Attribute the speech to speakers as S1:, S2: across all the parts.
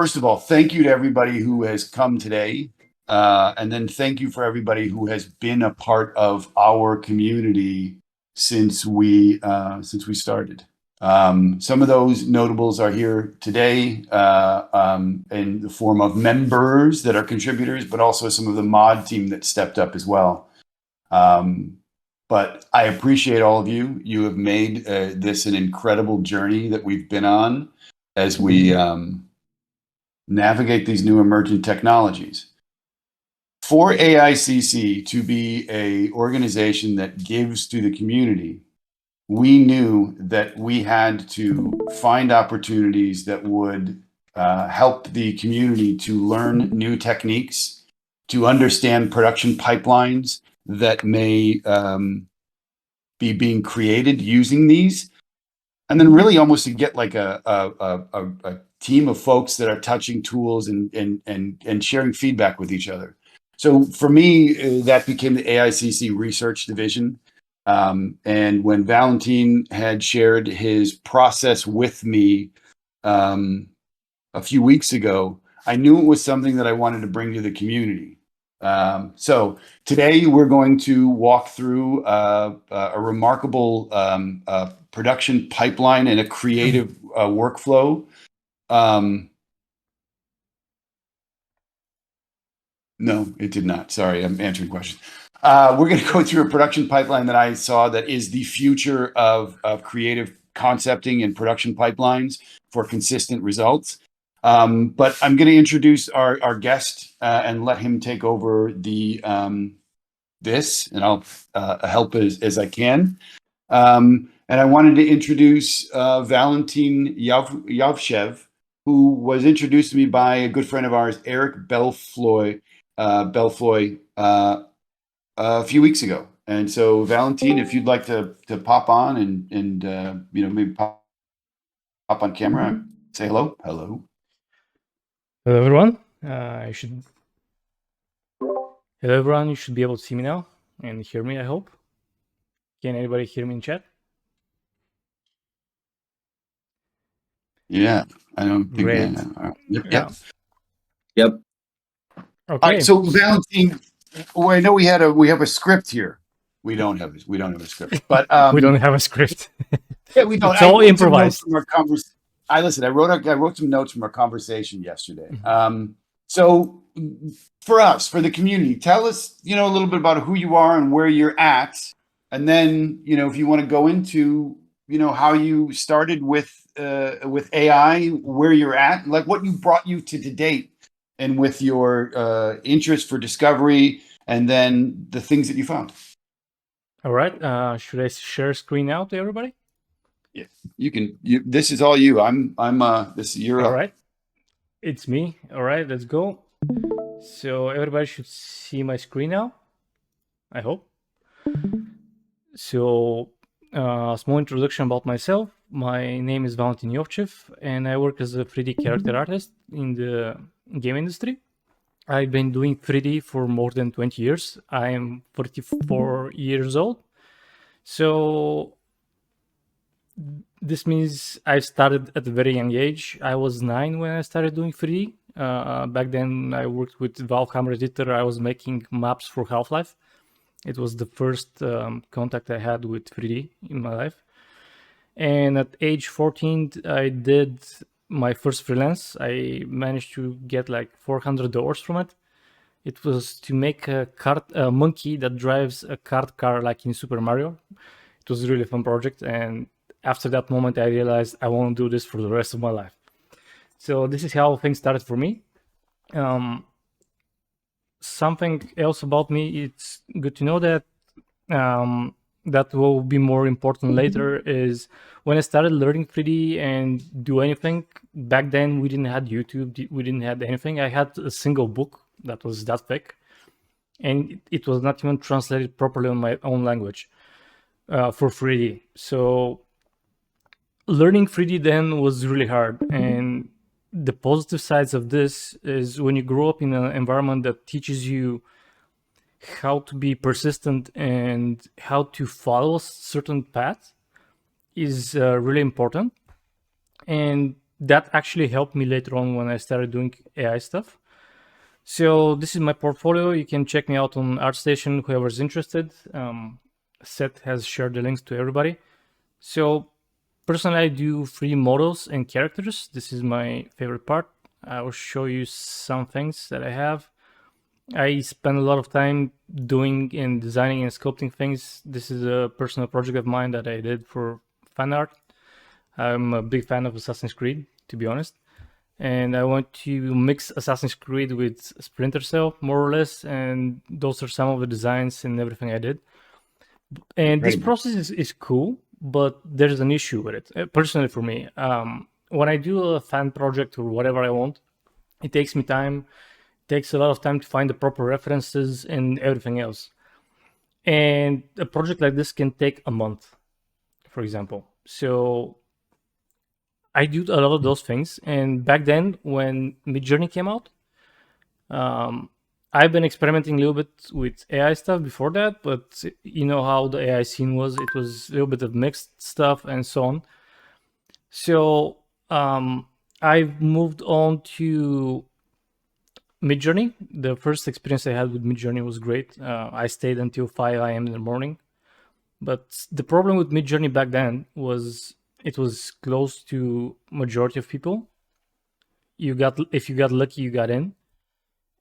S1: First of all, thank you to everybody who has come today. And then thank you for everybody who has been a part of our community since we started. Some of those notables are here today in the form of members that are contributors, but also some of the mod team that stepped up as well. But I appreciate all of you. You have made this an incredible journey that we've been on as we navigate these new emerging technologies. For AICC to be an organization that gives to the community, we knew that we had to find opportunities that would help the community to learn new techniques, to understand production pipelines that may be being created using these, and then really almost to get like a team of folks that are touching tools and sharing feedback with each other. So for me, that became the AICC Research Division. And when Valentin had shared his process with me a few weeks ago, I knew it was something that I wanted to bring to the community. So today we're going to walk through a remarkable production pipeline and a creative workflow. No, it did not. Sorry, I'm answering questions. We're going to go through a production pipeline that I saw that is the future of creative concepting and production pipelines for consistent results. But I'm going to introduce our guest and let him take over this, and I'll help as I can. And I wanted to introduce Valentin Yavshev, who was introduced to me by a good friend of ours, Eric Bellefeuille, a few weeks ago. And so, Valentin, if you'd like to pop on and maybe pop on camera, say hello. Hello.
S2: Hello, everyone. Hello, everyone. You should be able to see me now and hear me, I hope. Can anybody hear me in chat?
S1: Yeah, I don't think.
S2: Great.
S1: Yep.
S2: Okay.
S1: All right, so Valentin, well, I know we have a script here. We don't have a script, but
S2: we don't have a script.
S1: Yeah, we don't.
S2: It's all improvised.
S1: I wrote some notes from our conversation yesterday. So for us, for the community, tell us, a little bit about who you are and where you're at, and then, if you want to go into, how you started with AI, where you're at, like what brought you to date, and with your interest for discovery, and then the things that you found.
S2: All right. Should I share screen now to everybody?
S1: Yeah, you can. This is all you. This is your.
S2: All right. It's me. All right, let's go. So everybody should see my screen now, I hope. So a small introduction about myself. My name is Valentin Yovchev, and I work as a 3D character artist in the game industry. I've been doing 3D for more than 20 years. I am 44 years old. So this means I started at a very young age. I was 9 when I started doing 3D. Back then, I worked with Valve Hammer Editor. I was making maps for Half-Life. It was the first contact I had with 3D in my life. And at age 14, I did my first freelance. I managed to get like $400 from it. It was to make a monkey that drives a kart car like in Super Mario. It was a really fun project, and after that moment, I realized I want to do this for the rest of my life. So this is how things started for me. Something else about me, it's good to know that that will be more important later, is when I started learning 3D and do anything, back then we didn't have YouTube, we didn't have anything. I had a single book that was that thick, and it was not even translated properly on my own language for 3D. So learning 3D then was really hard, and the positive sides of this is when you grow up in an environment that teaches you how to be persistent and how to follow a certain path is really important. And that actually helped me later on when I started doing AI stuff. So this is my portfolio. You can check me out on ArtStation, whoever's interested. Seth has shared the links to everybody. So personally, I do free models and characters. This is my favorite part. I will show you some things that I have. I spend a lot of time doing and designing and sculpting things. This is a personal project of mine that I did for fan art. I'm a big fan of Assassin's Creed, to be honest. And I want to mix Assassin's Creed with Splinter Cell, more or less. And those are some of the designs and everything I did. And this process is cool, but there's an issue with it, personally for me. When I do a fan project or whatever I want, it takes me time. It takes a lot of time to find the proper references and everything else. And a project like this can take a month, for example. So I do a lot of those things. And back then, when Midjourney came out, I've been experimenting a little bit with AI stuff before that, but you know how the AI scene was. It was a little bit of mixed stuff and so on. So I've moved on to Midjourney. The first experience I had with Midjourney was great. I stayed until 5 a.m. in the morning. But the problem with Midjourney back then was it was closed to majority of people. If you got lucky, you got in.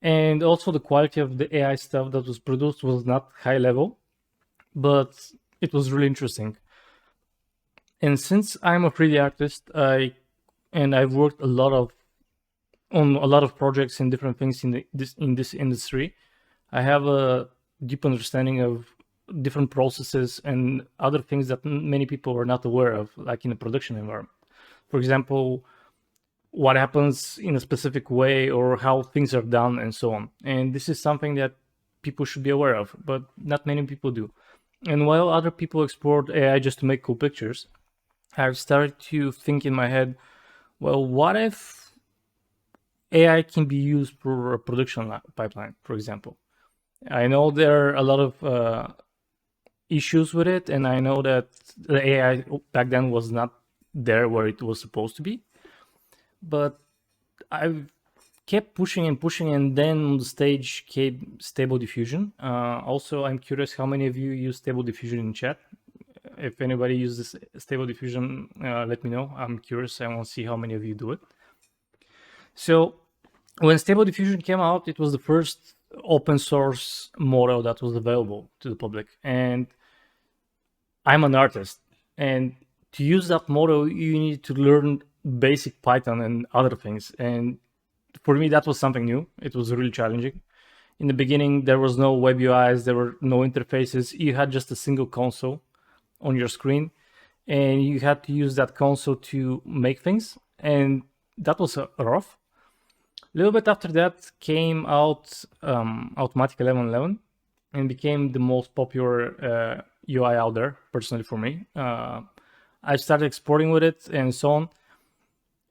S2: And also the quality of the AI stuff that was produced was not high level, but it was really interesting. And since I'm a 3D artist, I've worked on a lot of projects and different things in this industry, I have a deep understanding of different processes and other things that many people are not aware of, like in a production environment. For example, what happens in a specific way or how things are done and so on. And this is something that people should be aware of, but not many people do. And while other people explored AI just to make cool pictures, I've started to think in my head, well, what if AI can be used for a production pipeline, for example? I know there are a lot of issues with it, and I know that the AI back then was not there where it was supposed to be. But I kept pushing, and then on the stage came Stable Diffusion. Also, I'm curious how many of you use Stable Diffusion in chat. If anybody uses Stable Diffusion, let me know. I'm curious. I want to see how many of you do it. So when Stable Diffusion came out, it was the first open source model that was available to the public. And I'm an artist. And to use that model, you need to learn basic Python and other things. And for me, that was something new. It was really challenging. In the beginning, there was no web UIs, there were no interfaces. You had just a single console on your screen, and you had to use that console to make things. And that was rough. A little bit after that came out Automatic 1111 and became the most popular UI out there, personally for me. I started exporting with it and so on.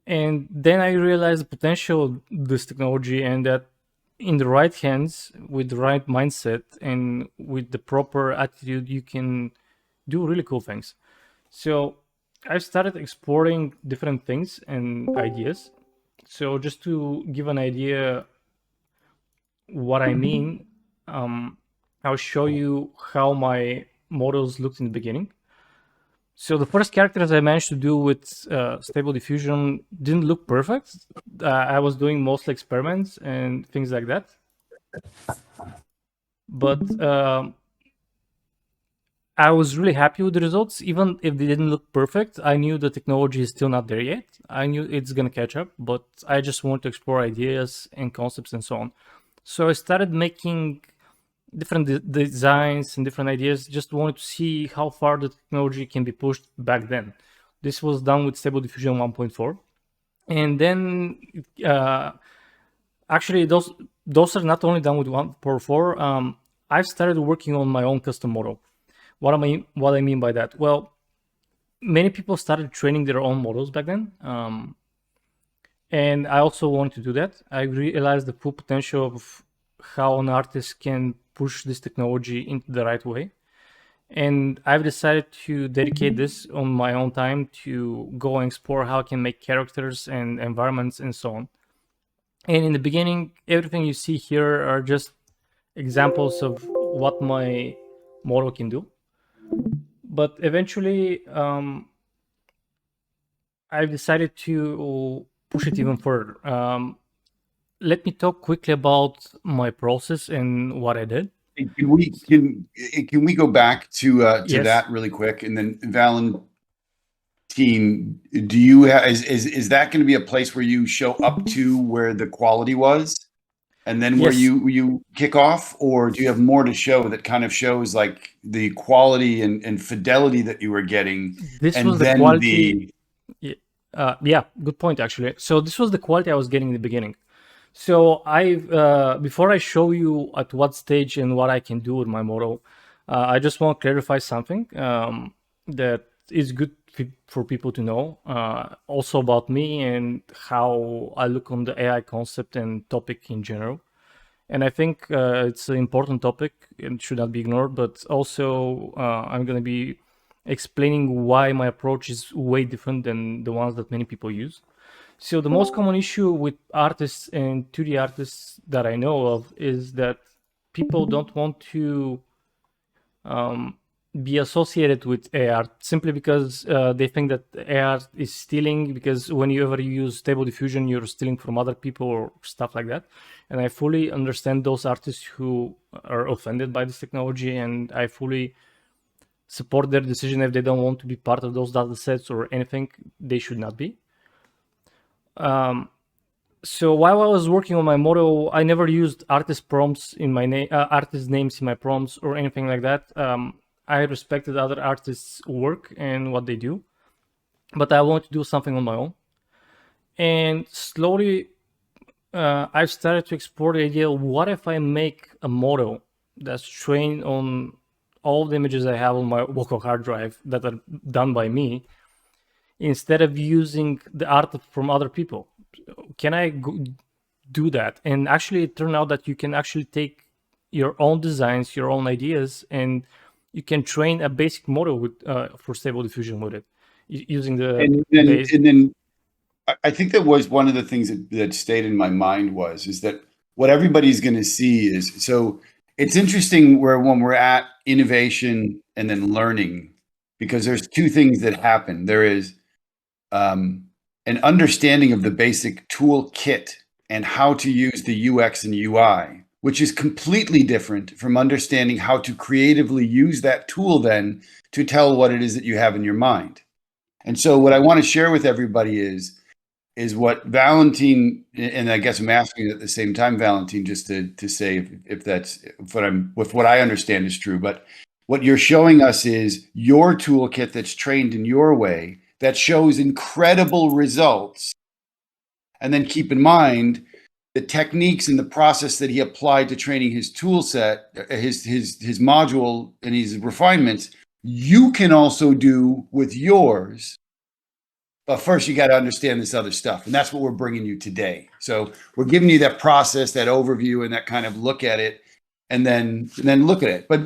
S2: And then I realized the potential of this technology, and that in the right hands, with the right mindset and with the proper attitude, you can do really cool things. So I started exploring different things and ideas. So just to give an idea what I mean, I'll show you how my models looked in the beginning. So the first characters I managed to do with Stable Diffusion didn't look perfect. I was doing mostly experiments and things like that. But I was really happy with the results. Even if they didn't look perfect, I knew the technology is still not there yet. I knew it's going to catch up, but I just wanted to explore ideas and concepts and so on. So I started making different designs and different ideas, just wanted to see how far the technology can be pushed back then. This was done with Stable Diffusion 1.4. And then actually those are not only done with 1.4. I've started working on my own custom model. What I mean by that? Well, many people started training their own models back then. And I also wanted to do that. I realized the full potential of how an artist can push this technology into the right way. And I've decided to dedicate this on my own time to go and explore how I can make characters and environments and so on. And in the beginning, everything you see here are just examples of what my model can do. But eventually, I've decided to push it even further. Let me talk quickly about my process and what I did.
S1: Can we go back to
S2: Yes.
S1: that really quick, and then Valentin, do you is that going to be a place where you show up to where the quality was, and then where
S2: Yes.
S1: you kick off, or do you have more to show that kind of shows like the quality and fidelity that you were getting,
S2: This
S1: and
S2: was the
S1: then
S2: quality. Yeah, good point actually. So this was the quality I was getting in the beginning. So I before I show you at what stage and what I can do with my model, I just want to clarify something that is good for people to know, also about me and how I look on the AI concept and topic in general. And I think it's an important topic and should not be ignored. But also, I'm going to be explaining why my approach is way different than the ones that many people use. So the most common issue with artists and 2D artists that I know of is that people don't want to be associated with AR simply because they think that AR is stealing, because when you ever use Stable Diffusion, you're stealing from other people or stuff like that. And I fully understand those artists who are offended by this technology, and I fully support their decision. If they don't want to be part of those data sets or anything, they should not be. So while I was working on my model, I never used artist prompts in my name, artist names in my prompts or anything like that. I respected other artists' work and what they do, but I wanted to do something on my own. And slowly, I've started to explore the idea: what if I make a model that's trained on all the images I have on my local hard drive that are done by me, instead of using the art from other people? Can I do that? And actually, it turned out that you can actually take your own designs, your own ideas, and you can train a basic model with for Stable Diffusion with it, using the base.
S1: and then I think that was one of the things that stayed in my mind is that what everybody's going to see is, so it's interesting where when we're at innovation and then learning, because there's two things that happen. There is an understanding of the basic toolkit and how to use the UX and UI, which is completely different from understanding how to creatively use that tool then to tell what it is that you have in your mind. And so what I want to share with everybody is what Valentin, and I guess I'm asking you at the same time, Valentin, just to say if that's what I understand is true, but what you're showing us is your toolkit that's trained in your way, that shows incredible results. And then keep in mind the techniques and the process that he applied to training his tool set, his module and his refinements, you can also do with yours. But first, you got to understand this other stuff. And that's what we're bringing you today. So we're giving you that process, that overview, and that kind of look at it, and then look at it. But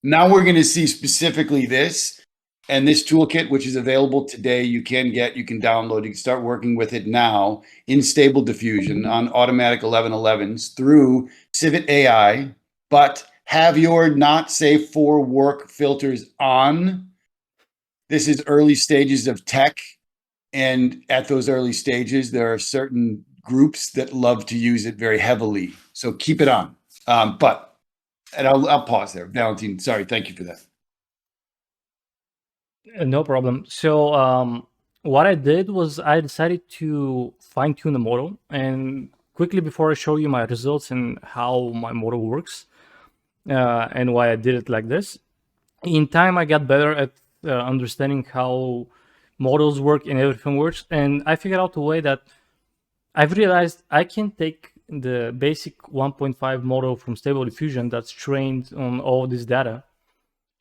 S1: now we're going to see specifically this. And this toolkit, which is available today, you can download, you can start working with it now in Stable Diffusion on automatic 1111s through Civit AI, but have your not safe for work filters on. This is early stages of tech. And at those early stages, there are certain groups that love to use it very heavily. So keep it on. And I'll pause there. Valentin, sorry, thank you for that.
S2: No problem. So what I did was I decided to fine tune the model. And quickly, before I show you my results and how my model works and why I did it like this, in time I got better at understanding how models work and everything works. And I figured out a way that I've realized I can take the basic 1.5 model from Stable Diffusion that's trained on all this data,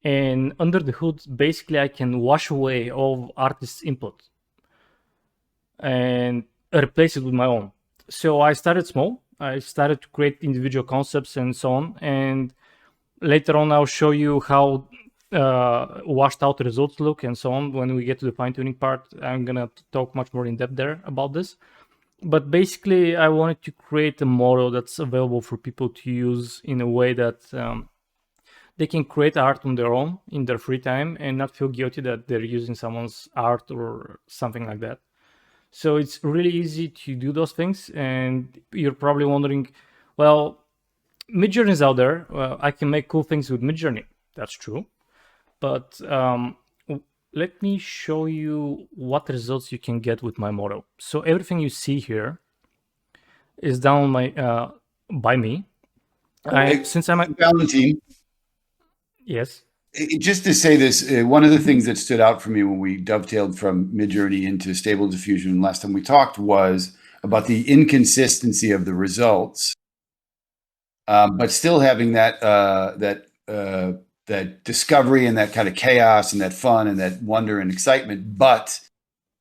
S2: and under the hood, basically, I can wash away all artist's input and replace it with my own. So I started small. I started to create individual concepts and so on. And later on, I'll show you how washed out results look and so on. When we get to the fine tuning part, I'm gonna talk much more in depth there about this. But basically, I wanted to create a model that's available for people to use in a way that they can create art on their own in their free time and not feel guilty that they're using someone's art or something like that. So it's really easy to do those things. And you're probably wondering, well, Midjourney is out there. I can make cool things with Midjourney. That's true. But let me show you what results you can get with my model. So everything you see here is done by me. Since I'm
S1: Valentin,
S2: yes.
S1: Just to say this, one of the things that stood out for me when we dovetailed from Midjourney into Stable Diffusion last time we talked was about the inconsistency of the results, but still having that discovery and that kind of chaos and that fun and that wonder and excitement, but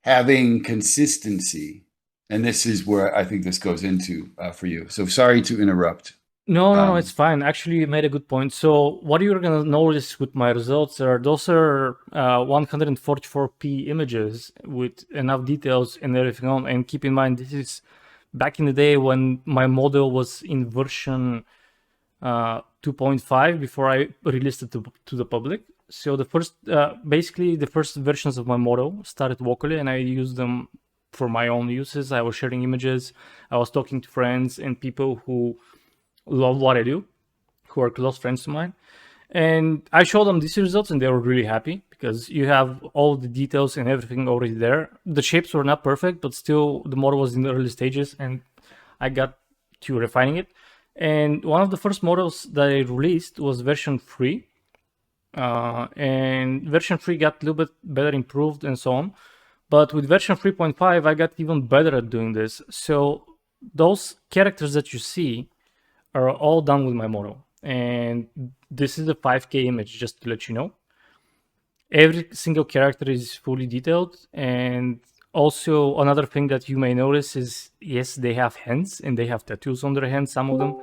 S1: having consistency. And this is where I think this goes into for you. So sorry to interrupt.
S2: No, it's fine. Actually, you made a good point. So what you're going to notice with my results are those are 144p images with enough details and everything on. And keep in mind, this is back in the day when my model was in version 2.5 before I released it to the public. So the first, basically the first versions of my model started locally and I used them for my own uses. I was sharing images. I was talking to friends and people who love what I do, who are close friends of mine. And I showed them these results and they were really happy because you have all the details and everything already there. The shapes were not perfect, but still the model was in the early stages and I got to refining it. And one of the first models that I released was version 3. And version 3 got a little bit better improved and so on. But with version 3.5, I got even better at doing this. So those characters that you see are all done with my model. And this is a 5K image, just to let you know. Every single character is fully detailed. And also another thing that you may notice is, yes, they have hands and they have tattoos on their hands, some of them.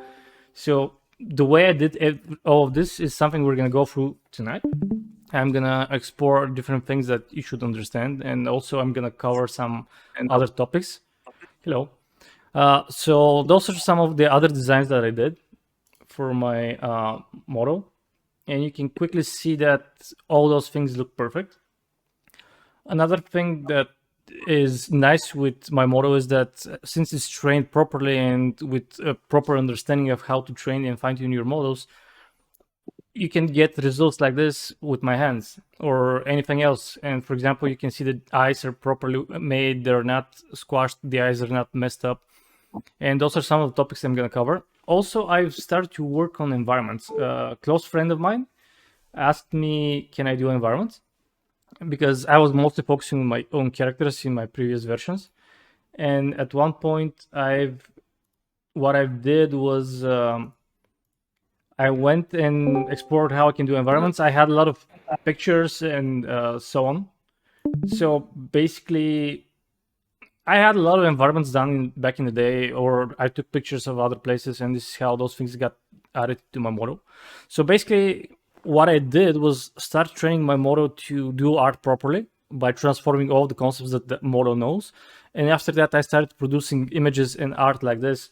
S2: So the way I did all of this is something we're going to go through tonight. I'm going to explore different things that you should understand. And also I'm going to cover some other topics. Hello. So those are some of the other designs that I did for my model. And you can quickly see that all those things look perfect. Another thing that is nice with my model is that since it's trained properly and with a proper understanding of how to train and fine-tune your models, you can get results like this with my hands or anything else. And for example, you can see the eyes are properly made. They're not squashed. The eyes are not messed up. And those are some of the topics I'm going to cover. Also, I've started to work on environments. A close friend of mine asked me, can I do environments? Because I was mostly focusing on my own characters in my previous versions. And at one point, what I did was I went and explored how I can do environments. I had a lot of pictures and so on. So basically, I had a lot of environments done back in the day, or I took pictures of other places, and this is how those things got added to my model. So basically, what I did was start training my model to do art properly by transforming all the concepts that the model knows. And after that, I started producing images and art like this.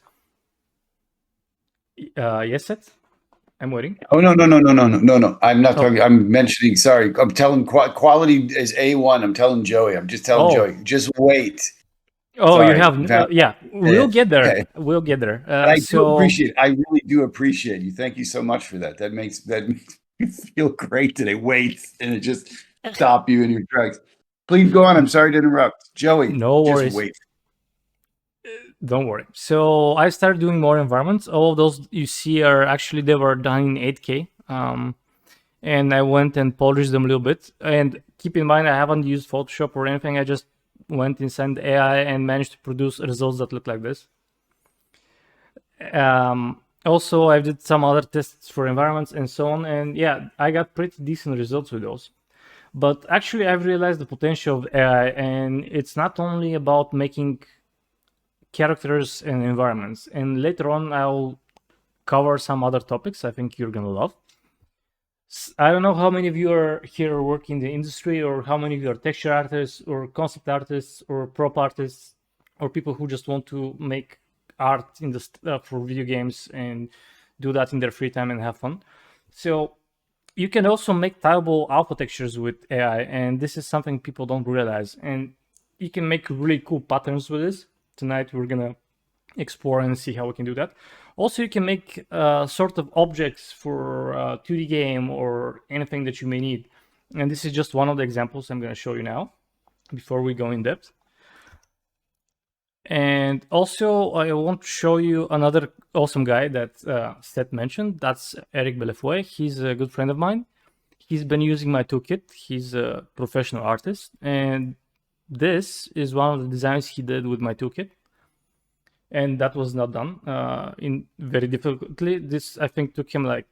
S2: Yes, Seth? I'm waiting.
S1: Oh, no. I'm not talking. I'm mentioning, sorry. I'm telling quality is A1. I'm telling Joey. I'm just telling Joey. Just wait.
S2: Oh,
S1: sorry,
S2: you have, yeah, we'll get there. Okay. We'll get there.
S1: I really do appreciate you. Thank you so much for that. That makes me feel great today. Wait, and it just stop you in your tracks. Please go on. I'm sorry to interrupt. Joey,
S2: no worries.
S1: Just wait.
S2: Don't worry. So I started doing more environments. All of those you see are actually, they were done in 8K. And I went and polished them a little bit. And keep in mind, I haven't used Photoshop or anything. I just went inside the AI and managed to produce results that look like this. Also, I did some other tests for environments and so on. And yeah, I got pretty decent results with those. But actually, I've realized the potential of AI. And it's not only about making characters and environments. And later on, I'll cover some other topics I think you're going to love. I don't know how many of you are here working in the industry, or how many of you are texture artists or concept artists or prop artists, or people who just want to make art in the for video games and do that in their free time and have fun. So you can also make tileable alpha textures with AI, and this is something people don't realize. And you can make really cool patterns with this. Tonight we're gonna explore and see how we can do that. Also, you can make sort of objects for a 2D game or anything that you may need. And this is just one of the examples I'm going to show you now before we go in depth. And also, I want to show you another awesome guy that Seth mentioned. That's Eric Bellefeuille. He's a good friend of mine. He's been using my toolkit. He's a professional artist. And this is one of the designs he did with my toolkit. And that was not done in very difficultly. This, I think, took him like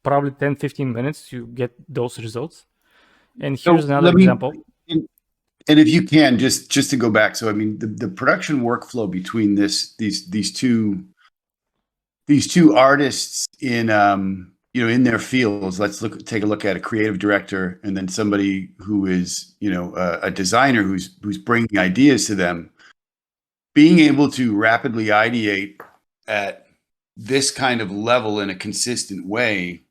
S2: probably 10-15 minutes to get those results. And here's another example.
S1: And if you can, just to go back, so I mean, the production workflow between these two artists in in their fields. Let's take a look at a creative director, and then somebody who is a designer who's bringing ideas to them. Being able to rapidly ideate at this kind of level in a consistent way,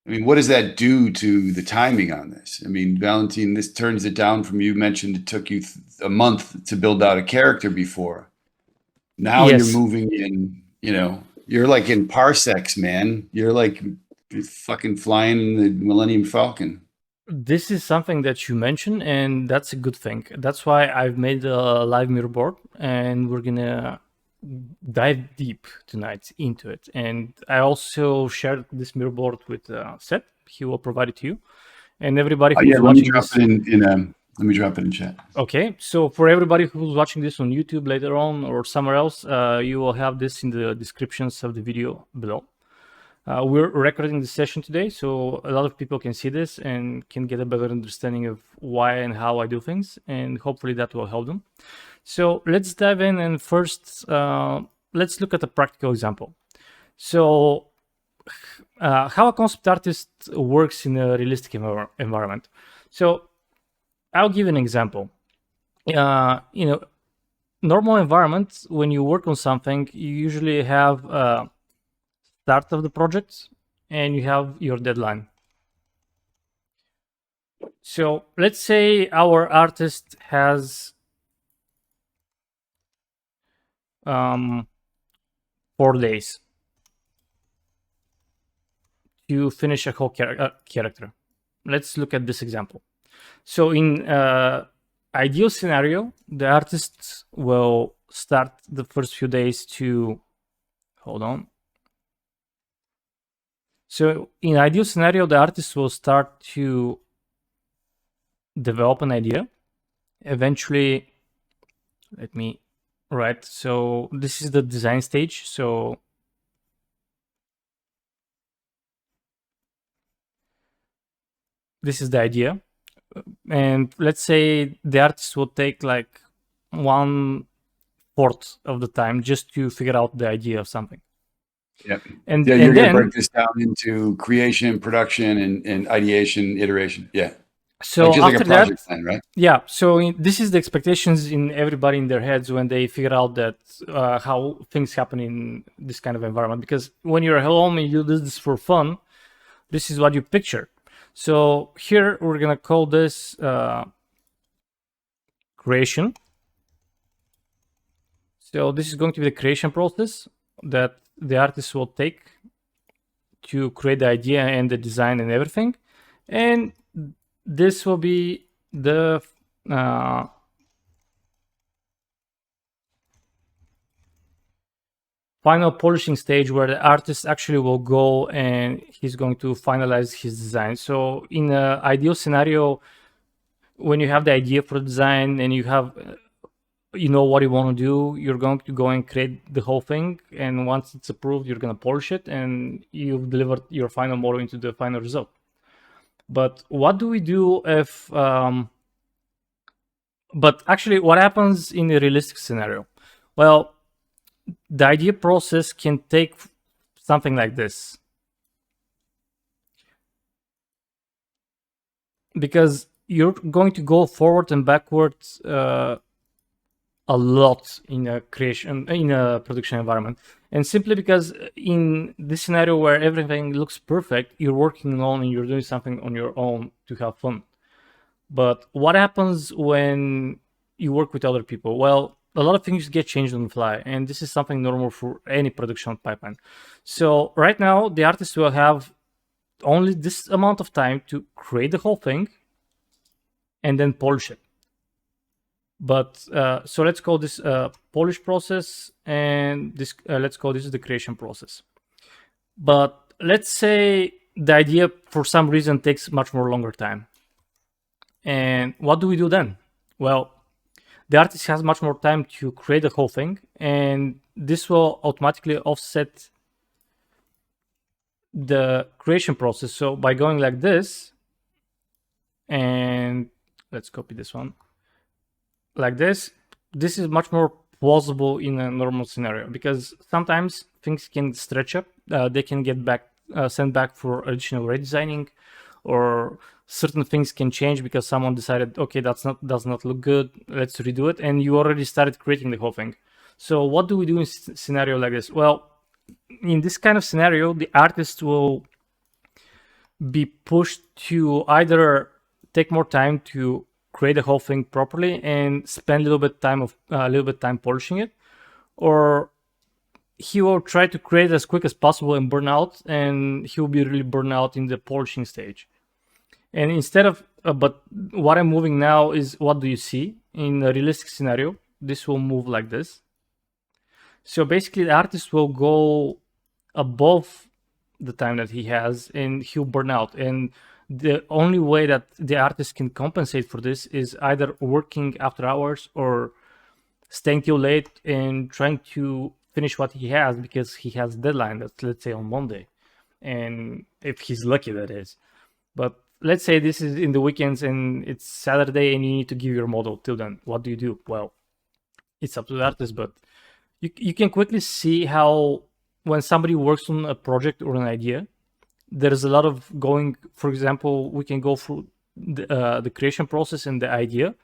S1: I mean, what does that do to the timing on this? I mean, Valentin, this turns it down from, you mentioned it took you a month to build out a character before. Now You're moving in, you're like in parsecs, man. You're like fucking flying in the Millennium Falcon.
S2: This is something that you mentioned, and that's a good thing. That's why I've made a live mirror board, and we're gonna dive deep tonight into it. And I also shared this mirror board with Seth. He will provide it to you, and everybody who's watching this.
S1: Let me drop it in chat.
S2: Okay, so for everybody who's watching this on YouTube later on or somewhere else, you will have this in the descriptions of the video below. We're recording the session today, so a lot of people can see this and can get a better understanding of why and how I do things, and hopefully that will help them. So let's dive in, and first, let's look at a practical example. So how a concept artist works in a realistic environment. So I'll give an example. Normal environment, when you work on something, you usually have start of the project and you have your deadline. So let's say our artist has 4 days to finish a whole character. Let's look at this example. So in ideal scenario, the artist will start the first few days to, hold on. So in ideal scenario, the artist will start to develop an idea. Eventually, let me write. So this is the design stage. So this is the idea. And let's say the artist will take like 1/4 of the time just to figure out the idea of something.
S1: Yeah. And you're going to break this down into creation, production, and ideation, iteration. Yeah.
S2: So
S1: just
S2: after
S1: like a project plan, right?
S2: Yeah. So this is the expectations in everybody in their heads when they figure out that how things happen in this kind of environment. Because when you're at home and you do this for fun, this is what you picture. So here we're gonna call this creation. So this is going to be the creation process that the artist will take to create the idea and the design and everything. And this will be the final polishing stage where the artist actually will go and he's going to finalize his design. So in an ideal scenario, when you have the idea for the design and you have what you want to do, you're going to go and create the whole thing, and once it's approved, you're going to polish it and you've delivered your final model into the final result. But what do we do if but actually what happens in a realistic scenario? Well, the idea process can take something like this. because you're going to go forward and backwards a lot in a production environment. And simply because in this scenario where everything looks perfect, you're working alone and you're doing something on your own to have fun. But what happens when you work with other people? Well, a lot of things get changed on the fly, and this is something normal for any production pipeline. So right now, the artist will have only this amount of time to create the whole thing and then polish it. But so let's call this polish process, and this let's call this the creation process. But let's say the idea for some reason takes much more longer time. And what do we do then? Well, the artist has much more time to create the whole thing, and this will automatically offset the creation process. So by going like this, and let's copy this one, like this is much more plausible in a normal scenario, because sometimes things can stretch up, they can get back sent back for additional redesigning, or certain things can change because someone decided, okay, does not look good, let's redo it, and you already started creating the whole thing. So what do we do in scenario like this? Well, in this kind of scenario, the artist will be pushed to either take more time to create the whole thing properly and spend a little bit time polishing it, or he will try to create as quick as possible and burn out, and he will be really burned out in the polishing stage. And instead of but what I'm moving now is, what do you see in a realistic scenario? This will move like this. So basically the artist will go above the time that he has and he'll burn out. And the only way that the artist can compensate for this is either working after hours or staying till late and trying to finish what he has, because he has a deadline that's, let's say, on Monday, and if he's lucky, that is. But let's say this is in the weekends and it's Saturday and you need to give your model till then. What do you do? Well, it's up to the artist, but you can quickly see how when somebody works on a project or an idea, there's a lot of going. For example, we can go through the creation process and the idea,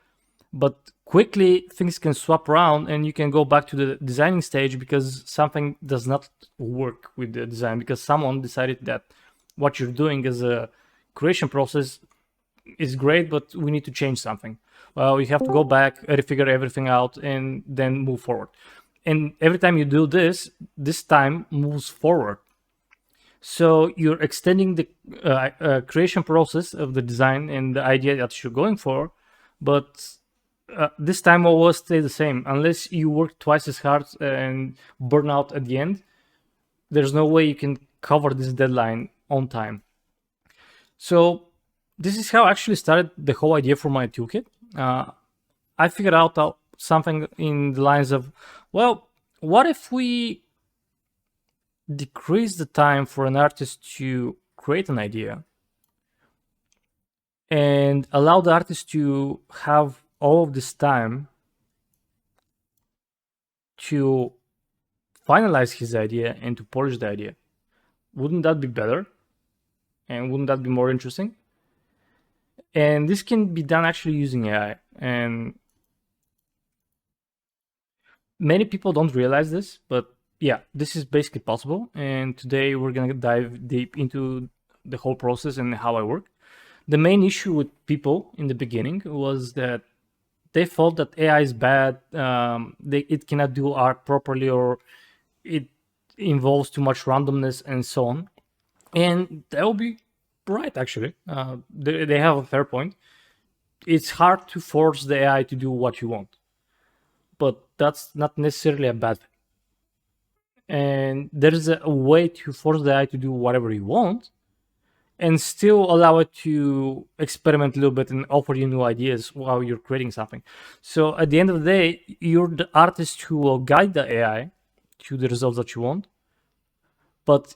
S2: but quickly things can swap around and you can go back to the designing stage because something does not work with the design, because someone decided that what you're doing as a creation process is great, but we need to change something. Well, you have to go back, refigure everything out, and then move forward. And every time you do this, this time moves forward. So you're extending the creation process of the design and the idea that you're going for, but this time will always stay the same. Unless you work twice as hard and burn out at the end, there's no way you can cover this deadline on time. So this is how I actually started the whole idea for my toolkit. I figured out something in the lines of, well, what if we decrease the time for an artist to create an idea and allow the artist to have all of this time to finalize his idea and to polish the idea? Wouldn't that be better? And wouldn't that be more interesting? And this can be done actually using AI. And many people don't realize this, but yeah, this is basically possible. And today we're going to dive deep into the whole process and how I work. The main issue with people in the beginning was that they thought that AI is bad, it cannot do art properly, or it involves too much randomness and so on. And that will be right, actually. They have a fair point. It's hard to force the AI to do what you want, but that's not necessarily a bad thing. And there is a way to force the AI to do whatever you want and still allow it to experiment a little bit and offer you new ideas while you're creating something. So at the end of the day, you're the artist who will guide the AI to the results that you want. But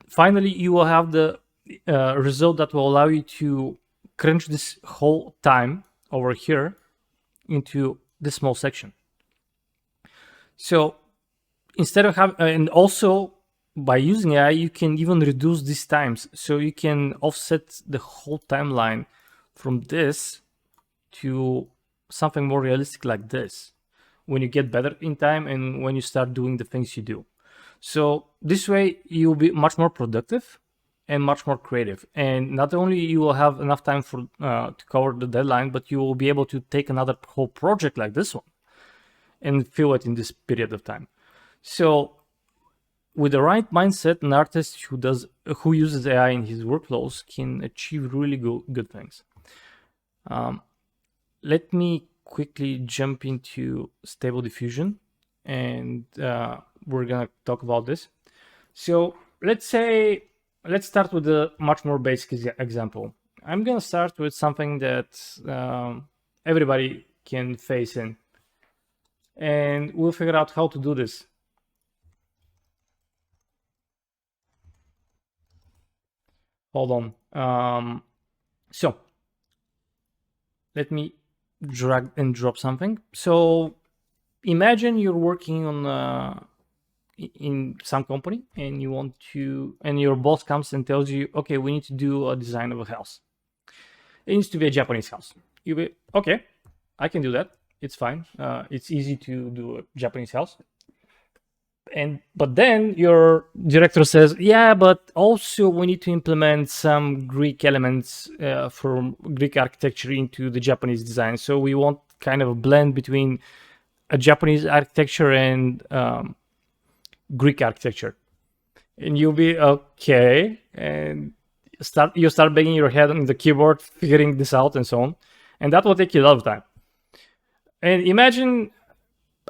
S2: finally, you will have the result that will allow you to crunch this whole time over here into this small section. So instead of having, and also by using AI, you can even reduce these times. So you can offset the whole timeline from this to something more realistic like this when you get better in time and when you start doing the things you do. So this way you'll be much more productive and much more creative, and not only you will have enough time for to cover the deadline, but you will be able to take another whole project like this one and fill it in this period of time. So with the right mindset, an artist who uses AI in his workflows can achieve really good things. Let me quickly jump into Stable Diffusion, and we're gonna talk about this. So let's start with a much more basic example. I'm gonna start with something that everybody can face in, and we'll figure out how to do this. Hold on. So let me drag and drop something. So imagine you're working on in some company, and you want to, and your boss comes and tells you, okay, we need to do a design of a house. It needs to be a Japanese house. You be okay, I can do that. It's fine. It's easy to do a Japanese house. But then your director says, yeah, but also we need to implement some Greek elements from Greek architecture into the Japanese design. So we want kind of a blend between a Japanese architecture and Greek architecture. And you'll be okay, and you start banging your head on the keyboard, figuring this out and so on. And that will take you a lot of time. And imagine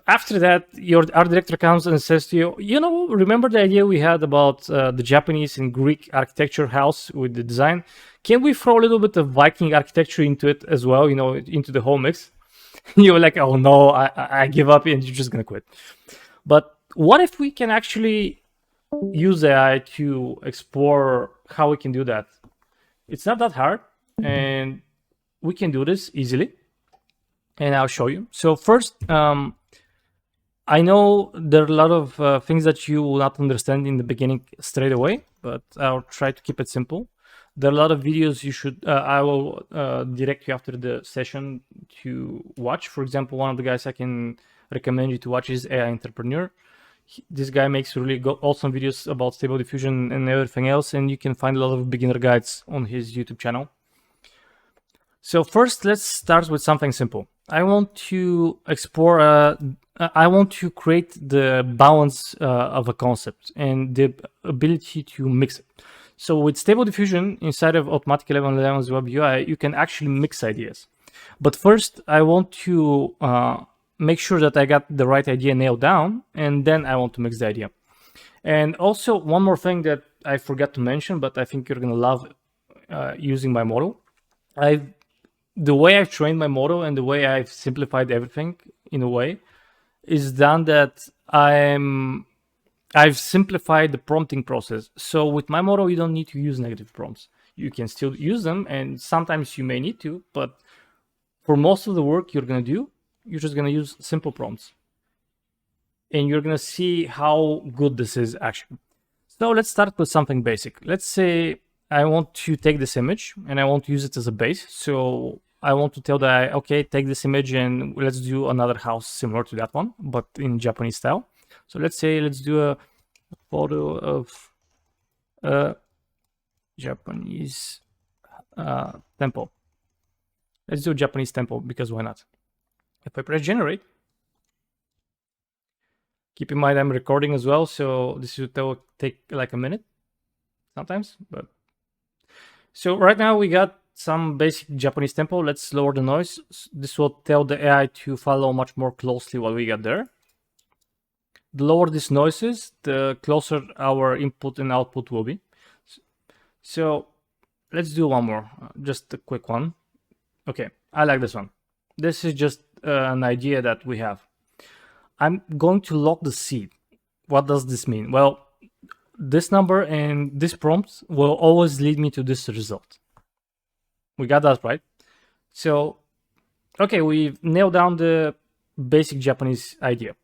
S2: after that, your art director comes and says to you, you know, remember the idea we had about the Japanese and Greek architecture house with the design? Can we throw a little bit of Viking architecture into it as well, you know, into the whole mix? You're like, oh no, I give up, and you're just gonna quit. But what if we can actually use AI to explore how we can do that? It's not that hard, and we can do this easily, and I'll show you. So first, I know there are a lot of things that you will not understand in the beginning straight away, but I'll try to keep it simple. There are a lot of videos you should, I will direct you after the session to watch. For example, one of the guys I can recommend you to watch is AI Entrepreneur. This guy makes really awesome videos about Stable Diffusion and everything else, and you can find a lot of beginner guides on his YouTube channel. So first, let's start with something simple. I want to explore, I want to create the balance of a concept and the ability to mix it. So with Stable Diffusion inside of Automatic 1111's Web UI, you can actually mix ideas. But first, I want to make sure that I got the right idea nailed down, and then I want to mix the idea. And also, one more thing that I forgot to mention, but I think you're gonna love using my model. The way I've trained my model and the way I've simplified everything in a way is done that I've simplified the prompting process. So with my model, you don't need to use negative prompts. You can still use them, and sometimes you may need to, but for most of the work you're gonna do, you're just gonna use simple prompts. And you're gonna see how good this is actually. So let's start with something basic. Let's say I want to take this image and I want to use it as a base. So I want to tell the AI, okay, take this image and let's do another house similar to that one, but in Japanese style. So let's say, let's do a photo of a Japanese temple. Let's do a Japanese temple, because why not? If I press generate, keep in mind I'm recording as well, so this will take like a minute sometimes, but so right now we got some basic Japanese tempo. Let's lower the noise. This will tell the AI to follow much more closely what we got there. The lower this noise is, the closer our input and output will be. So let's do one more, just a quick one. Okay, I like this one. This is just an idea that we have. I'm going to lock the seed. What does this mean? Well, this number and this prompt will always lead me to this result. We got that right. So, okay, we've nailed down the basic Japanese idea.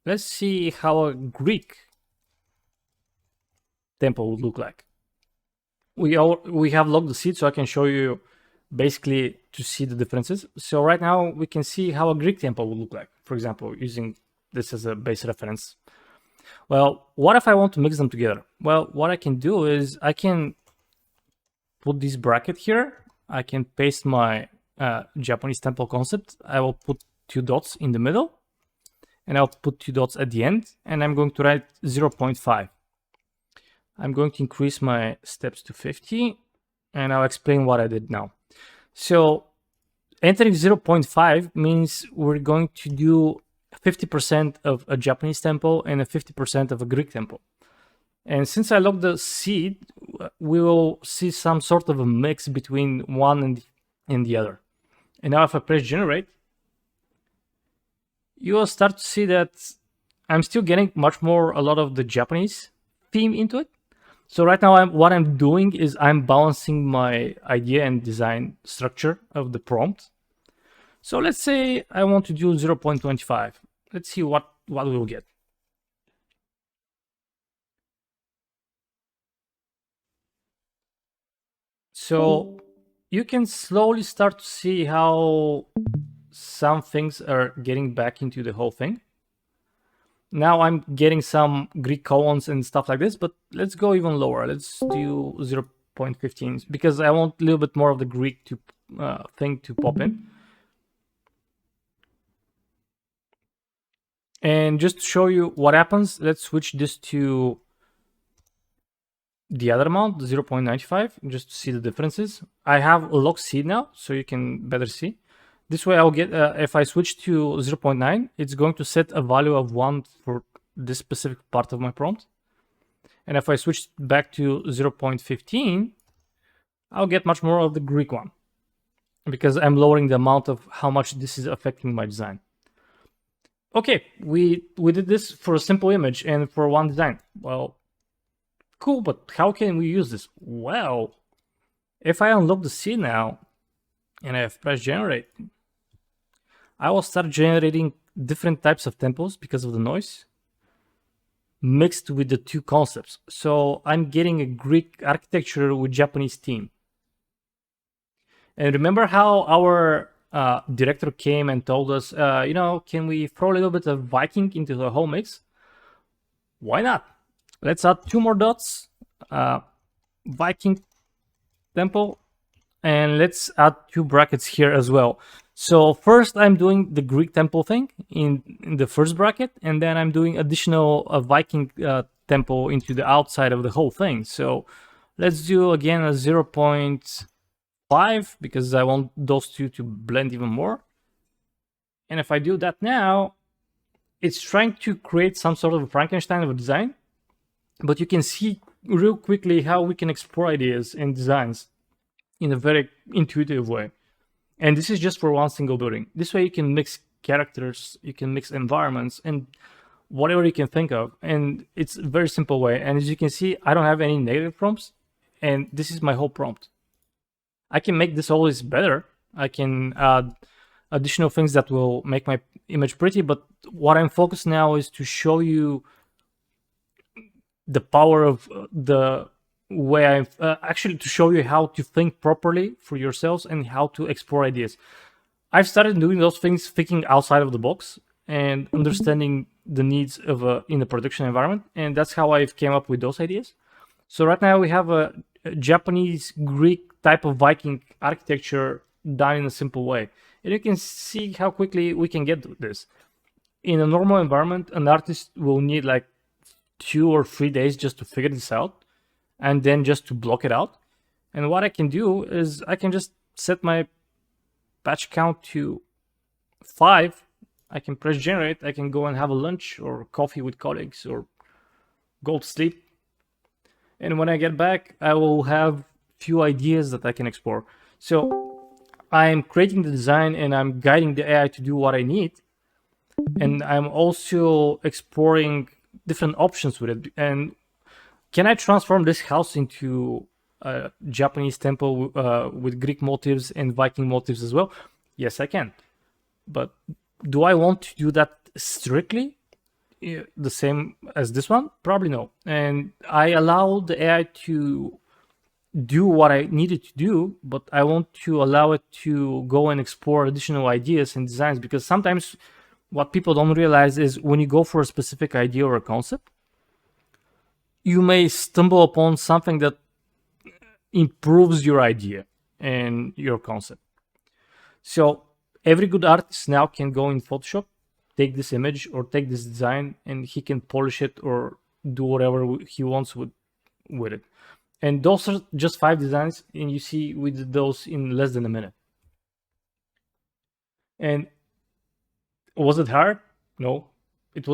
S2: Let's see how a Greek temple would look like. We have locked the seed, so I can show you basically to see the differences. So right now we can see how a Greek temple would look like, for example, using this as a base reference. Well, what if I want to mix them together? Well, what I can do is I can put this bracket here. I can paste my Japanese temple concept. I will put 2 dots in the middle, and I'll put 2 dots at the end, and I'm going to write 0.5. I'm going to increase my steps to 50, and I'll explain what I did now. So entering 0.5 means we're going to do 50% of a Japanese temple and a 50% of a Greek temple. And since I locked the seed, we will see some sort of a mix between one and the other. And now if I press generate, you will start to see that I'm still getting a lot of the Japanese theme into it. So right now, what I'm doing is I'm balancing my idea and design structure of the prompt. So let's say I want to do 0.25. Let's see what we'll get. So you can slowly start to see how some things are getting back into the whole thing. Now I'm getting some Greek colons and stuff like this, but let's go even lower. Let's do 0.15 because I want a little bit more of the Greek thing to pop in. And just to show you what happens, let's switch this to the other amount, 0.95, just to see the differences. I have a lock seed now, so you can better see. This way I'll get, if I switch to 0.9, it's going to set a value of 1 for this specific part of my prompt. And if I switch back to 0.15, I'll get much more of the Greek one because I'm lowering the amount of how much this is affecting my design. Okay, we did this for a simple image and for one design. Well, cool, but how can we use this? Well, if I unlock the seed now and I press generate, I will start generating different types of temples because of the noise mixed with the two concepts. So I'm getting a Greek architecture with Japanese theme. And remember how our director came and told us, can we throw a little bit of Viking into the whole mix? Why not? Let's add 2 more dots, Viking temple, and let's add 2 brackets here as well. So first I'm doing the Greek temple thing in the first bracket, and then I'm doing additional Viking temple into the outside of the whole thing. So let's do again a 0.5 because I want those two to blend even more. And if I do that now, it's trying to create some sort of a Frankenstein of a design, but you can see real quickly how we can explore ideas and designs in a very intuitive way. And this is just for one single building. This way you can mix characters, you can mix environments, and whatever you can think of. And it's a very simple way. And as you can see, I don't have any negative prompts, and this is my whole prompt. I can make this always better. I can add additional things that will make my image pretty, but what I'm focused now is to show you the power of the way I've actually to show you how to think properly for yourselves and how to explore ideas. I've started doing those things, thinking outside of the box and understanding the needs of in the production environment, and that's how I've came up with those ideas. So right now we have a Japanese Greek type of Viking architecture done in a simple way, and you can see how quickly we can get this. In a normal environment, an artist will need like 2 or 3 days just to figure this out, and then just to block it out. And what I can do is I can just set my patch count to 5. I can press generate. I can go and have a lunch or coffee with colleagues or go to sleep. And when I get back, I will have few ideas that I can explore. So I'm creating the design and I'm guiding the AI to do what I need. And I'm also exploring different options with it. And can I transform this house into a Japanese temple with Greek motifs and Viking motifs as well? Yes, I can. But do I want to do that strictly the same as this one? Probably no. And I allow the AI to do what I needed to do, but I want to allow it to go and explore additional ideas and designs, because sometimes what people don't realize is when you go for a specific idea or a concept, you may stumble upon something that improves your idea and your concept. So every good artist now can go in Photoshop, take this image or take this design, and he can polish it or do whatever he wants with it. And those are just 5 designs, and you see we did those in less than a minute. And was it hard? No. It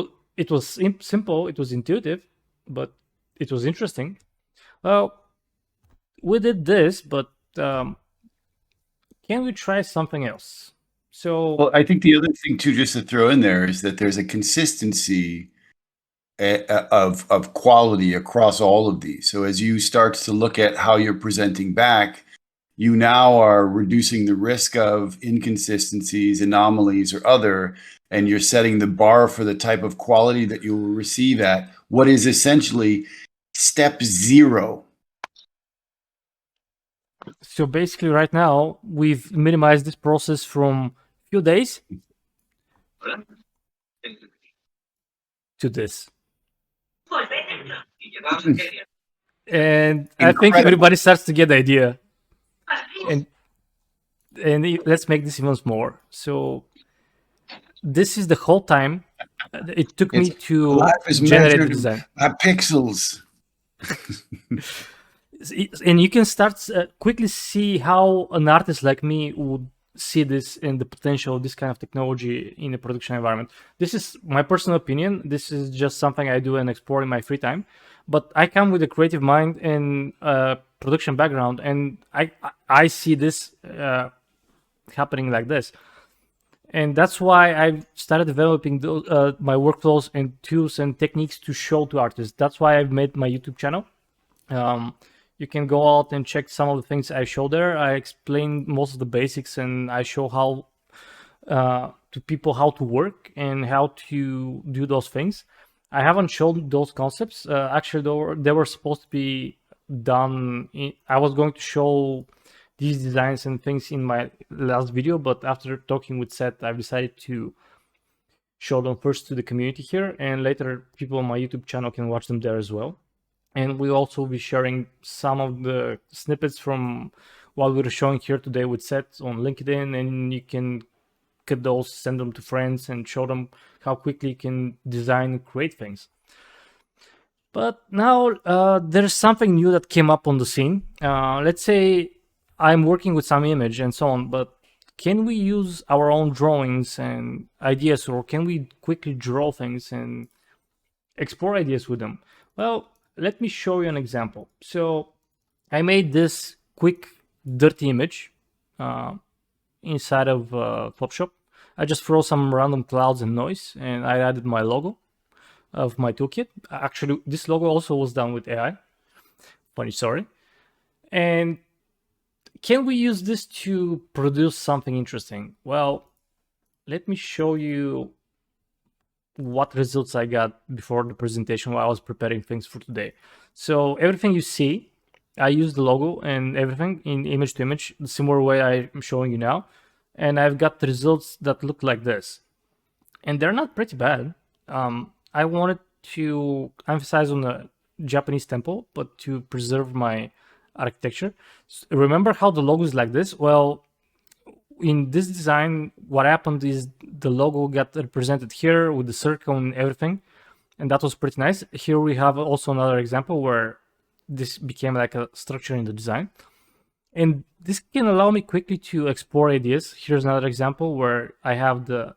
S2: was simple, it was intuitive, but it was interesting. Well, we did this, but can we try something else? So,
S1: Well, I think the other thing too, just to throw in there, is that there's a consistency of quality across all of these. So as you start to look at how you're presenting back, you now are reducing the risk of inconsistencies, anomalies, or other, and you're setting the bar for the type of quality that you will receive at what is essentially step 0.
S2: so basically right now we've minimized this process from few days to this. And I think
S1: Incredible.
S2: everybody starts to get the idea. And let's make this even more. So this is the whole time it took me to
S1: Life is
S2: generate the
S1: measured
S2: design.
S1: by pixels.
S2: And you can start quickly see how an artist like me would see this and the potential of this kind of technology in a production environment. This is my personal opinion. This is just something I do and explore in my free time. But I come with a creative mind and production background, and I see this happening like this. And that's why I started developing my workflows and tools and techniques to show to artists. That's why I've made my YouTube channel. You can go out and check some of the things I show there. I explain most of the basics, and I show how to people how to work and how to do those things. I haven't shown those concepts. Actually, they were supposed to be done. I was going to show these designs and things in my last video, but after talking with Seth, I've decided to show them first to the community here, and later people on my YouTube channel can watch them there as well. And we'll also be sharing some of the snippets from what we're showing here today with Seth on LinkedIn, and you can get those, send them to friends, and show them how quickly you can design and create things. But now there's something new that came up on the scene. Let's say I'm working with some image and so on, but can we use our own drawings and ideas, or can we quickly draw things and explore ideas with them? Well, let me show you an example. So I made this quick dirty image inside of Photoshop. I just throw some random clouds and noise, and I added my logo of my toolkit. Actually, this logo also was done with AI. Funny story. And can we use this to produce something interesting? Well, let me show you what results I got before the presentation while I was preparing things for today. So everything you see, I use the logo and everything in image to image, the similar way I'm showing you now. And I've got the results that look like this. And they're not pretty bad. I wanted to emphasize on the Japanese temple, but to preserve my architecture. Remember how the logo is like this? Well, in this design, what happened is the logo got represented here with the circle and everything, and that was pretty nice. Here we have also another example where this became like a structure in the design, and this can allow me quickly to explore ideas. Here's another example where I have the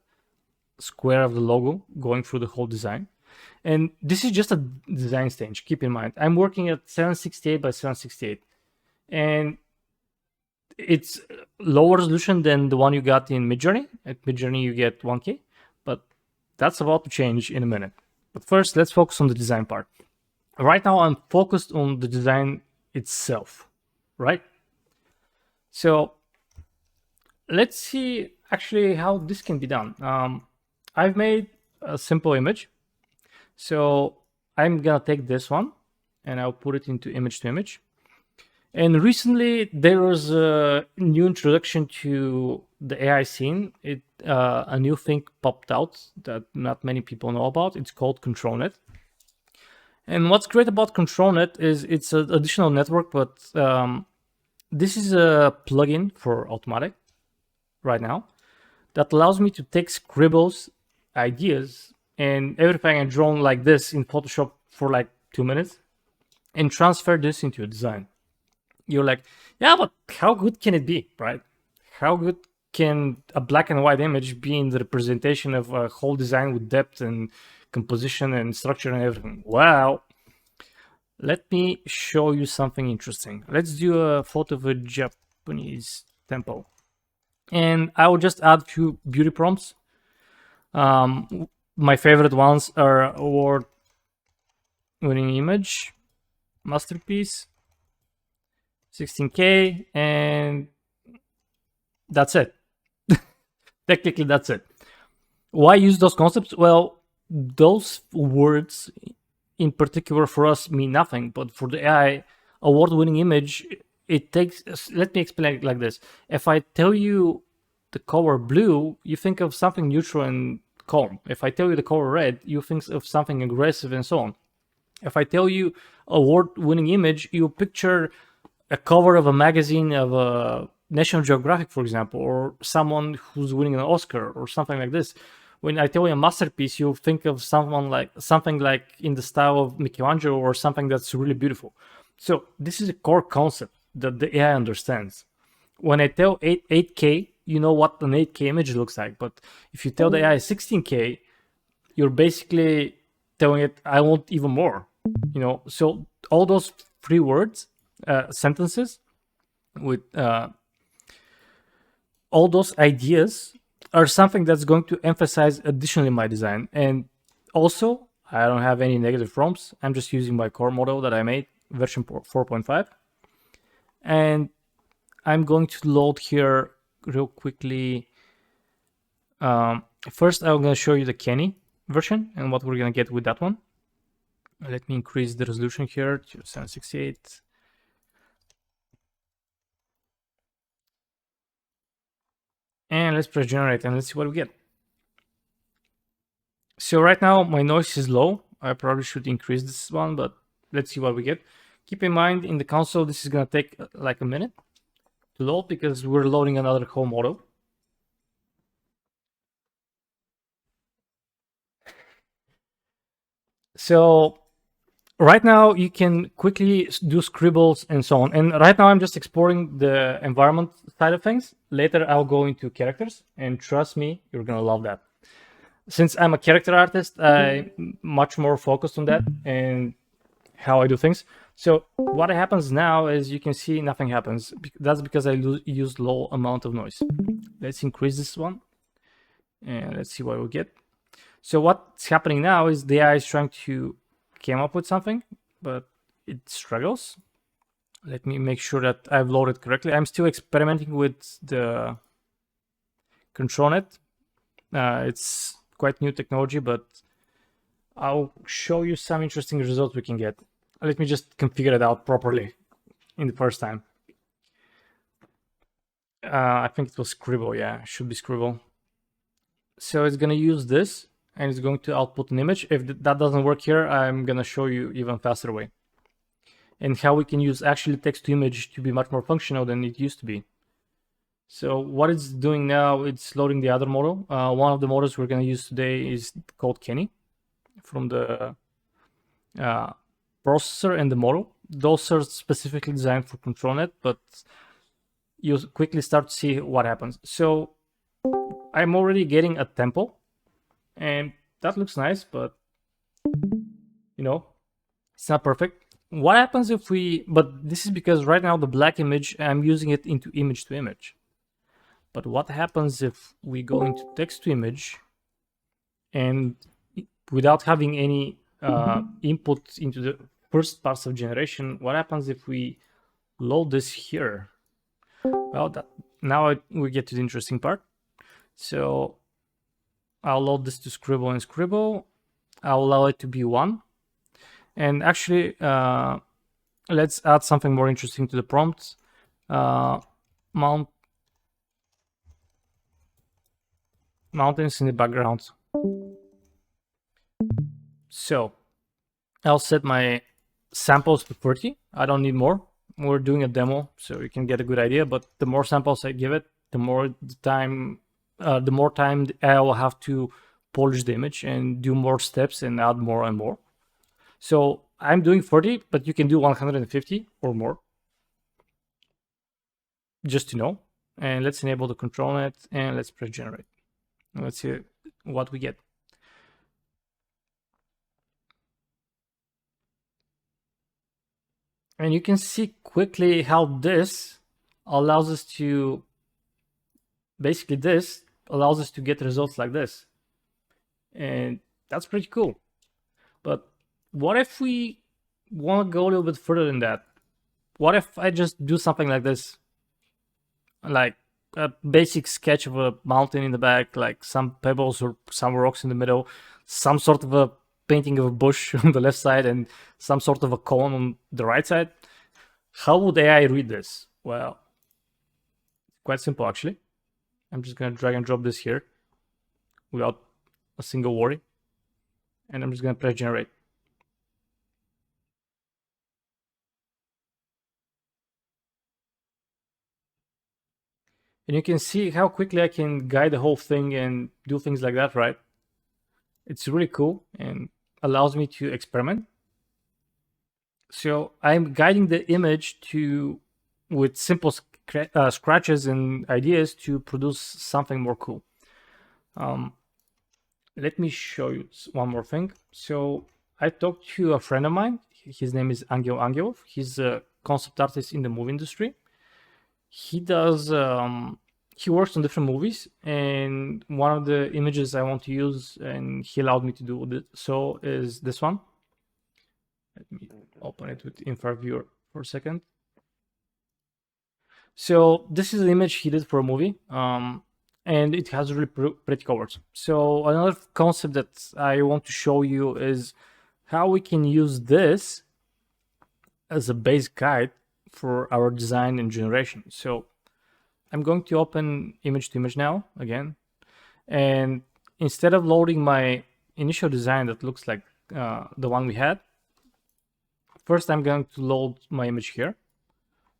S2: square of the logo going through the whole design, and this is just a design stage. Keep in mind, I'm working at 768 by 768, and it's lower resolution than the one you got in Midjourney. At Midjourney, you get 1K, but that's about to change in a minute. But first, let's focus on the design part. Right now, I'm focused on the design itself, right? So let's see actually how this can be done. I've made a simple image. So I'm gonna take this one and I'll put it into image to image. And recently there was a new introduction to the AI scene. A new thing popped out that not many people know about. It's called ControlNet. And what's great about ControlNet is it's an additional network, but this is a plugin for Automatic right now that allows me to take scribbles, ideas, and everything I drawn like this in Photoshop for like 2 minutes and transfer this into a design. You're like, yeah, but how good can it be, right? How good can a black and white image be in the representation of a whole design with depth and composition and structure and everything? Wow. Let me show you something interesting. Let's do a photo of a Japanese temple. And I will just add a few beauty prompts. My favorite ones are award-winning image, masterpiece, 16K, and that's it. Technically, that's it. Why use those concepts? Well, those words in particular for us mean nothing, but for the AI award-winning image, it takes. Let me explain it like this. If I tell you the color blue, you think of something neutral and calm. If I tell you the color red, you think of something aggressive and so on. If I tell you award-winning image, you picture a cover of a magazine of a National Geographic, for example, or someone who's winning an Oscar or something like this. When I tell you a masterpiece, you think of something like in the style of Michelangelo or something that's really beautiful. So this is a core concept that the AI understands. When I tell 8K, you know what an 8K image looks like. But if you tell the AI 16K, you're basically telling it, I want even more. So all those 3 words, sentences with all those ideas are something that's going to emphasize additionally my design. And also, I don't have any negative prompts. I'm just using my core model that I made, version 4.5. And I'm going to load here real quickly. First, I'm going to show you the Kenny version and what we're going to get with that one. Let me increase the resolution here to 768. And let's press generate and let's see what we get. So right now my noise is low. I probably should increase this one, but let's see what we get. Keep in mind in the console, this is going to take like a minute to load because we're loading another whole model. So right now you can quickly do scribbles and so on. And right now I'm just exploring the environment side of things. Later I'll go into characters, and trust me, you're going to love that. Since I'm a character artist, I'm much more focused on that and how I do things. So what happens now is you can see nothing happens. That's because I use low amount of noise. Let's increase this one and let's see what we get. So what's happening now is the AI is trying to come up with something, but it struggles. Let me make sure that I've loaded correctly. I'm still experimenting with the ControlNet. It's quite new technology, but I'll show you some interesting results we can get. Let me just configure it out properly in the first time. I think it was Scribble. Yeah, it should be Scribble. So it's going to use this and it's going to output an image. If that doesn't work here, I'm going to show you even faster way and how we can use actually text to image to be much more functional than it used to be. So what it's doing now, it's loading the other model. One of the models we're going to use today is called Kenny from the processor and the model. Those are specifically designed for ControlNet, but you quickly start to see what happens. So I'm already getting a temple, and that looks nice, but it's not perfect. What happens if but this is because right now the black image, I'm using it into image to image. But what happens if we go into text to image and without having any input into the first parts of generation, what happens if we load this here? Well, now we get to the interesting part. So I'll load this to Scribble and Scribble. I'll allow it to be 1. And actually, let's add something more interesting to the prompt. Mountains in the background. So I'll set my samples to 30. I don't need more. We're doing a demo, so you can get a good idea. But the more samples I give it, the more time I will have to polish the image and do more steps and add more and more. So I'm doing 40, but you can do 150 or more, just to know. And let's enable the control net and let's press generate. Let's see what we get. And you can see quickly how this allows us to, basically this allows us to get results like this. And that's pretty cool. But what if we want to go a little bit further than that? What if I just do something like this? Like a basic sketch of a mountain in the back, like some pebbles or some rocks in the middle, some sort of a painting of a bush on the left side and some sort of a cone on the right side. How would AI read this? Well, quite simple actually. I'm just gonna drag and drop this here without a single worry. And I'm just gonna press generate. And you can see how quickly I can guide the whole thing and do things like that, right? It's really cool and allows me to experiment. So I'm guiding the image with simple scratches and ideas to produce something more cool. Let me show you one more thing. So I talked to a friend of mine. His name is Angel Angelov. He's a concept artist in the movie industry. He does he works on different movies, and one of the images I want to use, and he allowed me to do it, so is this one. Let me open it with infrared viewer for a second. So this is an image he did for a movie, and it has really pretty covers. So another concept that I want to show you is how we can use this as a base guide for our design and generation. So I'm going to open image to image now again, and instead of loading my initial design that looks like the one we had, first I'm going to load my image here,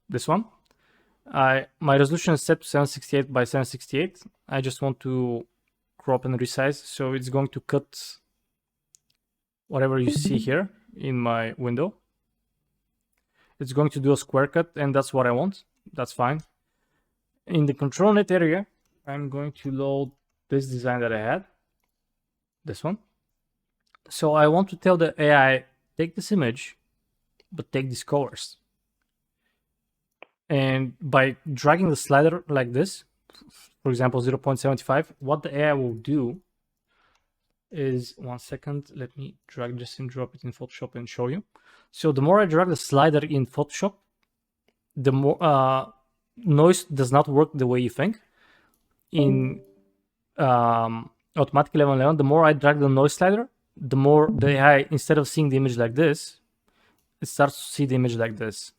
S2: this one. My resolution is set to 768 by 768. I just want to crop and resize, so it's going to cut whatever you see here in my window. It's going to do a square cut, and that's what I want. That's fine. In the control net area, I'm going to load this design that I had, this one. So I want to tell the AI, take this image, but take these colors. And by dragging the slider like this, for example, 0.75, what the AI will do is, one second, let me drag this and drop it in Photoshop and show you. So the more I drag the slider in Photoshop, the more noise does not work the way you think. In automatic 1111, the more I drag the noise slider, the more the AI, instead of seeing the image like this, it starts to see the image like this.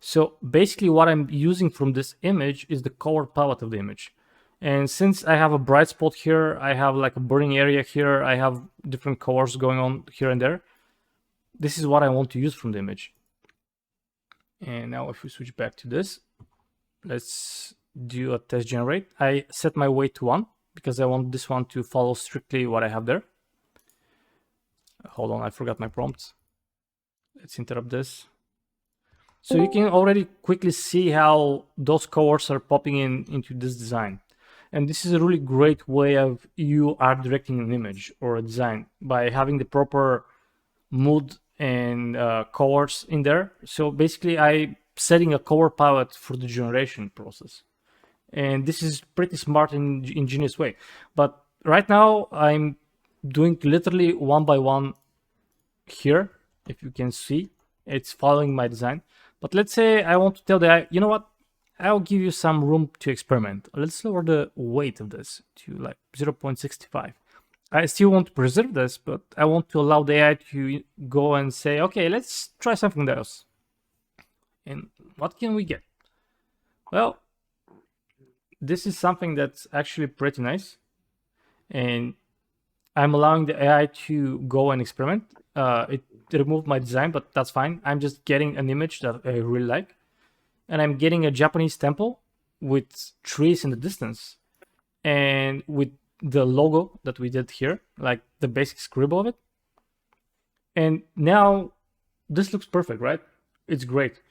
S2: So basically what I'm using from this image is the color palette of the image. And since I have a bright spot here, I have like a burning area here, I have different colors going on here and there. This is what I want to use from the image. And now if we switch back to this, let's do a test generate. I set my weight to 1 because I want this one to follow strictly what I have there. Hold on, I forgot my prompts. Let's interrupt this. So you can already quickly see how those colors are popping into this design. And this is a really great way of you art directing an image or a design by having the proper mood and colors in there. So basically I'm setting a color palette for the generation process. And this is pretty smart and ingenious way. But right now I'm doing literally one by one here. If you can see, it's following my design. But let's say I want to tell the AI, you know what? I'll give you some room to experiment. Let's lower the weight of this to like 0.65. I still want to preserve this, but I want to allow the AI to go and say, okay, let's try something else. And what can we get? Well, this is something that's actually pretty nice. And I'm allowing the AI to go and experiment. It removed my design, but that's fine. I'm just getting an image that I really like. And I'm getting a Japanese temple with trees in the distance. And with the logo that we did here, like the basic scribble of it. And now this looks perfect, right? It's great.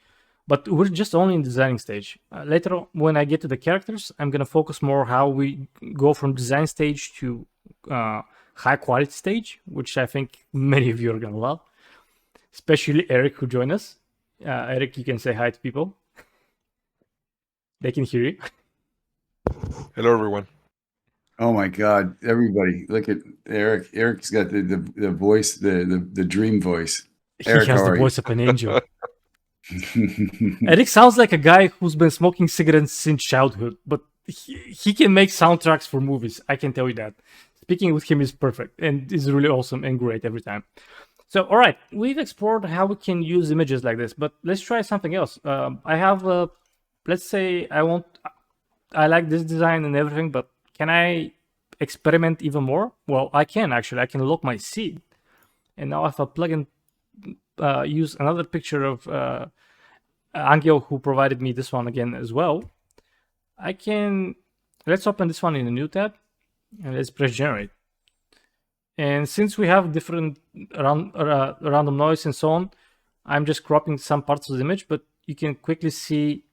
S2: But we're just only in the designing stage. Later, when I get to the characters, I'm going to focus more how we go from design stage to high quality stage, which I think many of you are going to love, especially Eric, who joined us. Eric, you can say hi to people. They can hear you.
S3: Hello, everyone.
S1: Oh my God! Everybody, look at Eric. Eric's got the voice, the dream voice. Eric,
S2: he has
S1: how
S2: the
S1: are
S2: voice of an angel.
S1: you?
S2: Eric sounds like a guy who's been smoking cigarettes since childhood, but he can make soundtracks for movies. I can tell you that. Speaking with him is perfect and is really awesome and great every time. So, all right, we've explored how we can use images like this, but let's try something else. I have, let's say I like this design and everything, but can I experiment even more? Well, I can actually. I can lock my seed. And now if I plug in, use another picture of Angel, who provided me this one again as well, I can, let's open this one in a new tab and let's press generate. And since we have different random noise and so on, I'm just cropping some parts of the image, but you can quickly see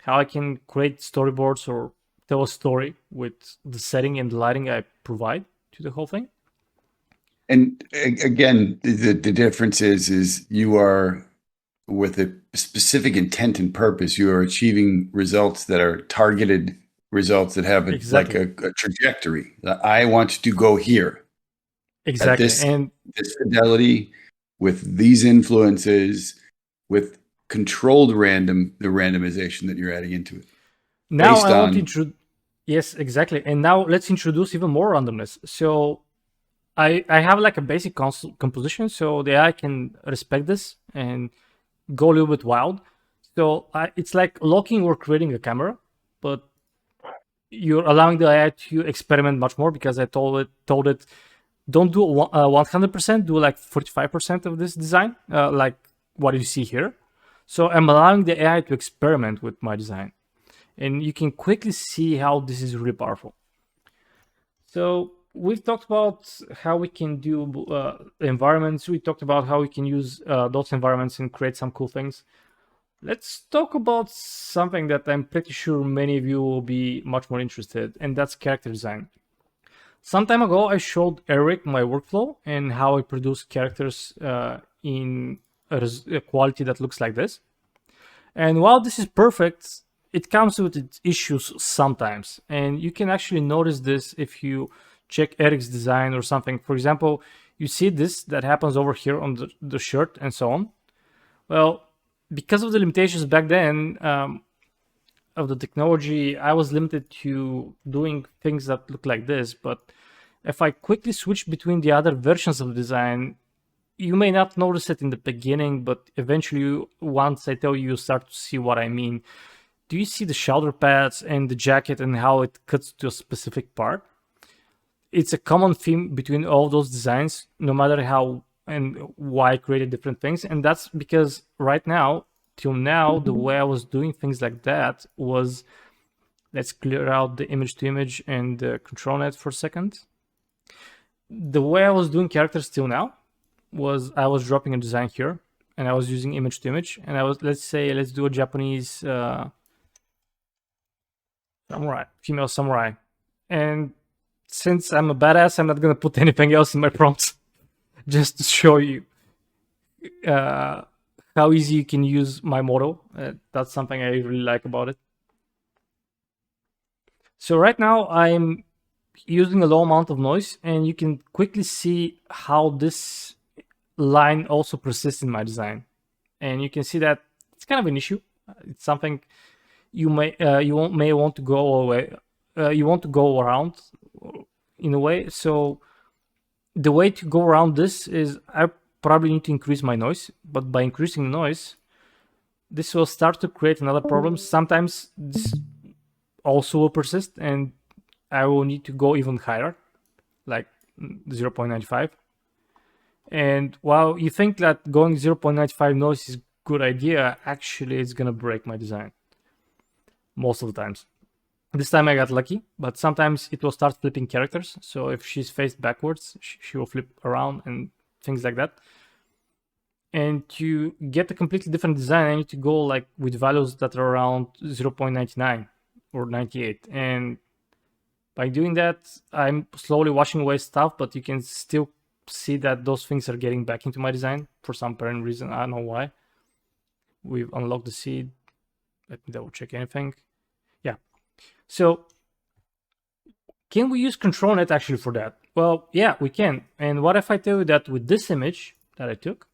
S2: how I can create storyboards or tell a story with the setting and the lighting I provide to the whole thing.
S1: And again, the difference is you are, with a specific intent and purpose, you are achieving results that are targeted results that have
S2: Exactly.
S1: like a trajectory. I want to go here.
S2: Exactly.
S1: And this fidelity, with these influences, with controlled the randomization that you're adding into it.
S2: Now I want to introduce, yes, exactly. And now let's introduce even more randomness. So I have like a basic composition, so the AI can respect this and go a little bit wild. So it's like locking or creating a camera, but you're allowing the AI to experiment much more, because I told it don't do 100%, do like 45% of this design, like what you see here. So I'm allowing the AI to experiment with my design. And you can quickly see how this is really powerful. So we've talked about how we can do environments. We talked about how we can use those environments and create some cool things. Let's talk about something that I'm pretty sure many of you will be much more interested, and that's character design. Some time ago, I showed Eric my workflow and how I produce characters in a quality that looks like this. And while this is perfect, it comes with its issues sometimes. And you can actually notice this if you check Eric's design or something. For example, you see this that happens over here on the shirt and so on. Well, because of the limitations back then of the technology, I was limited to doing things that look like this. But if I quickly switch between the other versions of the design, you may not notice it in the beginning, but eventually, once I tell you, you start to see what I mean. Do you see the shoulder pads and the jacket and how it cuts to a specific part? It's a common theme between all those designs, no matter how and why I created different things. And that's because right now, till now, the way I was doing things like that was, let's clear out the image to image and the control net for a second. The way I was doing characters till now was I was dropping a design here and I was using image to image, and I was, let's do a Japanese samurai, female samurai. And since I'm a badass, I'm not gonna put anything else in my prompts, just to show you how easy you can use my model. That's something I really like about it. So right now I'm using a low amount of noise, and you can quickly see how this line also persists in my design. And you can see that it's kind of an issue. It's something you may want to go away. You want to go around in a way. So the way to go around this is I probably need to increase my noise, but by increasing the noise, this will start to create another problem. Sometimes this also will persist, and I will need to go even higher, like 0.95. And while you think that going 0.95 noise is a good idea, actually it's gonna break my design most of the times. This time I got lucky, but sometimes it will start flipping characters. So if she's faced backwards, she will flip around and things like that. And to get a completely different design, I need to go like with values that are around 0.99 or 98. And by doing that, I'm slowly washing away stuff, but you can still see that those things are getting back into my design for some apparent reason. I don't know why. We've unlocked the seed. Let me double check anything. Yeah. So can we use ControlNet actually for that? Well, yeah, we can. And what if I tell you that with this image that I took,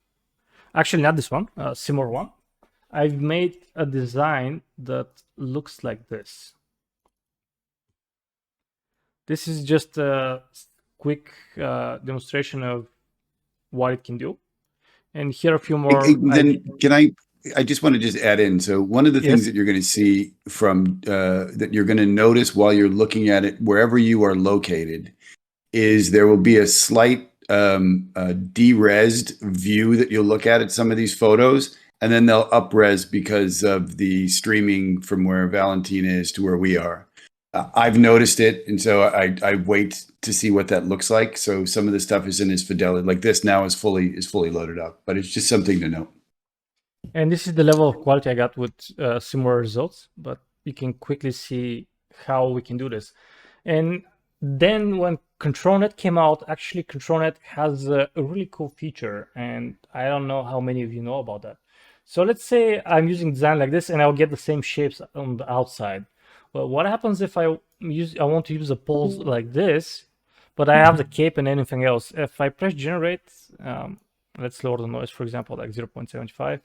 S2: actually not this one, a similar one, I've made a design that looks like this. This is just a quick demonstration of what it can do. And here are a few more.
S1: I just want to just add in. So one of the things that you're going to see from that you're going to notice while you're looking at it, wherever you are located, is there will be a slight de-resed view that you'll look at some of these photos, and then they'll up-res because of the streaming from where Valentin is to where we are. I've noticed it, and so I wait to see what that looks like. So some of the stuff isn't as fidelity. Like this now is fully loaded up, but it's just something to note.
S2: And this is the level of quality I got with similar results, but you can quickly see how we can do this. And then when ControlNet came out, actually ControlNet has a really cool feature, and I don't know how many of you know about that. So let's say I'm using design like this and I'll get the same shapes on the outside. Well, what happens if I want to use a pose like this, but I have the cape and anything else? If I press generate, let's lower the noise, for example, like 0.75.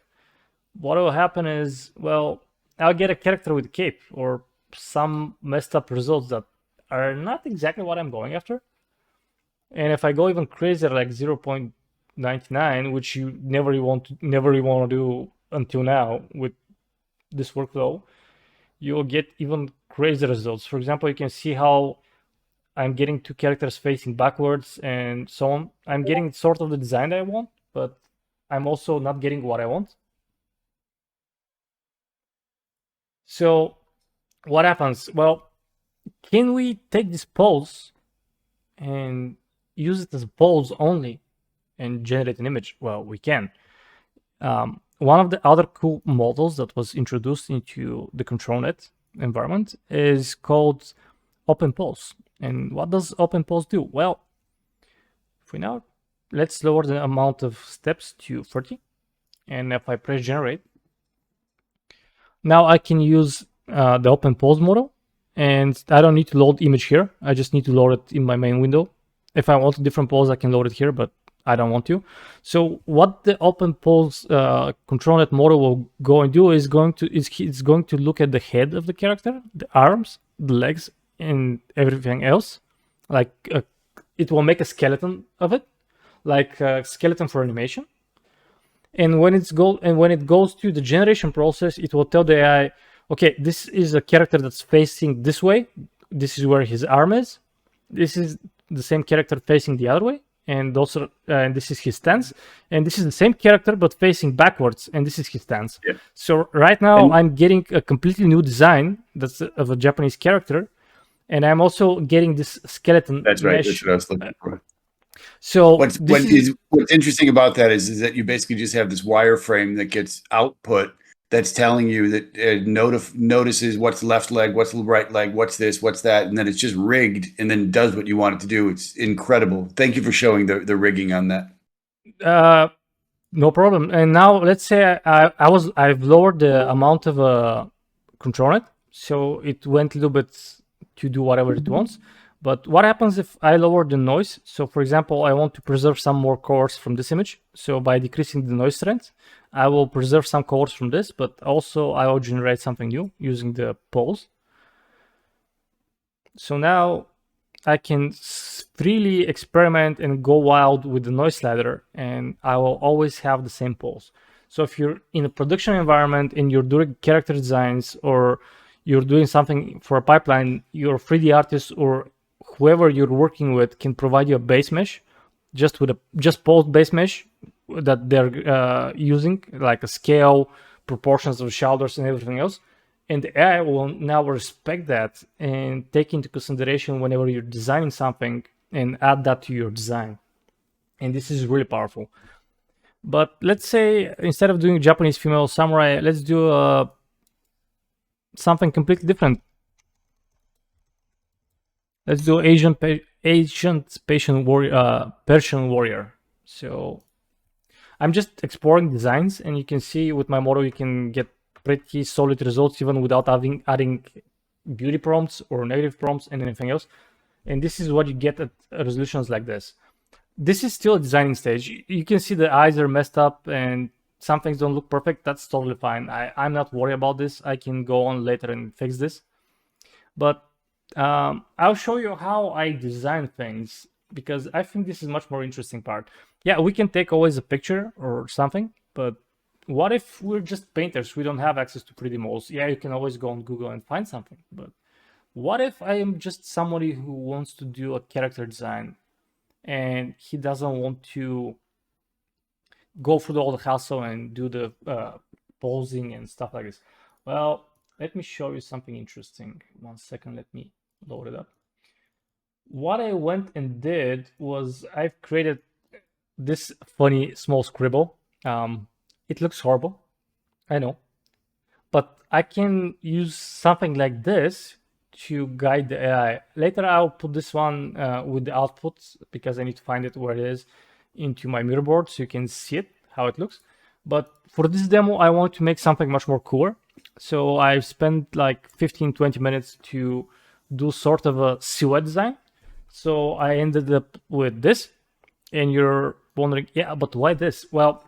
S2: What will happen is, well, I'll get a character with a cape or some messed up results that are not exactly what I'm going after. And if I go even crazier, like 0.99, which you never want to do until now with this workflow, you'll get even crazier results. For example, you can see how I'm getting two characters facing backwards and so on. I'm getting sort of the design that I want, but I'm also not getting what I want. So what happens? Well, can we take this pose and use it as a pose only and generate an image? Well, we can. One of the other cool models that was introduced into the ControlNet environment is called OpenPose. And what does OpenPose do? Well, for now, let's lower the amount of steps to 30. And if I press generate, now I can use the OpenPose model, and I don't need to load image here. I just need to load it in my main window. If I want a different pose, I can load it here, but I don't want to. So what the OpenPose ControlNet model will go and do is it's going to look at the head of the character, the arms, the legs, and everything else. Like it will make a skeleton of it, like a skeleton for animation. And when it goes to the generation process, it will tell the AI, okay, this is a character that's facing this way. This is where his arm is. This is the same character facing the other way, and also this is his stance. And this is the same character but facing backwards, and this is his stance. Yeah. So right now I'm getting a completely new design that's of a Japanese character, and I'm also getting this skeleton.
S1: That's right. That's what I was looking for.
S2: So
S1: what's interesting about that is that you basically just have this wireframe that gets output that's telling you that it notices what's left leg, what's the right leg, what's this, what's that, and then it's just rigged and then does what you want it to do. It's incredible. Thank you for showing the rigging on that.
S2: No problem. And now let's say I've lowered the amount of ControlNet, so it went a little bit to do whatever it wants. But what happens if I lower the noise? So for example, I want to preserve some more colors from this image. So by decreasing the noise strength, I will preserve some colors from this, but also I will generate something new using the pose. So now I can freely experiment and go wild with the noise slider, and I will always have the same pulse. So if you're in a production environment and you're doing character designs, or you're doing something for a pipeline, your 3D artist or whoever you're working with can provide you a base mesh, just pulse base mesh that they're using, like a scale, proportions of shoulders and everything else. And the AI will now respect that and take into consideration whenever you're designing something and add that to your design. And this is really powerful. But let's say instead of doing Japanese female samurai, let's do something completely different. Let's do Asian Persian warrior. So I'm just exploring designs, and you can see with my model you can get pretty solid results even without adding beauty prompts or negative prompts and anything else. And this is what you get at resolutions like this. This is still a designing stage. You can see the eyes are messed up and some things don't look perfect. That's totally fine. I'm not worried about this. I can go on later and fix this. But I'll show you how I design things, because I think this is much more interesting part. Yeah, we can take always a picture or something, but what if we're just painters? We don't have access to 3D models. Yeah, you can always go on Google and find something, but what if I am just somebody who wants to do a character design and he doesn't want to go through all the hassle and do the posing and stuff like this? Well, let me show you something interesting. 1 second, let me load it up. What I went and did was I've created this funny small scribble. It looks horrible, I know, but I can use something like this to guide the AI. Later I'll put this one with the outputs, because I need to find it where it is, into my mirror board so you can see it, how it looks. But for this demo, I want to make something much more cooler. So I've spent like 15-20 minutes to do sort of a silhouette design. So I ended up with this, and you're wondering, yeah, but why this? Well,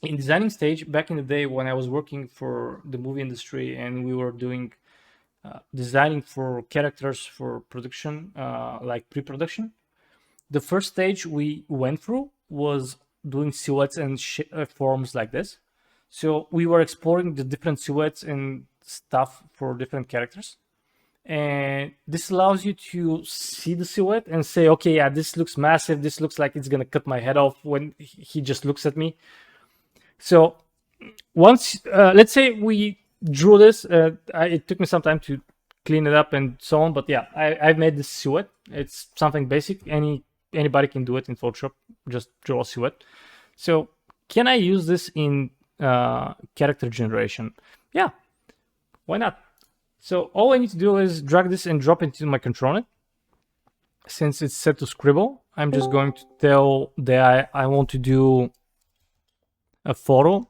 S2: in designing stage, back in the day when I was working for the movie industry and we were doing designing for characters for production, like pre-production, the first stage we went through was doing silhouettes and forms like this. So we were exploring the different silhouettes and stuff for different characters. And this allows you to see the silhouette and say, okay, yeah, this looks massive. This looks like it's going to cut my head off when he just looks at me. So once, let's say we drew this, it took me some time to clean it up and so on. But yeah, I've made this silhouette. It's something basic. Anybody can do it in Photoshop. Just draw a silhouette. So can I use this in character generation? Yeah, why not? So all I need to do is drag this and drop it into my controller. Since it's set to scribble, I'm just going to tell the AI I want to do a photo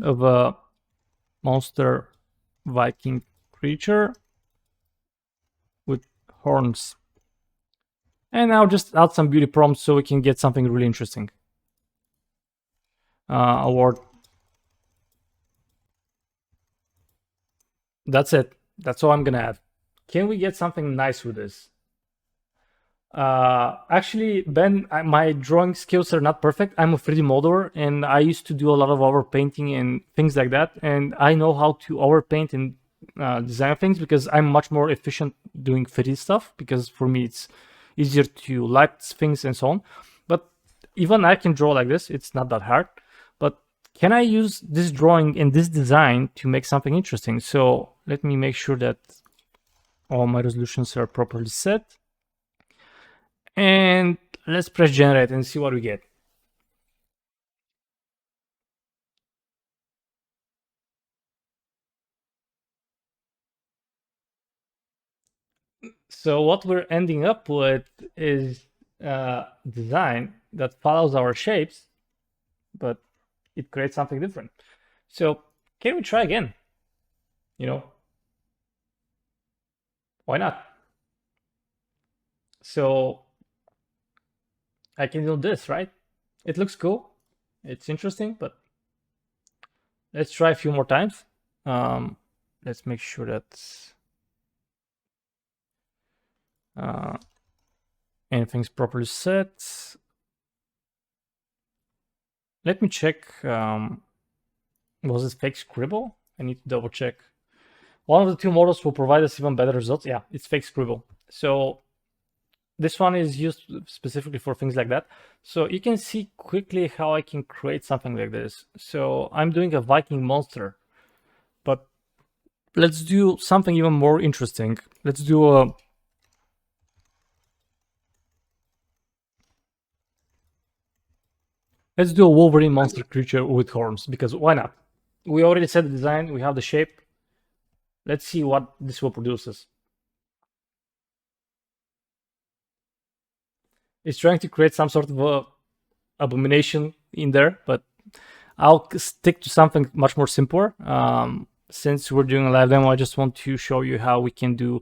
S2: of a monster Viking creature with horns. And I'll just add some beauty prompts so we can get something really interesting. Award. That's it. That's all I'm gonna add. Can we get something nice with this? Actually, Ben, my drawing skills are not perfect. I'm a 3D modeler, and I used to do a lot of overpainting and things like that. And I know how to overpaint and design things, because I'm much more efficient doing 3D stuff, because for me it's easier to light things and so on. But even I can draw like this. It's not that hard. But can I use this drawing and this design to make something interesting? So let me make sure that all my resolutions are properly set. And let's press generate and see what we get. So what we're ending up with is design that follows our shapes, but it creates something different. So can we try again? You know, why not? So I can do this, right? It looks cool. It's interesting, but let's try a few more times. Let's make sure that Anything's properly set. Let me check. Was it fake scribble? I need to double check. One of the two models will provide us even better results. Yeah, it's fake scribble. So this one is used specifically for things like that. So you can see quickly how I can create something like this. So I'm doing a Viking monster, but let's do something even more interesting. Let's do a Wolverine monster creature with horns, because why not? We already set the design, we have the shape. Let's see what this will produce. It's trying to create some sort of a abomination in there, but I'll stick to something much more simpler. Since we're doing a live demo, I just want to show you how we can do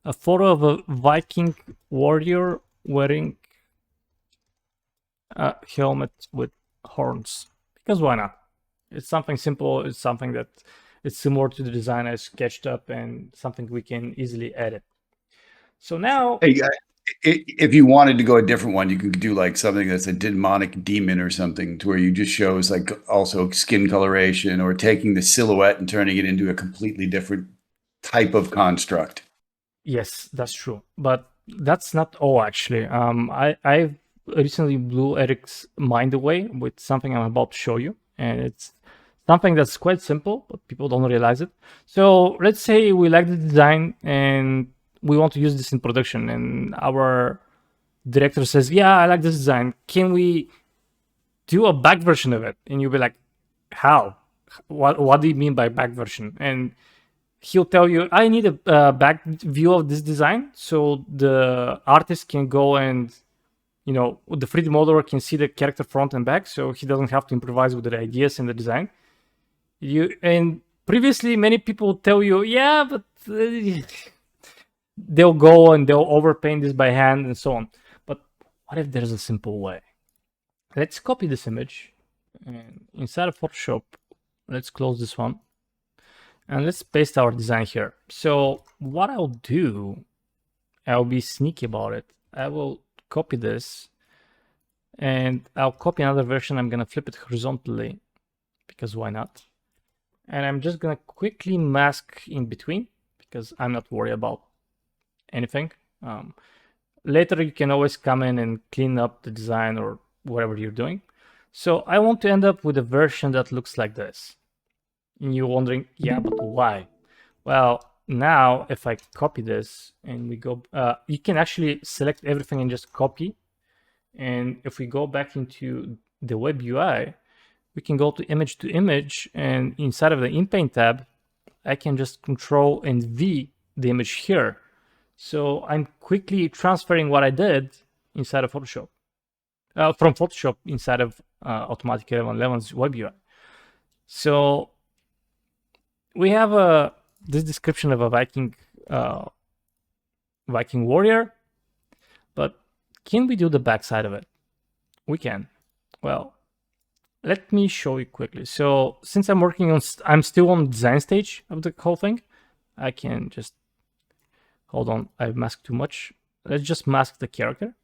S2: a photo of a Viking warrior wearing a helmet with horns, because why not? It's something simple. It's something that it's similar to the design I sketched up and something we can easily edit. So now,
S1: Hey, if you wanted to go a different one, you could do like something that's a demonic demon or something, to where you just shows like also skin coloration, or taking the silhouette and turning it into a completely different type of construct.
S2: yes, that's true, but that's not all actually. I recently blew Eric's mind away with something I'm about to show you, and it's something that's quite simple, but people don't realize it. So let's say we like the design and we want to use this in production, and our director says, yeah, I like this design. Can we do a back version of it? And you'll be like, how? What do you mean by back version? And he'll tell you, I need a back view of this design so the artist can go and, you know, the 3D modeler can see the character front and back, so he doesn't have to improvise with the ideas in the design. And previously, many people tell you, yeah, but they'll go and they'll overpaint this by hand and so on. But what if there's a simple way? Let's copy this image, and inside of Photoshop, let's close this one, and let's paste our design here. So what I'll do, I'll be sneaky about it. I will copy this, and I'll copy another version. I'm gonna flip it horizontally, because why not? And I'm just gonna quickly mask in between, because I'm not worried about anything. Later, you can always come in and clean up the design or whatever you're doing. So I want to end up with a version that looks like this. And you're wondering, yeah, but why? Well, now if I copy this and we go, you can actually select everything and just copy. And if we go back into the web UI, we can go to image, and inside of the InPaint tab, I can just Control and V the image here. So I'm quickly transferring what I did inside of Photoshop, from Photoshop inside of Automatic 1111's web UI. So we have this description of a Viking warrior, but can we do the backside of it? We can. Well, let me show you quickly. So since I'm still on the design stage of the whole thing, I can just, hold on, I've masked too much. Let's just mask the character.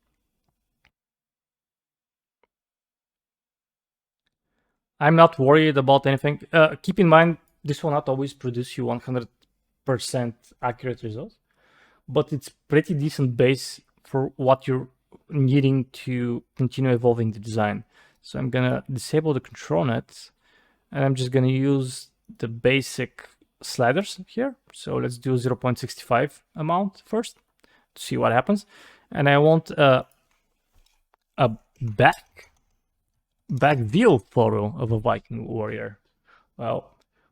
S2: I'm not worried about anything. Keep in mind, this will not always produce you 100% accurate results, but it's pretty decent base for what you're needing to continue evolving the design. So I'm gonna disable the control net, and I'm just gonna use the basic sliders here. So let's do 0.65 amount first to see what happens. And I want a back view photo of a Viking warrior. Well,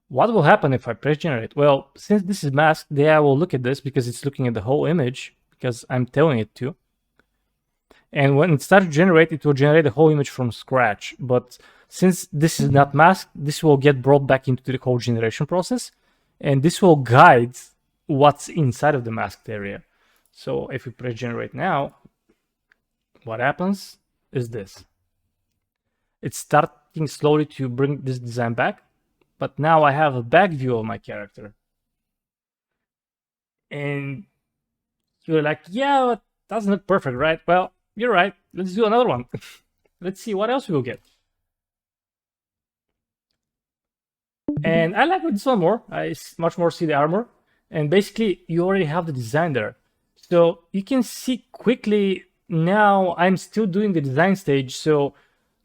S2: what will happen if I press generate? Well, since this is masked, the AI will look at this because it's looking at the whole image, because I'm telling it to. And when it starts to generate, it will generate the whole image from scratch. But since this is not masked, this will get brought back into the whole generation process. And this will guide what's inside of the masked area. So if we press generate now, what happens is this. It's starting slowly to bring this design back. But now I have a back view of my character. And you're like, yeah, but doesn't look perfect, right? Well, you're right. Let's do another one. Let's see what else we'll get. And I like this one more. I much more see the armor. And basically, you already have the design there. So you can see quickly now I'm still doing the design stage. So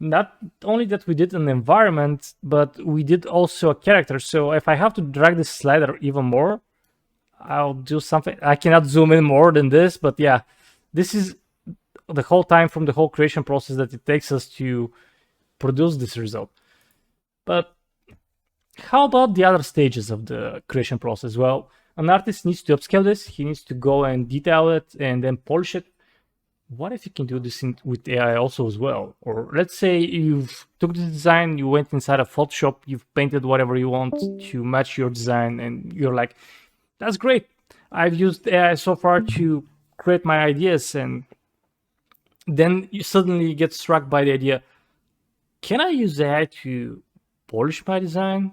S2: not only that we did an environment, but we did also a character. So if I have to drag this slider even more, I'll do something. I cannot zoom in more than this, but yeah, this is the whole time from the whole creation process that it takes us to produce this result. But how about the other stages of the creation process? Well, an artist needs to upscale this. He needs to go and detail it and then polish it. What if you can do this with AI also as well? Or let's say you've took the design, you went inside of Photoshop, you've painted whatever you want to match your design, and you're like, that's great. I've used AI so far to create my ideas, and then you suddenly get struck by the idea, can I use AI to polish my design?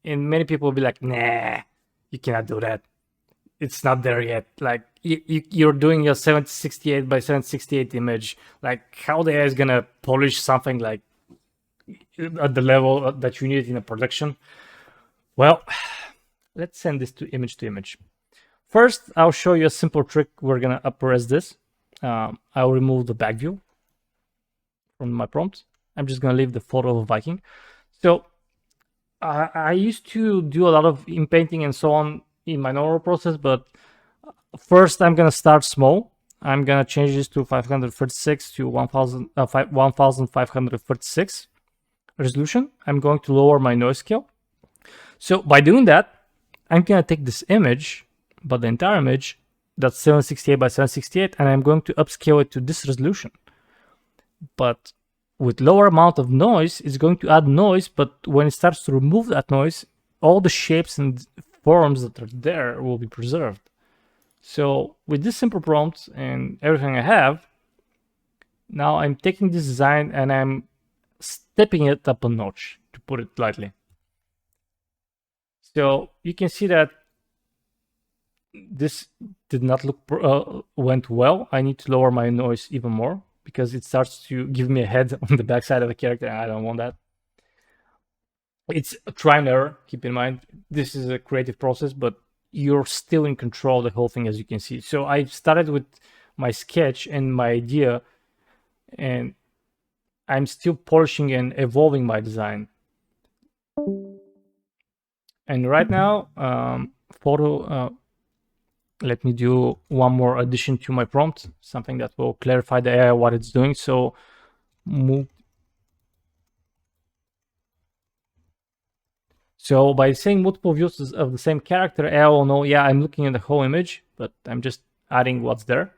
S2: And many people will be like, nah, you cannot do that. It's not there yet. Like you're doing a 768 by 768 image. Like how the AI is gonna polish something like at the level that you need in a production? Well, let's send this to image. First, I'll show you a simple trick. We're gonna up-res this. I'll remove the back view from my prompt. I'm just gonna leave the photo of a Viking. So I used to do a lot of in-painting and so on in my normal process, but first I'm gonna start small. I'm gonna change this to 536 to 1536 resolution. I'm going to lower my noise scale. So by doing that, I'm gonna take this image, but the entire image, that's 768 by 768, and I'm going to upscale it to this resolution. But with lower amount of noise, it's going to add noise, but when it starts to remove that noise, all the shapes and forms that are there will be preserved. So with this simple prompt and everything I have, now I'm taking this design and I'm stepping it up a notch, to put it lightly. So you can see that this did not look went well. I need to lower my noise even more because it starts to give me a head on the backside of the character, and I don't want that. It's a try and error. Keep in mind, this is a creative process, but you're still in control of the whole thing, as you can see. So I started with my sketch and my idea, and I'm still polishing and evolving my design. And right now, let me do one more addition to my prompt, something that will clarify the AI what it's doing. So move. So by saying multiple views of the same character, AI will know, yeah, I'm looking at the whole image, but I'm just adding what's there.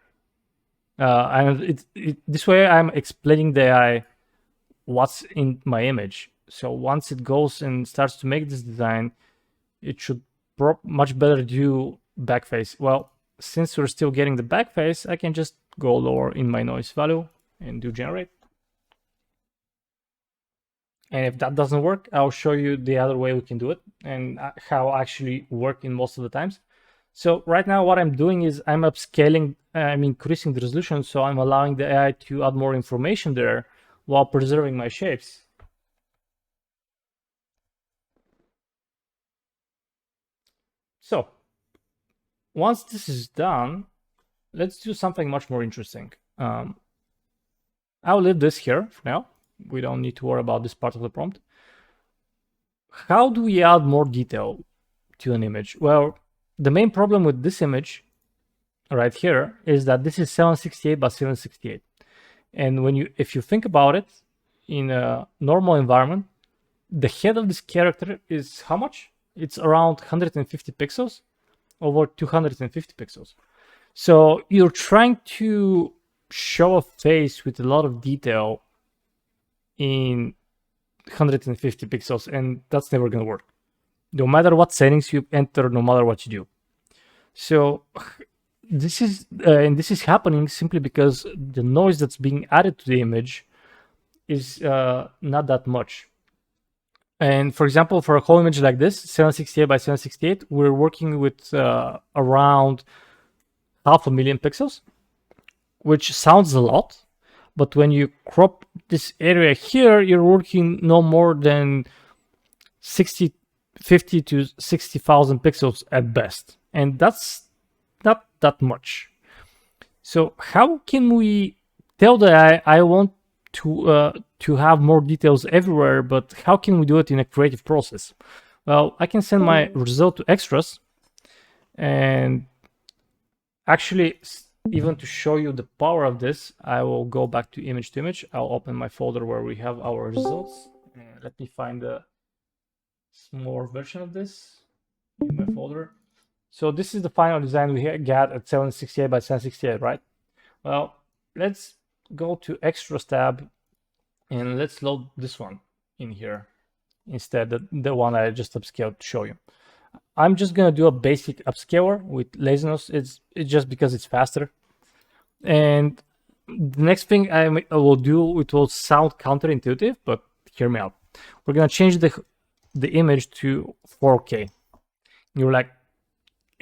S2: And this way I'm explaining the AI what's in my image. So once it goes and starts to make this design, it should much better do back face. Well, since we're still getting the back face, I can just go lower in my noise value and do generate. And if that doesn't work, I'll show you the other way we can do it and how actually work in most of the times. So right now what I'm doing is I'm upscaling, I'm increasing the resolution, so I'm allowing the AI to add more information there while preserving my shapes. So once this is done, let's do something much more interesting. I'll leave this here for now. We don't need to worry about this part of the prompt. How do we add more detail to an image? Well, the main problem with this image right here is that this is 768 by 768. And if you think about it, in a normal environment, the head of this character is how much? It's around 150 pixels, over 250 pixels. So you're trying to show a face with a lot of detail in 150 pixels, and that's never going to work. No matter what settings you enter, no matter what you do. So this is happening simply because the noise that's being added to the image is not that much. And for example, for a whole image like this, 768 by 768, we're working with around 500,000 pixels. which sounds a lot, but when you crop this area here, you're working no more than 50 to 60,000 pixels at best, and that's not that much. So how can we tell the AI, I want to have more details everywhere, but how can we do it in a creative process? Well, I can send my result to extras, and actually, even to show you the power of this, I will go back to image. I'll open my folder where we have our results. And let me find a small version of this in my folder. So this is the final design we got at 768 by 768, right? Well, let's go to extras tab and let's load this one in here instead, the one I just upscaled to show you. I'm just gonna do a basic upscaler with laziness. It's just because it's faster. And the next thing I will do, it will sound counterintuitive, but hear me out. We're gonna change the image to 4K. You're like,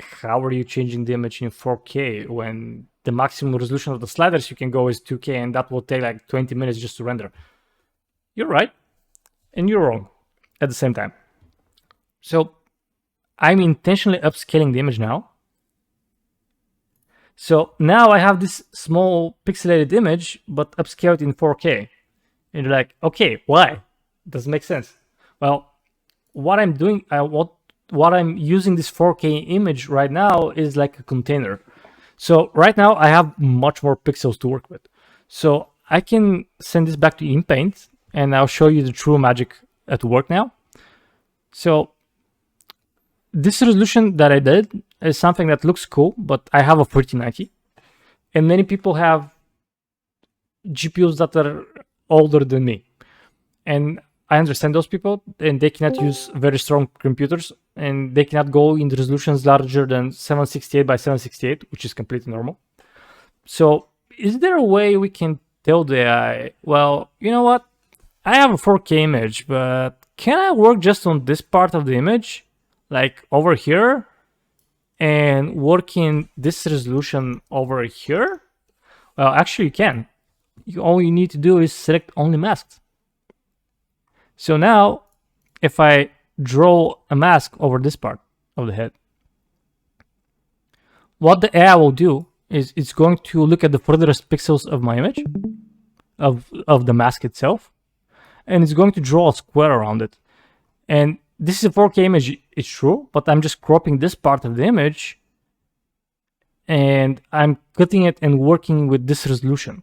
S2: how are you changing the image in 4K when the maximum resolution of the sliders you can go is 2K, and that will take like 20 minutes just to render? You're right, and you're wrong at the same time. So I'm intentionally upscaling the image now. So now I have this small pixelated image, but upscaled in 4K. And you're like, okay, why? Doesn't make sense. Well, what I'm doing, what I'm using this 4K image right now is like a container. So right now I have much more pixels to work with. So I can send this back to InPaint, and I'll show you the true magic at work now. So this resolution that I did is something that looks cool, but I have a 3090, and many people have GPUs that are older than me, and I understand those people, and they cannot use very strong computers, and they cannot go in the resolutions larger than 768 by 768, which is completely normal. So is there a way we can tell the AI, well, you know what, I have a 4K image, but can I work just on this part of the image, like over here, and work in this resolution over here? Well, actually you can. All you need to do is select only masks. So now, if I draw a mask over this part of the head, what the AI will do is it's going to look at the furthest pixels of my image, of the mask itself, and it's going to draw a square around it. And this is a 4K image, it's true, but I'm just cropping this part of the image, and I'm cutting it and working with this resolution.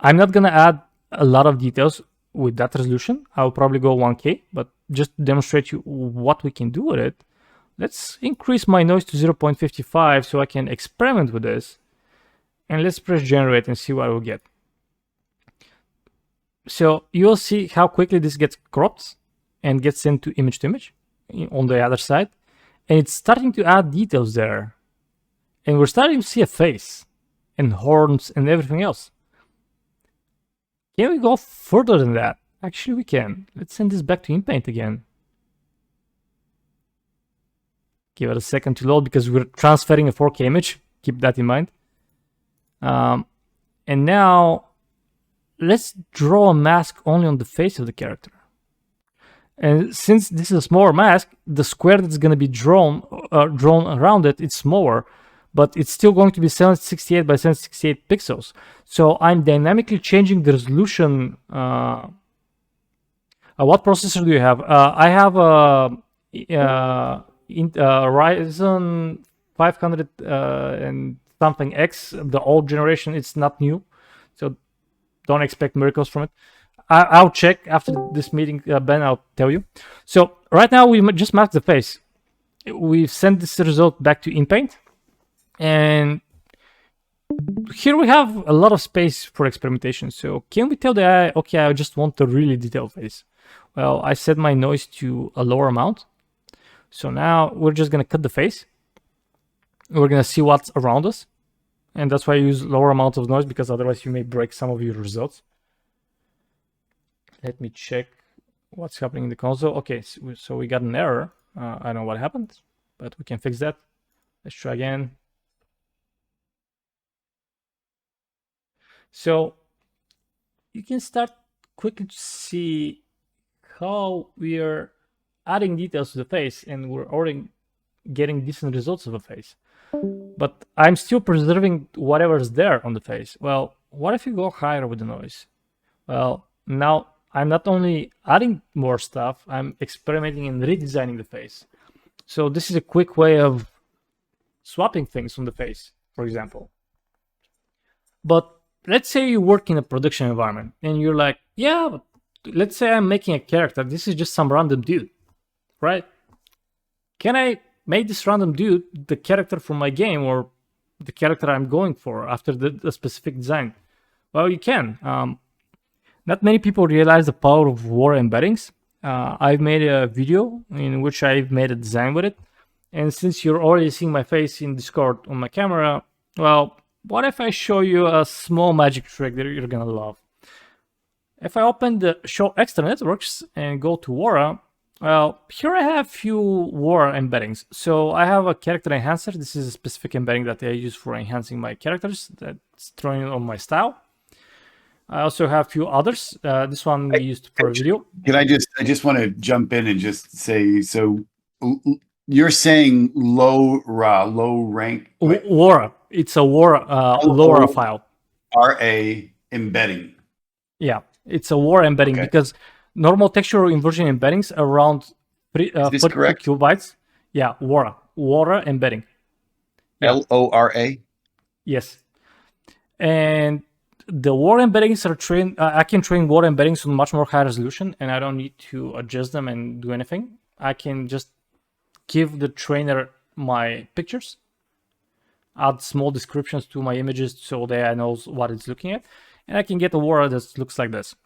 S2: I'm not gonna add a lot of details with that resolution. I'll probably go 1K, but just to demonstrate you what we can do with it, let's increase my noise to 0.55 so I can experiment with this. And let's press generate and see what we'll get. So you'll see how quickly this gets cropped and gets sent to image on the other side. And it's starting to add details there. And we're starting to see a face and horns and everything else. Can we go further than that? Actually, we can. Let's send this back to InPaint again. Give it a second to load because we're transferring a 4K image. Keep that in mind. And now let's draw a mask only on the face of the character. And since this is a smaller mask, the square that's going to be drawn around it, it's smaller, but it's still going to be 768 by 768 pixels. So I'm dynamically changing the resolution. What processor do you have? I have a Ryzen 500 and something X, the old generation. It's not new, so don't expect miracles from it. I'll check after this meeting, Ben, I'll tell you. So right now we just masked the face. We've sent this result back to InPaint. And here we have a lot of space for experimentation. So can we tell the AI, okay, I just want a really detailed face? Well, I set my noise to a lower amount. So now we're just going to cut the face. We're going to see what's around us. And that's why I use lower amounts of noise, because otherwise you may break some of your results. Let me check what's happening in the console. Okay, so we got an error. I don't know what happened, but we can fix that. Let's try again. So you can start quickly to see how we are adding details to the face, and we're already getting decent results of a face. But I'm still preserving whatever's there on the face. Well, what if you go higher with the noise? Well, now I'm not only adding more stuff, I'm experimenting and redesigning the face. So this is a quick way of swapping things on the face, for example. But let's say you work in a production environment and you're like, yeah, but let's say I'm making a character. This is just some random dude, right? Can I make this random dude the character from my game or the character I'm going for after the specific design? Well, you can. Not many people realize the power of LORA embeddings. I've made a video in which I've made a design with it. And since you're already seeing my face in Discord on my camera, well, what if I show you a small magic trick that you're gonna love? If I open the Show Extra Networks and go to LORA, well, here I have few LORA embeddings. So I have a character enhancer. This is a specific embedding that I use for enhancing my characters. That's throwing on my style. I also have a few others. This one we used for a video.
S1: I just want to jump in and just say, so you're saying low rank
S2: LORA. It's a LORA file.
S1: RA embedding.
S2: Yeah, it's a LORA embedding because normal textual inversion embeddings around 40 kilobytes. Yeah, LORA embedding. Yeah.
S1: LORA.
S2: Yes, and the LORA embeddings are trained. I can train LORA embeddings on much more high resolution, and I don't need to adjust them and do anything. I can just give the trainer my pictures, add small descriptions to my images so that I knows what it's looking at, and I can get a LORA that looks like this.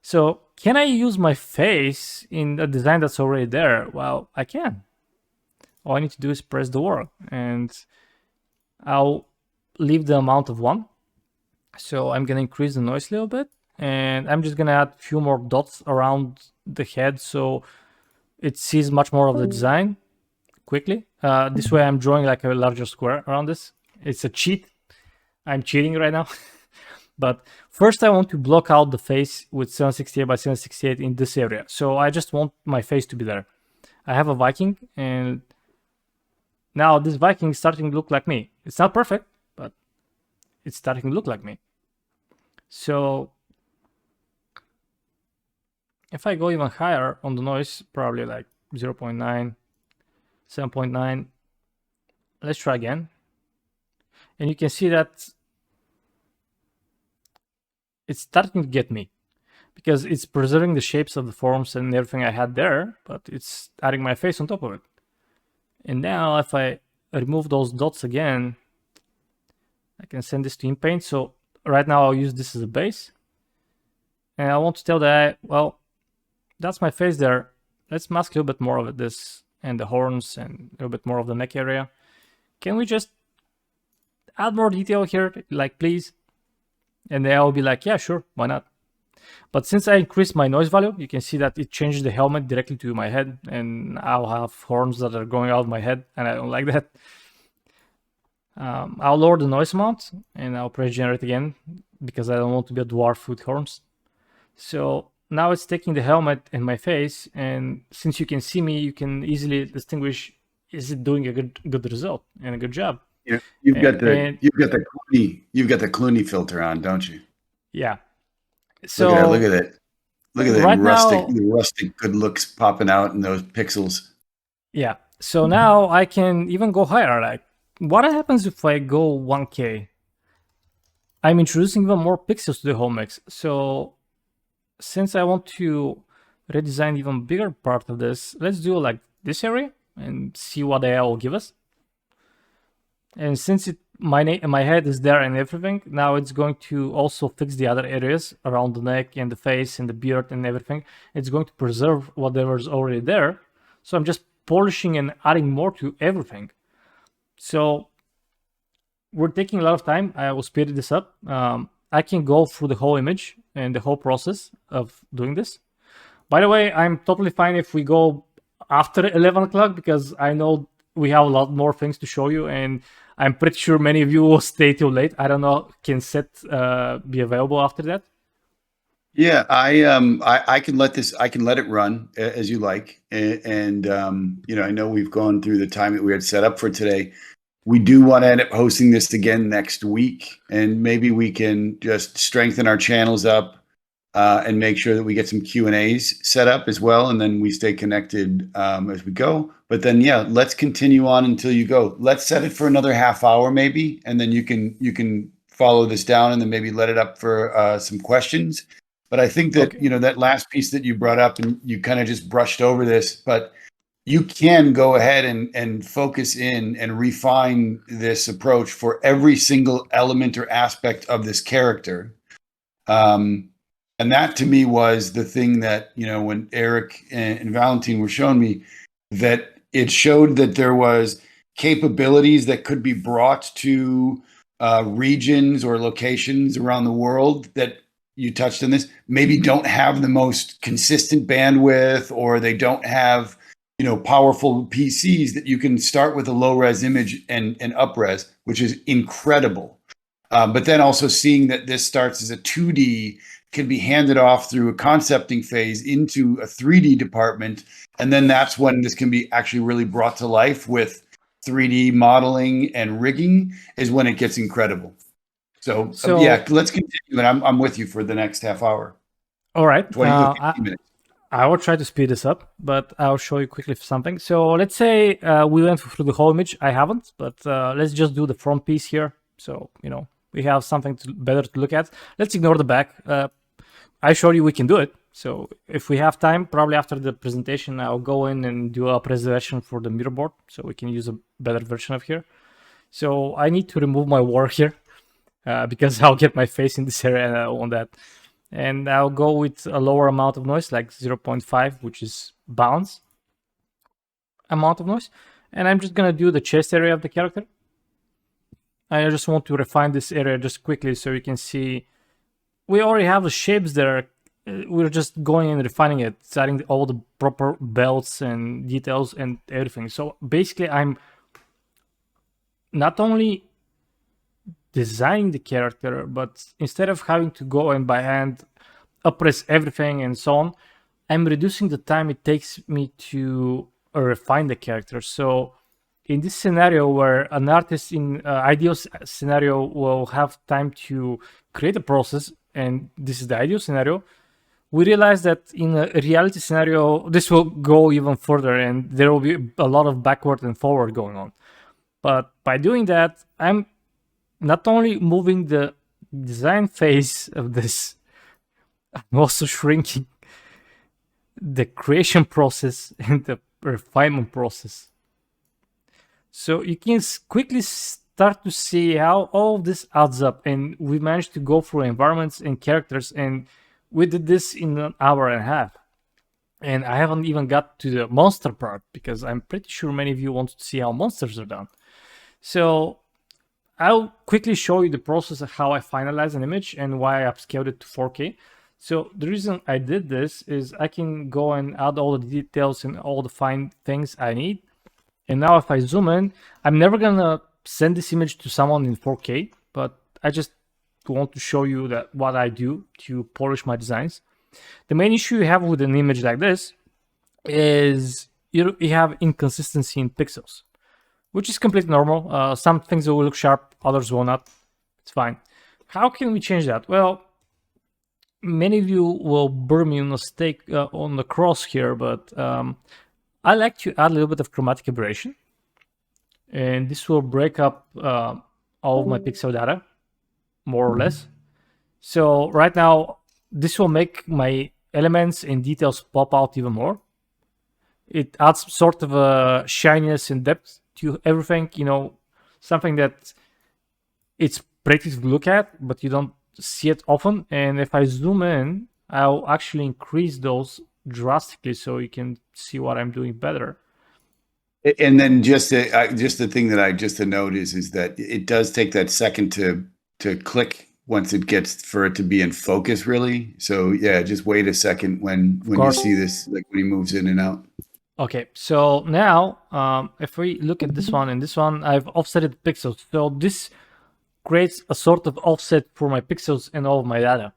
S2: So can I use my face in a design that's already there? Well, I can. All I need to do is press the LORA, and I'll leave the amount of 1. So I'm gonna increase the noise a little bit, and I'm just gonna add a few more dots around the head so it sees much more of the design quickly. This way I'm drawing like a larger square around this. It's a cheat. I'm cheating right now. But first I want to block out the face with 768 by 768 in this area. So I just want my face to be there. I have a Viking, and now this Viking is starting to look like me. It's not perfect, but it's starting to look like me. So if I go even higher on the noise, probably like 0.9, 7.9, let's try again. And you can see that it's starting to get me because it's preserving the shapes of the forms and everything I had there, but it's adding my face on top of it. And now if I remove those dots again, I can send this to InPaint. So right now I'll use this as a base. And I want to tell that, well, that's my face there. Let's mask a little bit more of it, this and the horns and a little bit more of the neck area. Can we just add more detail here? Like, please. And then I'll be like, yeah, sure, why not? But since I increased my noise value, you can see that it changed the helmet directly to my head, and I'll have horns that are going out of my head, and I don't like that. I'll lower the noise amount, and I'll press generate again, because I don't want to be a dwarf with horns. So now it's taking the helmet and my face, and since you can see me, you can easily distinguish, is it doing a good result and a good job?
S1: You've got the Clooney filter on, don't you?
S2: Yeah. So
S1: look at it. Look at that right rustic good looks popping out in those pixels.
S2: Yeah. So now I can even go higher. Like, what happens if I go 1K? I'm introducing even more pixels to the whole mix. So since I want to redesign even bigger part of this, let's do like this area and see what AI will give us. And since my head is there and everything, now it's going to also fix the other areas around the neck and the face and the beard and everything. It's going to preserve whatever's already there. So I'm just polishing and adding more to everything. So we're taking a lot of time. I will speed this up. I can go through the whole image and the whole process of doing this. By the way, I'm totally fine if we go after 11 o'clock, because I know we have a lot more things to show you, and I'm pretty sure many of you will stay till late. I don't know, can Seth be available after that?
S1: Yeah, I can let it run as you like, and I know we've gone through the time that we had set up for today. We do want to end up hosting this again next week, and maybe we can just strengthen our channels up and make sure that we get some Q&As set up as well, and then we stay connected as we go. But then, yeah, let's continue on until you go. Let's set it for another half hour maybe, and then you can follow this down and then maybe let it up for some questions. But I think that,
S2: Okay.
S1: that last piece that you brought up, and you kind of just brushed over this, but you can go ahead and focus in and refine this approach for every single element or aspect of this character. And that to me was the thing that, when Eric and Valentin were showing me, that it showed that there was capabilities that could be brought to regions or locations around the world that you touched on this, maybe don't have the most consistent bandwidth, or they don't have, powerful PCs, that you can start with a low res image and up res, which is incredible. But then also seeing that this starts as a 2D, can be handed off through a concepting phase into a 3D department. And then that's when this can be actually really brought to life with 3D modeling and rigging, is when it gets incredible. So yeah, let's continue, and I'm with you for the next half hour.
S2: All right.
S1: 15 minutes.
S2: I will try to speed this up, but I'll show you quickly something. So let's say we went through the whole image. I haven't, but let's just do the front piece here. So, we have something better to look at. Let's ignore the back. I showed you we can do it. So if we have time, probably after the presentation, I'll go in and do a preservation for the mirror board, so we can use a better version of here. So I need to remove my war here. Because I'll get my face in this area on that. And I'll go with a lower amount of noise, like 0.5, which is bounds amount of noise. And I'm just going to do the chest area of the character. I just want to refine this area just quickly so you can see. We already have the shapes there. We're just going and refining it, setting all the proper belts and details and everything. So basically, I'm not only designing the character, but instead of having to go and by hand press everything and so on, I'm reducing the time it takes me to refine the character. So in this scenario where an artist in ideal scenario will have time to create a process, and this is the ideal scenario, we realize that in a reality scenario, this will go even further, and there will be a lot of backward and forward going on. But by doing that, I'm not only moving the design phase of this, I'm also shrinking the creation process and the refinement process. So you can quickly start to see how all of this adds up. And we managed to go through environments and characters, and we did this in an hour and a half. And I haven't even got to the monster part, because I'm pretty sure many of you want to see how monsters are done. So I'll quickly show you the process of how I finalize an image and why I upscaled it to 4K. So the reason I did this is I can go and add all the details and all the fine things I need. And now if I zoom in, I'm never gonna send this image to someone in 4K, but I just want to show you that what I do to polish my designs. The main issue you have with an image like this is you have inconsistency in pixels, which is completely normal. Some things will look sharp, others will not. It's fine. How can we change that? Well, many of you will burn me on the stake on the cross here, but I like to add a little bit of chromatic aberration, and this will break up all of my pixel data, more or less. So right now, this will make my elements and details pop out even more. It adds sort of a shininess and depth to everything, something that it's pretty to look at, but you don't see it often. And if I zoom in, I'll actually increase those drastically so you can see what I'm doing better.
S1: And then just the thing that I just to note is that it does take that second to click once it gets for it to be in focus, really. So yeah, just wait a second when you see this, like when he moves in and out.
S2: Okay, so now if we look at this one and this one, I've offsetted pixels. So this creates a sort of offset for my pixels and all of my data.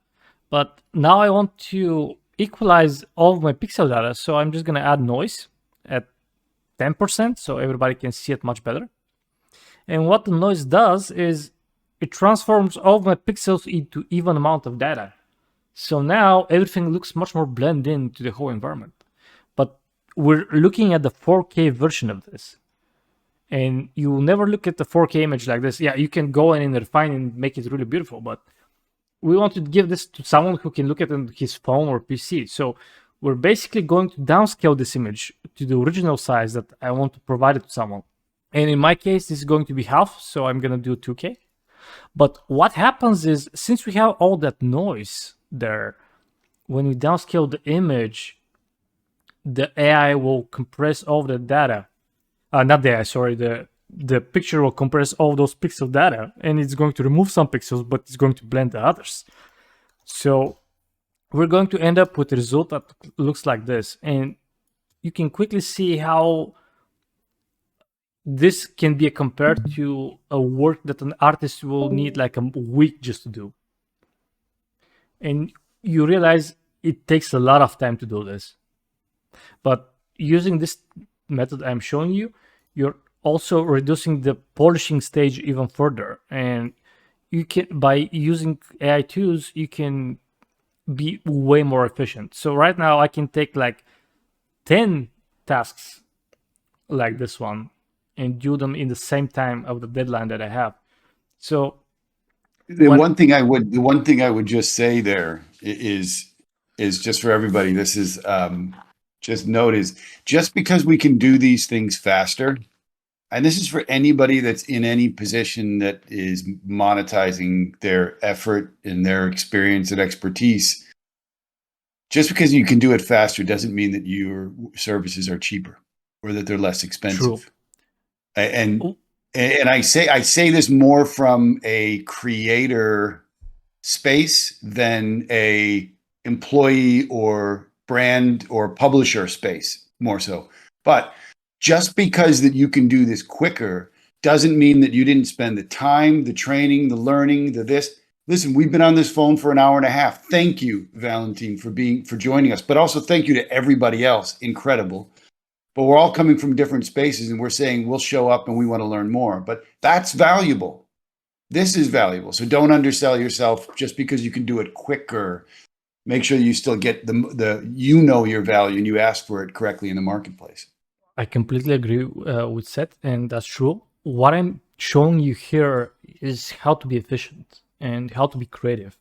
S2: But now I want to equalize all of my pixel data. So I'm just going to add noise at 10% so everybody can see it much better. And what the noise does is it transforms all of my pixels into even amount of data. So now everything looks much more blended into the whole environment. But we're looking at the 4K version of this. And you will never look at the 4K image like this. Yeah, you can go in and refine and make it really beautiful, but we want to give this to someone who can look at it on his phone or PC. So we're basically going to downscale this image to the original size that I want to provide it to someone. And in my case, this is going to be half, so I'm going to do 2K. But what happens is, since we have all that noise there, when we downscale the image, the AI will compress all the data. Not the AI, sorry, the picture will compress all those pixel data, and it's going to remove some pixels, but it's going to blend the others. So we're going to end up with a result that looks like this. And you can quickly see how this can be compared to a work that an artist will need like a week just to do. And you realize it takes a lot of time to do this. But using this method I'm showing you, you're also reducing the polishing stage even further. And you can, by using AI tools, you can be way more efficient. So right now I can take like 10 tasks like this one and do them in the same time of the deadline that I have. So
S1: the one thing I would just say there is just for everybody. This is just note is just because we can do these things faster, and this is for anybody that's in any position that is monetizing their effort and their experience and expertise. Just because you can do it faster doesn't mean that your services are cheaper or that they're less expensive.
S2: True.
S1: And I say this more from a creator space than a employee or brand or publisher space, more so. But just because that you can do this quicker doesn't mean that you didn't spend the time, the training, the learning, the this. Listen, we've been on this phone for an hour and a half. Thank you, Valentin, for joining us. But also thank you to everybody else. Incredible. But we're all coming from different spaces and we're saying we'll show up and we want to learn more. But that's valuable. This is valuable. So don't undersell yourself just because you can do it quicker. Make sure you still get your value and you ask for it correctly in the marketplace.
S2: I completely agree with Seth, and that's true. What I'm showing you here is how to be efficient and how to be creative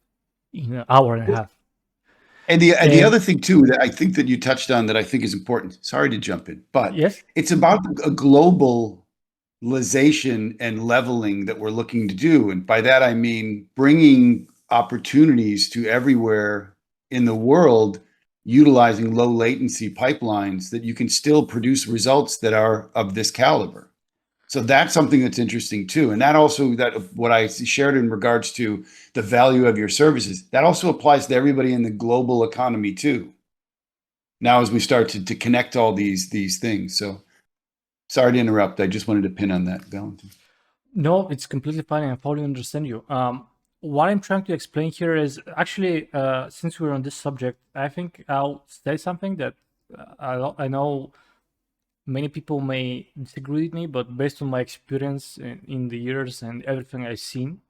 S2: in an hour and a half.
S1: And the other thing too that I think that you touched on that I think is important. Sorry to jump in, but
S2: yes,
S1: it's about a globalization and leveling that we're looking to do. And by that I mean bringing opportunities to everywhere in the world, utilizing low latency pipelines that you can still produce results that are of this caliber. So that's something that's interesting too. And that also, that what I shared in regards to the value of your services, that also applies to everybody in the global economy too. Now, as we start to connect all these things. So sorry to interrupt. I just wanted to pin on that, Valentin.
S2: No, it's completely fine. I fully understand you. What I'm trying to explain here is actually, since we're on this subject, I think I'll say something that I know many people may disagree with me, but based on my experience in the years and everything I've seen,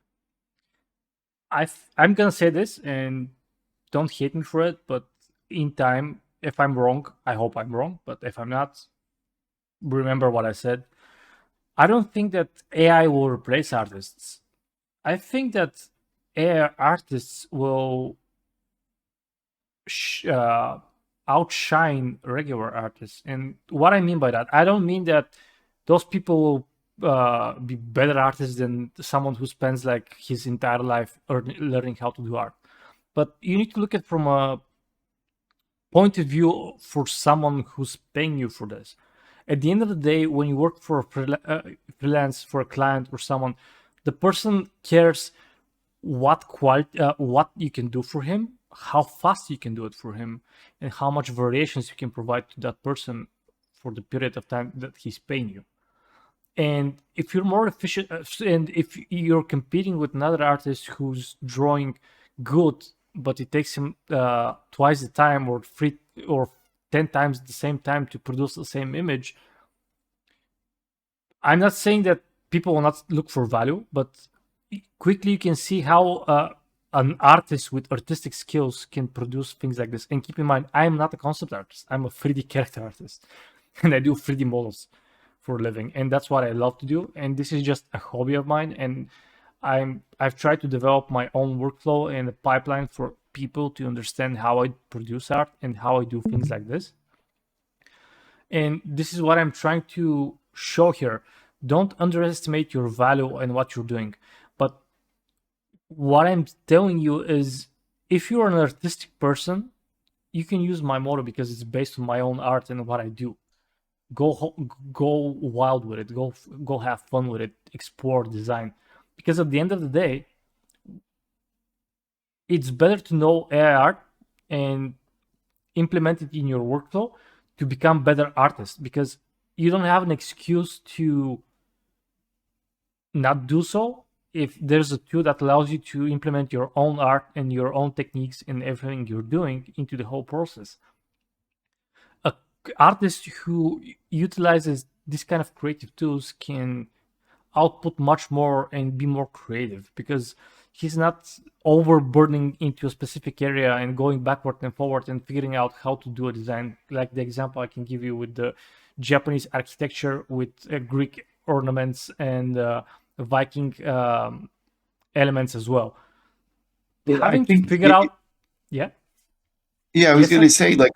S2: I'm gonna say this, and don't hate me for it, but in time, if I'm wrong, I hope I'm wrong, but if I'm not, remember what I said. I don't think that AI will replace artists. I think that AI artists will outshine regular artists. And what I mean by that, I don't mean that those people will be better artists than someone who spends like his entire life learning how to do art. But you need to look at it from a point of view for someone who's paying you for this. At the end of the day, when you work for freelance for a client or someone, the person cares what you can do for him, how fast you can do it for him, and how much variations you can provide to that person for the period of time that he's paying you. And if you're more efficient, and if you're competing with another artist who's drawing good, but it takes him twice the time or 10 times the same time to produce the same image, I'm not saying that people will not look for value, but quickly you can see how an artist with artistic skills can produce things like this. And keep in mind, I'm not a concept artist. I'm a 3D character artist, and I do 3D models for a living, and that's what I love to do. And this is just a hobby of mine, and I've tried to develop my own workflow and a pipeline for people to understand how I produce art and how I do things like this. And this is what I'm trying to show here. Don't underestimate your value and what you're doing. But what I'm telling you is, if you're an artistic person, you can use my model because it's based on my own art and what I do. Go wild with it. Go have fun with it. Explore, design. Because at the end of the day, it's better to know AI art and implement it in your workflow to become better artists, because you don't have an excuse to not do so if there's a tool that allows you to implement your own art and your own techniques and everything you're doing into the whole process. An artist who utilizes this kind of creative tools can output much more and be more creative, because he's not overburdening into a specific area and going backward and forward and figuring out how to do a design. Like the example I can give you with the Japanese architecture with Greek ornaments and Viking elements as well. Having to figure out, yeah.
S1: Yeah, I was
S2: Yes,
S1: going to
S2: sir?
S1: say, like,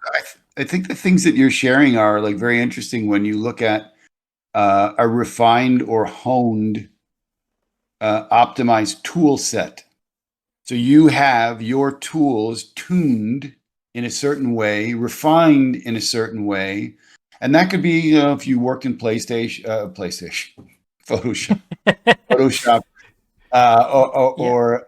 S1: I think the things that you're sharing are like very interesting when you look at a refined or honed, optimized tool set. So you have your tools tuned in a certain way, refined in a certain way, and that could be if you worked in PlayStation, Photoshop, or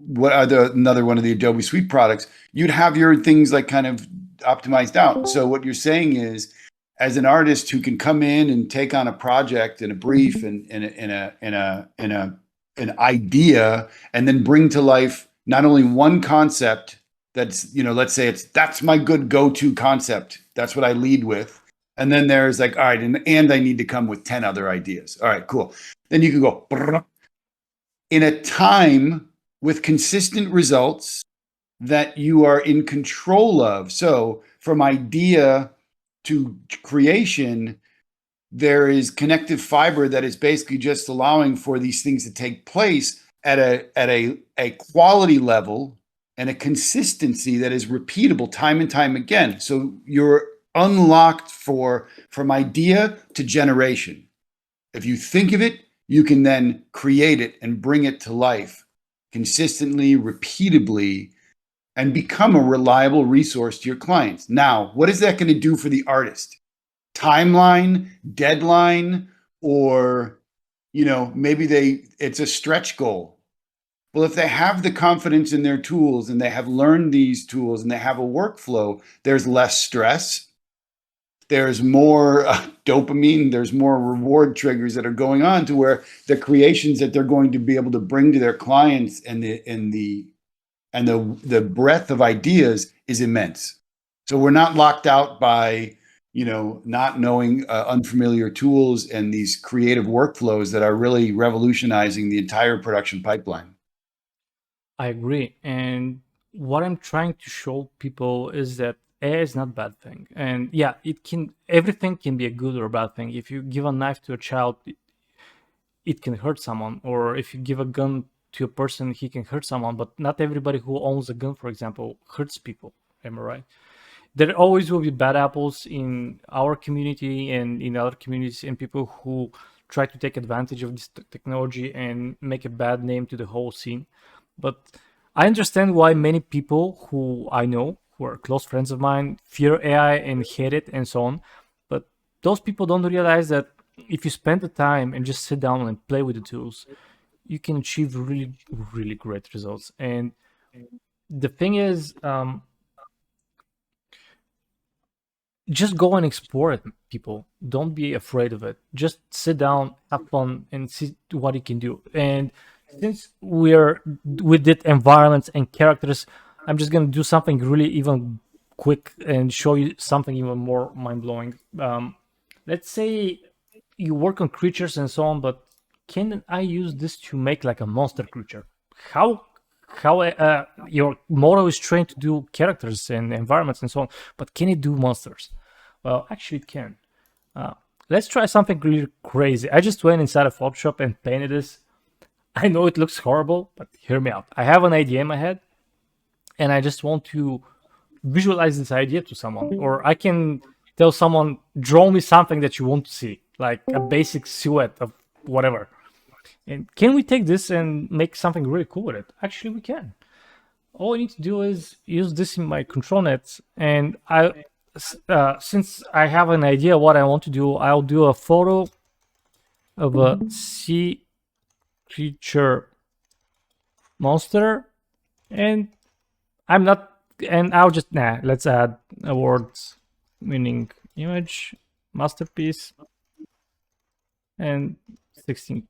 S1: what are another one of the Adobe Suite products, you'd have your things like kind of optimized out. So what you're saying is, as an artist who can come in and take on a project and a brief and an idea, and then bring to life not only one concept that's, let's say that's my good go-to concept. That's what I lead with. And then there's like, all right, and I need to come with 10 other ideas. All right, cool. Then you can go in a time with consistent results that you are in control of. So from idea to creation, there is connective fiber that is basically just allowing for these things to take place at a quality level and a consistency that is repeatable time and time again. So you're unlocked from idea to generation. If you think of it, you can then create it and bring it to life consistently, repeatably, and become a reliable resource to your clients. Now, what is that going to do for the artist? Timeline, deadline, or maybe it's a stretch goal. Well, if they have the confidence in their tools and they have learned these tools and they have a workflow, there's less stress. There's more dopamine, there's more reward triggers that are going on, to where the creations that they're going to be able to bring to their clients and the breadth of ideas is immense. So we're not locked out by not knowing unfamiliar tools and these creative workflows that are really revolutionizing the entire production pipeline.
S2: I agree. And what I'm trying to show people is that AI is not a bad thing. And yeah, everything can be a good or a bad thing. If you give a knife to a child, it can hurt someone. Or if you give a gun to a person, he can hurt someone. But not everybody who owns a gun, for example, hurts people. Am I right? There always will be bad apples in our community and in other communities, and people who try to take advantage of this technology and make a bad name to the whole scene. But I understand why many people who I know, who are close friends of mine, fear AI and hate it and so on. But those people don't realize that if you spend the time and just sit down and play with the tools, you can achieve really, really great results. And the thing is, just go and explore it, people. Don't be afraid of it. Just sit down, have fun, and see what you can do. And since we did environments and characters, I'm just gonna do something really even quick and show you something even more mind-blowing. Let's say you work on creatures and so on, but can I use this to make like a monster creature? How your model is trained to do characters and environments and so on, but can it do monsters? Well, actually it can. Let's try something really crazy. I just went inside of Photoshop and painted this. I know it looks horrible, but hear me out. I have an idea in my head, and I just want to visualize this idea to someone, or I can tell someone, draw me something that you want to see, like a basic silhouette of whatever. And can we take this and make something really cool with it? Actually, we can. All I need to do is use this in my control net, and since I have an idea what I want to do, I'll do a photo of a sea creature monster, and I'll just let's add a word meaning image masterpiece and 16.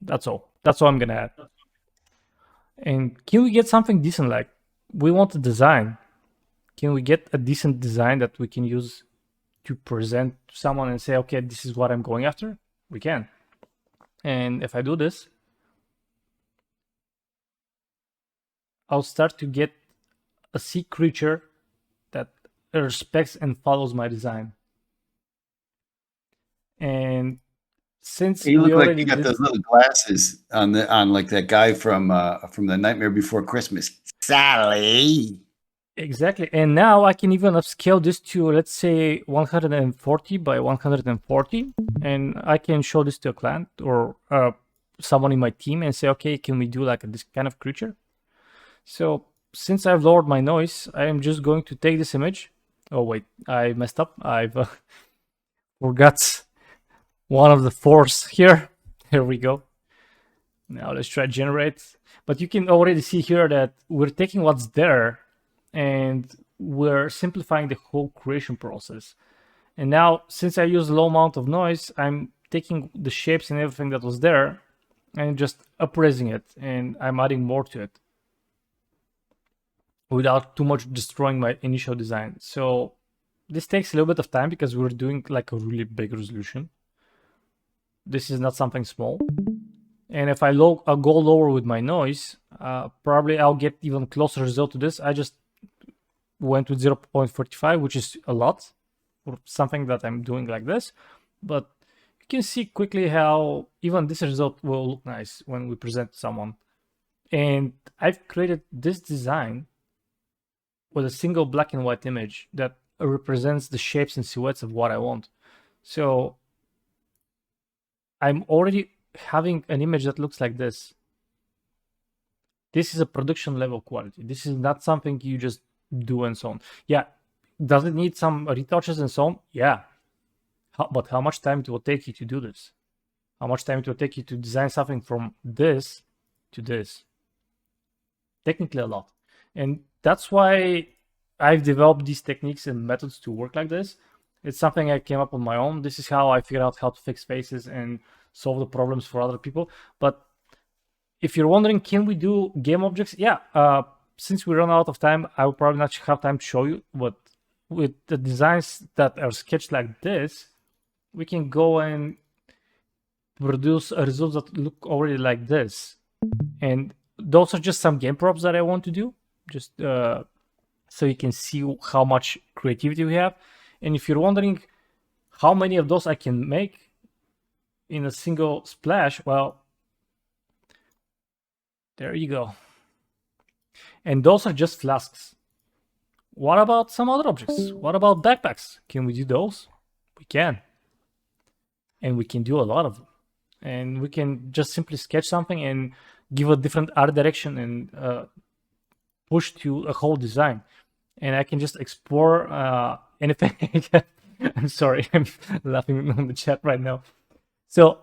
S2: That's all I'm gonna add. And can we get something decent? Like, we want a design. Can we get a decent design that we can use to present to someone and say, okay, this is what I'm going after? We can. And if I do this, I'll start to get a sea creature that respects and follows my design. And since
S1: You
S2: we
S1: look like
S2: already
S1: you got
S2: did,
S1: those little glasses on like that guy from The Nightmare Before Christmas, Sally.
S2: exactly. And now I can even upscale this to, let's say, 140 by 140, and I can show this to a client or someone in my team and say, okay, can we do like this kind of creature? So since I've lowered my noise, I am just going to take this image. Oh wait, I messed up. I've forgot one of the fours here. Here we go. Now let's try generate. But you can already see here that we're taking what's there and we're simplifying the whole creation process. And now, since I use a low amount of noise, I'm taking the shapes and everything that was there and just upraising it, and I'm adding more to it without too much destroying my initial design. So this takes a little bit of time because we're doing like a really big resolution. This is not something small. And if I'll go lower with my noise, probably I'll get even closer result to this. I just went with 0.45, which is a lot for something that I'm doing like this. But you can see quickly how even this result will look nice when we present to someone. And I've created this design with a single black and white image that represents the shapes and silhouettes of what I want. So I'm already having an image that looks like this. This is a production level quality. This is not something you just do and so on. Yeah, does it need some retouches and so on? Yeah. But how much time it will take you to do this? How much time it will take you to design something from this to this? Technically a lot. And that's why I've developed these techniques and methods to work like this. It's something I came up on my own. This is how I figured out how to fix faces and solve the problems for other people. But if you're wondering, can we do game objects? Yeah, since we run out of time, I will probably not have time to show you. But with the designs that are sketched like this, we can go and produce a result that look already like this. And those are just some game props that I want to do, just so you can see how much creativity we have. And if you're wondering how many of those I can make in a single splash, well, there you go. And those are just flasks. What about some other objects? What about backpacks? Can we do those? We can. And we can do a lot of them. And we can just simply sketch something and give a different art direction and push to a whole design. And I can just explore anything. I'm sorry, I'm laughing on the chat right now. So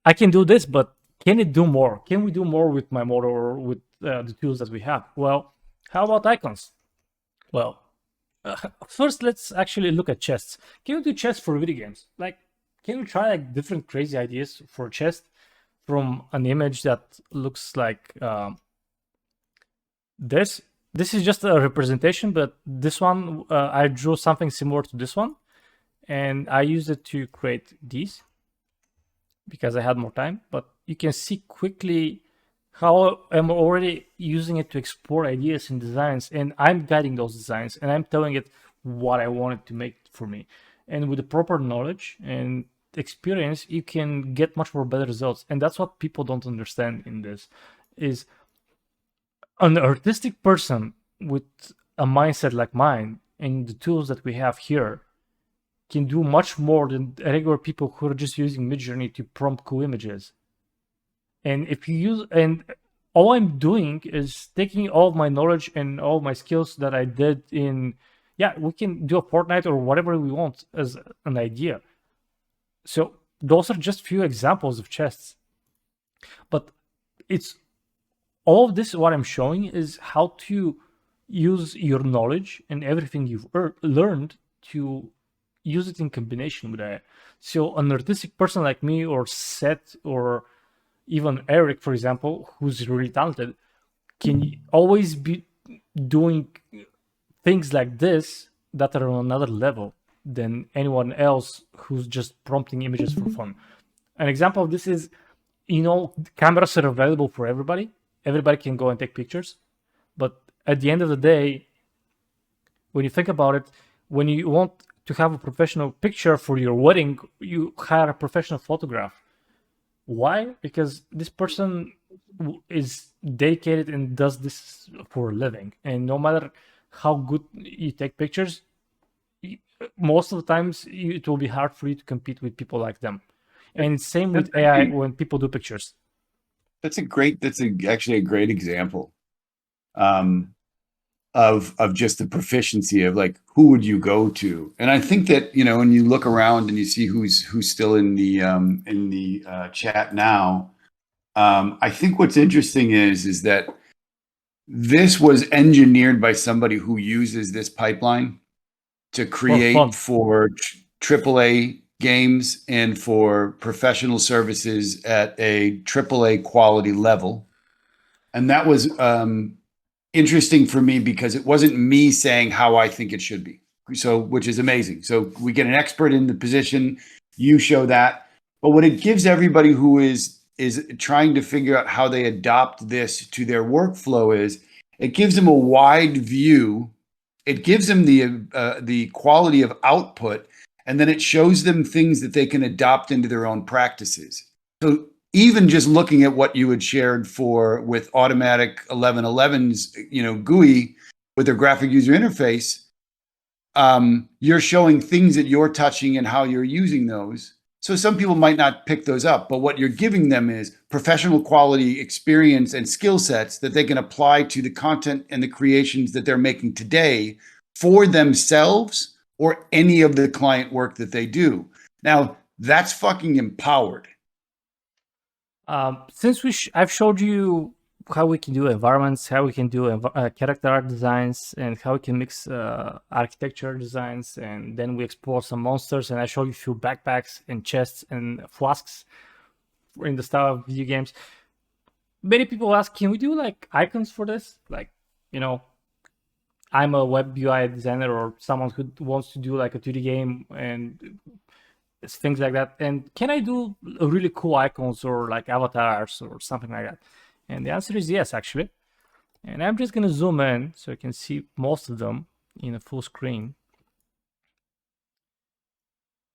S2: I can do this, but can it do more? Can we do more with my model or with the tools that we have? Well, how about icons? Well, First, let's actually look at chests. Can we do chests for video games? Like, can we try like different crazy ideas for a chest from an image that looks like this? This is just a representation, but this one, I drew something similar to this one, and I used it to create these because I had more time. But you can see quickly how I'm already using it to explore ideas and designs, and I'm guiding those designs, and I'm telling it what I want it to make for me. And with the proper knowledge and experience, you can get much more better results. And that's what people don't understand in this, is an artistic person with a mindset like mine and the tools that we have here can do much more than regular people who are just using Midjourney to prompt cool images. And if you use, and all I'm doing is taking all of my knowledge and all my skills that I did in, yeah, we can do a Fortnite or whatever we want as an idea. So those are just few examples of chests. But it's all of this, what I'm showing is how to use your knowledge and everything you've learned to use it in combination with AI. So an artistic person like me or Seth or even Eric, for example, who's really talented, can always be doing things like this that are on another level than anyone else who's just prompting images for fun. An example of this is, cameras are available for everybody. Everybody can go and take pictures. But at the end of the day, when you think about it, when you want to have a professional picture for your wedding, you hire a professional photograph. Why? Because this person is dedicated and does this for a living. And no matter how good you take pictures, most of the times it will be hard for you to compete with people like them. And it's same with AI when people do pictures.
S1: Actually a great example of just the proficiency of like, who would you go to? And I think that, when you look around and you see who's still in the chat now, I think what's interesting is that this was engineered by somebody who uses this pipeline to create for AAA games and for professional services at a AAA quality level. And that was interesting for me because it wasn't me saying how I think it should be. So, which is amazing. So we get an expert in the position, you show that. But what it gives everybody who is trying to figure out how they adopt this to their workflow is it gives them a wide view. It gives them the quality of output, and then it shows them things that they can adopt into their own practices. So even just looking at what you had shared with automatic 1111's, GUI with their graphic user interface, you're showing things that you're touching and how you're using those. So some people might not pick those up, but what you're giving them is professional quality experience and skill sets that they can apply to the content and the creations that they're making today for themselves or any of the client work that they do. Now, that's fucking empowered.
S2: Since I've showed you how we can do environments, how we can do character art designs, and how we can mix architecture designs, and then we explore some monsters, and I showed you a few backpacks and chests and flasks in the style of video games. Many people ask, can we do like icons for this? Like, I'm a web UI designer or someone who wants to do like a 2D game and things like that. And can I do really cool icons or like avatars or something like that? And the answer is yes, actually. And I'm just going to zoom in so you can see most of them in a full screen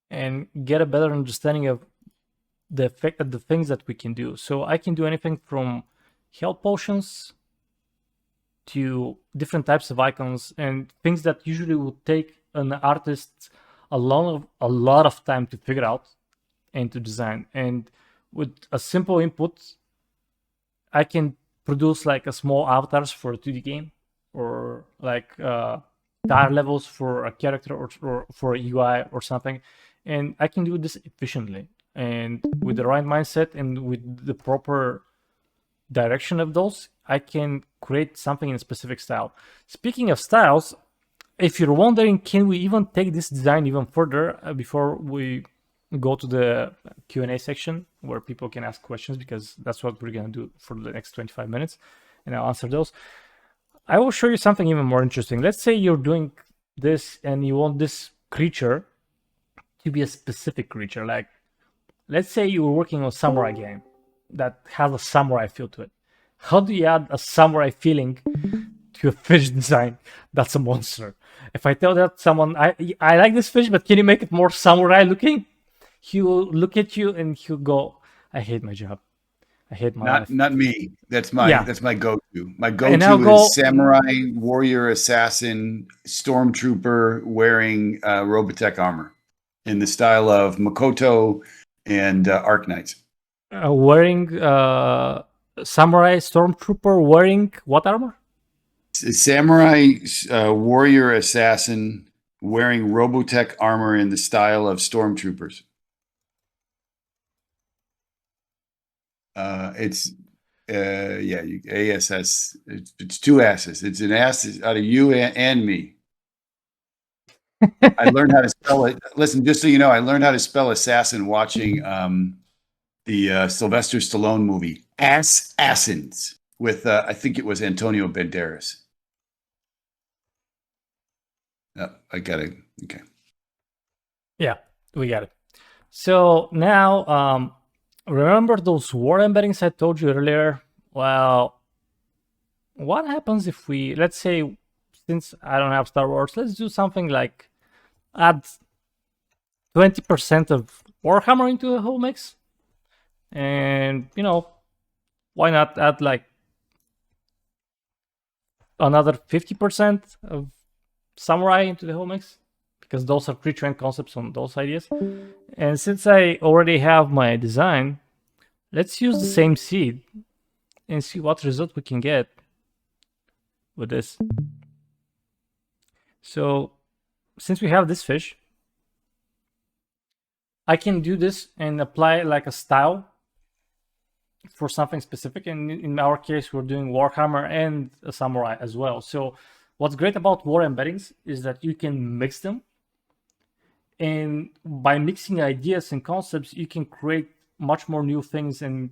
S2: and get a better understanding of the effect of the things that we can do. So I can do anything from health potions to different types of icons and things that usually would take an artist a lot of time to figure out and to design. And with a simple input, I can produce like a small avatars for a 2D game or like tire levels for a character or for a UI or something. And I can do this efficiently and with the right mindset and with the proper direction of those, I can create something in a specific style. Speaking of styles, if you're wondering, can we even take this design even further before we go to the Q&A section where people can ask questions, because that's what we're going to do for the next 25 minutes, and I'll answer those. I will show you something even more interesting. Let's say you're doing this and you want this creature to be a specific creature. Like, let's say you were working on a samurai game that has a samurai feel to it. How do you add a samurai feeling to a fish design that's a monster? If I tell that someone, I like this fish, but can you make it more samurai looking? He will look at you and he'll go, I hate my job. I hate my life.
S1: Not me. That's my
S2: Yeah.
S1: that's my go-to. My
S2: And I'll
S1: go-to
S2: go-
S1: is samurai, warrior, assassin, stormtrooper wearing Robotech armor in the style of Makoto and Arc Knights.
S2: Wearing samurai stormtrooper wearing what armor?
S1: Samurai, warrior, assassin wearing Robotech armor in the style of stormtroopers. It's ASS. It's two asses. It's an ass out of you and me. I learned how to spell it. Listen, just so you know, I learned how to spell assassin watching the Sylvester Stallone movie Assassins with I think it was Antonio Banderas. I got it. Okay.
S2: Yeah, we got it. So now, remember those war embeddings I told you earlier? Well, what happens if we, let's say, since I don't have Star Wars, let's do something like add 20% of Warhammer into the whole mix? And, you know, why not add like another 50% of Samurai into the whole mix? Because those are pre-trained concepts on those ideas. And since I already have my design, let's use the same seed and see what result we can get with this. So since we have this fish, I can do this and apply like a style for something specific. And in our case, we're doing Warhammer and a samurai as well. So what's great about war embeddings is that you can mix them. And by mixing ideas and concepts, you can create much more new things and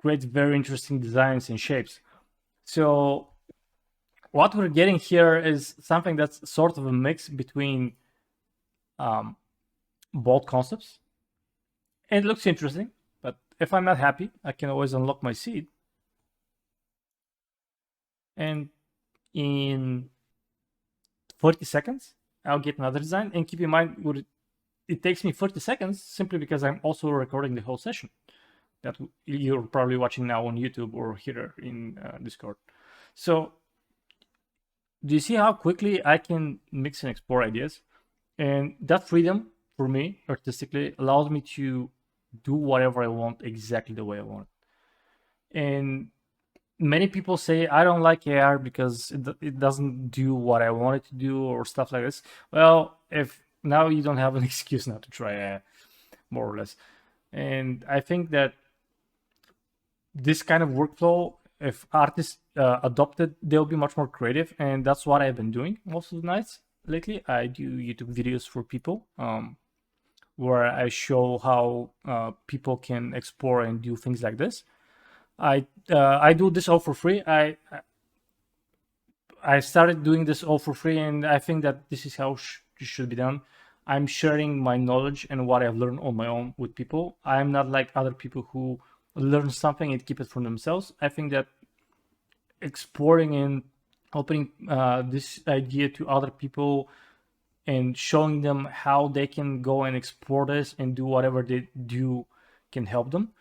S2: create very interesting designs and shapes. So what we're getting here is something that's sort of a mix between both concepts. And it looks interesting, but if I'm not happy, I can always unlock my seed. And in 40 seconds, I'll get another design. And keep in mind, it takes me 40 seconds simply because I'm also recording the whole session that you're probably watching now on YouTube or here in Discord. So do you see how quickly I can mix and explore ideas? And that freedom for me artistically allows me to do whatever I want exactly the way I want it. And many people say I don't like AR because it doesn't do what I want it to do or stuff like this. Well, if now you don't have an excuse not to try, more or less. And I think that this kind of workflow, if artists adopt it, they'll be much more creative. And that's what I've been doing most of the nights lately. I do YouTube videos for people where I show how people can explore and do things like this. I do this all for free. I started doing this all for free, and I think that this is how it should be done. I'm sharing my knowledge and what I've learned on my own with people. I'm not like other people who learn something and keep it for themselves. I think that exploring and opening this idea to other people and showing them how they can go and explore this and do whatever they do can help them.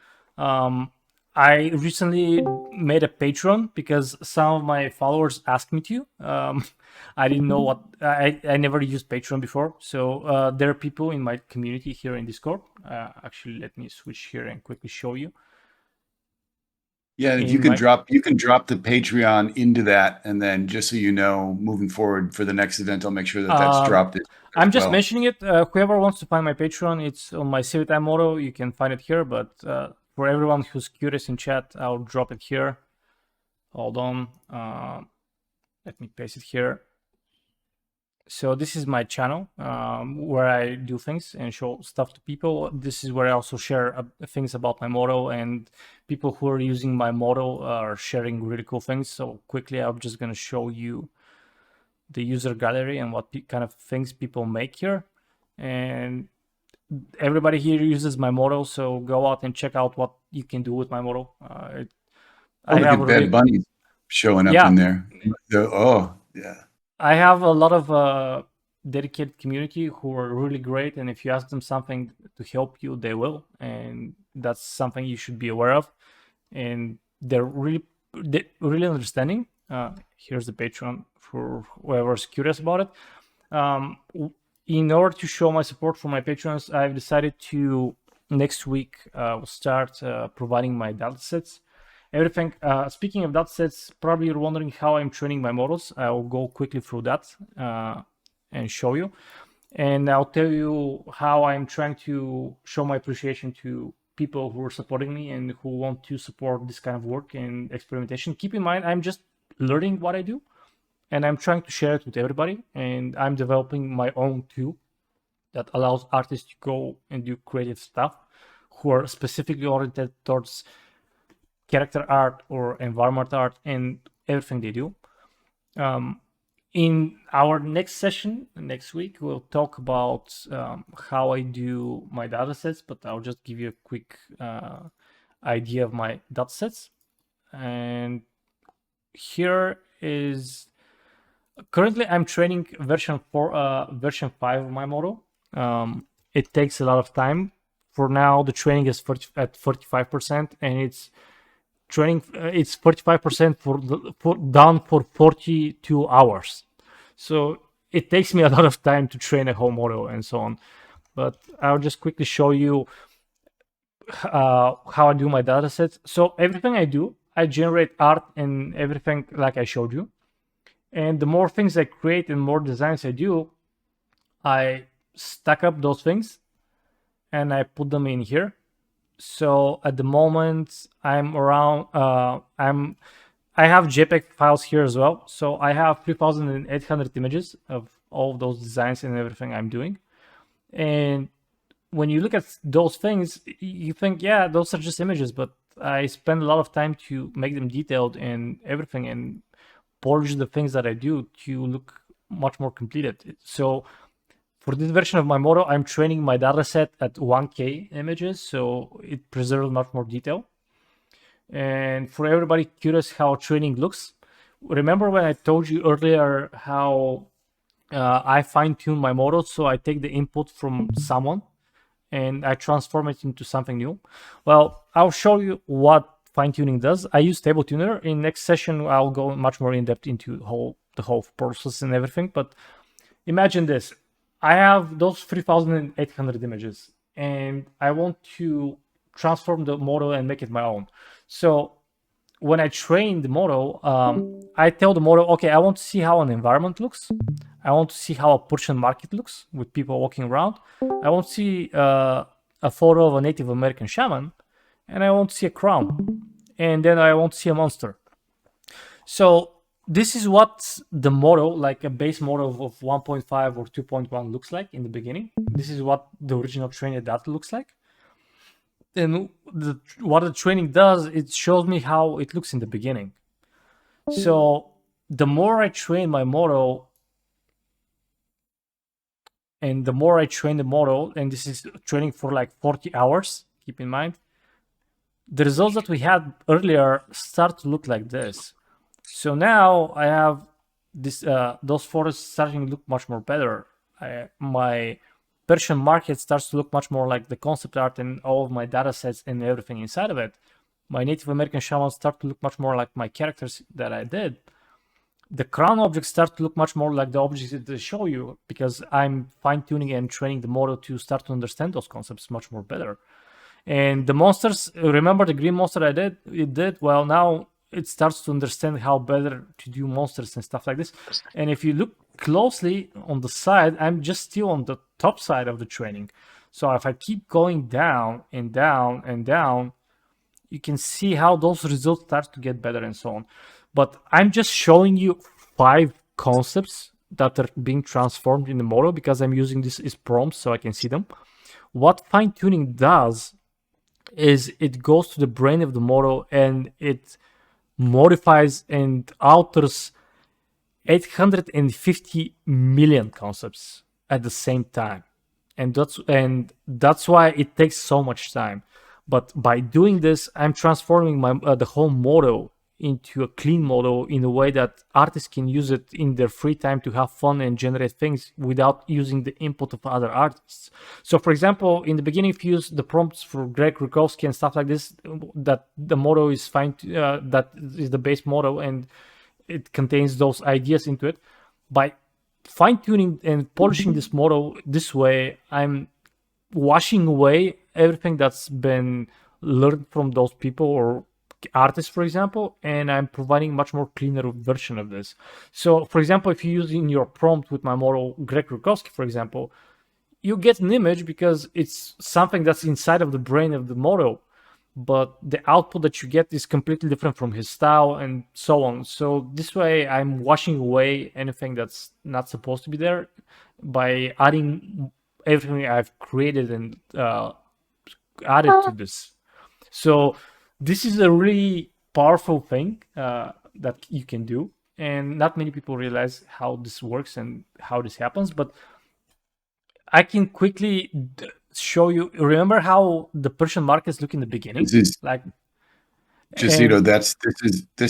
S2: I recently made a Patreon because some of my followers asked me to. I didn't know what, I never used Patreon before. So there are people in my community here in Discord. Actually, let me switch here and quickly show you.
S1: Yeah, if you can drop the Patreon into that, and then just so you know, moving forward for the next event, I'll make sure that that's dropped.
S2: I'm just mentioning it. Whoever wants to find my Patreon, it's on my Save Time motto. You can find it here, but for everyone who's curious in chat, I'll drop it here. Hold on. Let me paste it here. So this is my channel where I do things and show stuff to people. This is where I also share things about my model, and people who are using my model are sharing really cool things. So quickly, I'm just going to show you the user gallery and what kind of things people make here. And everybody here uses my model, so go out and check out what you can do with my model.
S1: Oh, look at Bad Bunny showing up in there. Oh, yeah.
S2: I have a lot of dedicated community who are really great, and if you ask them something to help you, they will, and that's something you should be aware of. And they're really understanding. Here's the Patreon for whoever's curious about it. In order to show my support for my patrons, I've decided to next week start providing my datasets. Everything. Speaking of datasets, probably you're wondering how I'm training my models. I'll go quickly through that and show you. And I'll tell you how I'm trying to show my appreciation to people who are supporting me and who want to support this kind of work and experimentation. Keep in mind, I'm just learning what I do, and I'm trying to share it with everybody. And I'm developing my own tool that allows artists to go and do creative stuff who are specifically oriented towards character art or environment art and everything they do. In our next session next week, we'll talk about how I do my datasets, but I'll just give you a quick idea of my datasets. And here is currently I'm training version 5 of my model. It takes a lot of time. For now, the training is at 45%, and it's training. It's 45% done for 42 hours. So it takes me a lot of time to train a whole model and so on. But I'll just quickly show you how I do my datasets. So everything I do, I generate art and everything like I showed you. And the more things I create and more designs I do, I stack up those things and I put them in here. So at the moment I'm around, I have JPEG files here as well. So I have 3,800 images of all of those designs and everything I'm doing. And when you look at those things, you think, yeah, those are just images, but I spend a lot of time to make them detailed and everything and polish the things that I do to look much more completed. So for this version of my model, I'm training my dataset at 1K images, so it preserves much more detail. And for everybody curious how training looks, remember when I told you earlier how I fine-tune my model? So I take the input from someone and I transform it into something new. Well, I'll show you what fine-tuning does. I use Table Tuner. In next session, I'll go much more in depth into the whole process and everything. But imagine this. I have those 3,800 images and I want to transform the model and make it my own. So when I train the model, I tell the model, okay, I want to see how an environment looks. I want to see how a Persian market looks with people walking around. I want to see a photo of a Native American shaman, and I want to see a crown. And then I want to see a monster. So this is what the model, like a base model of 1.5 or 2.1 looks like in the beginning. This is what the original trained data looks like. And what the training does, it shows me how it looks in the beginning. So the more I train my model, and the more I train the model, and this is training for like 40 hours, keep in mind, the results that we had earlier start to look like this. So now I have this those photos starting to look much more better. My Persian market starts to look much more like the concept art and all of my data sets and everything inside of it. My Native American shamans start to look much more like my characters that I did. The crown objects start to look much more like the objects that they show you because I'm fine-tuning and training the model to start to understand those concepts much more better. And the monsters, remember the green monster I did? It did. Well, now it starts to understand how better to do monsters and stuff like this. And if you look closely on the side, I'm just still on the top side of the training. So if I keep going down and down and down, you can see how those results start to get better and so on. But I'm just showing you 5 concepts that are being transformed in the model because I'm using this as prompts so I can see them. What fine-tuning does is it goes to the brain of the model and it modifies and alters 850 million concepts at the same time, and that's why it takes so much time. But by doing this, I'm transforming my the whole model into a clean model in a way that artists can use it in their free time to have fun and generate things without using the input of other artists. So, for example, in the beginning, if you use the prompts for Greg Rutkowski and stuff like this, that the model is fine, that is the base model, and it contains those ideas into it. By fine-tuning and polishing this model this way, I'm washing away everything that's been learned from those people or artists, for example, and I'm providing much more cleaner version of this. So, for example, if you use in your prompt with my model Greg Rutkowski, for example, you get an image because it's something that's inside of the brain of the model, but the output that you get is completely different from his style and so on. So this way I'm washing away anything that's not supposed to be there by adding everything I've created and added to this. So this is a really powerful thing that you can do, and not many people realize how this works and how this happens, but I can quickly show you. Remember how the Persian markets look in the beginning?
S1: This is
S2: like
S1: just, you know, this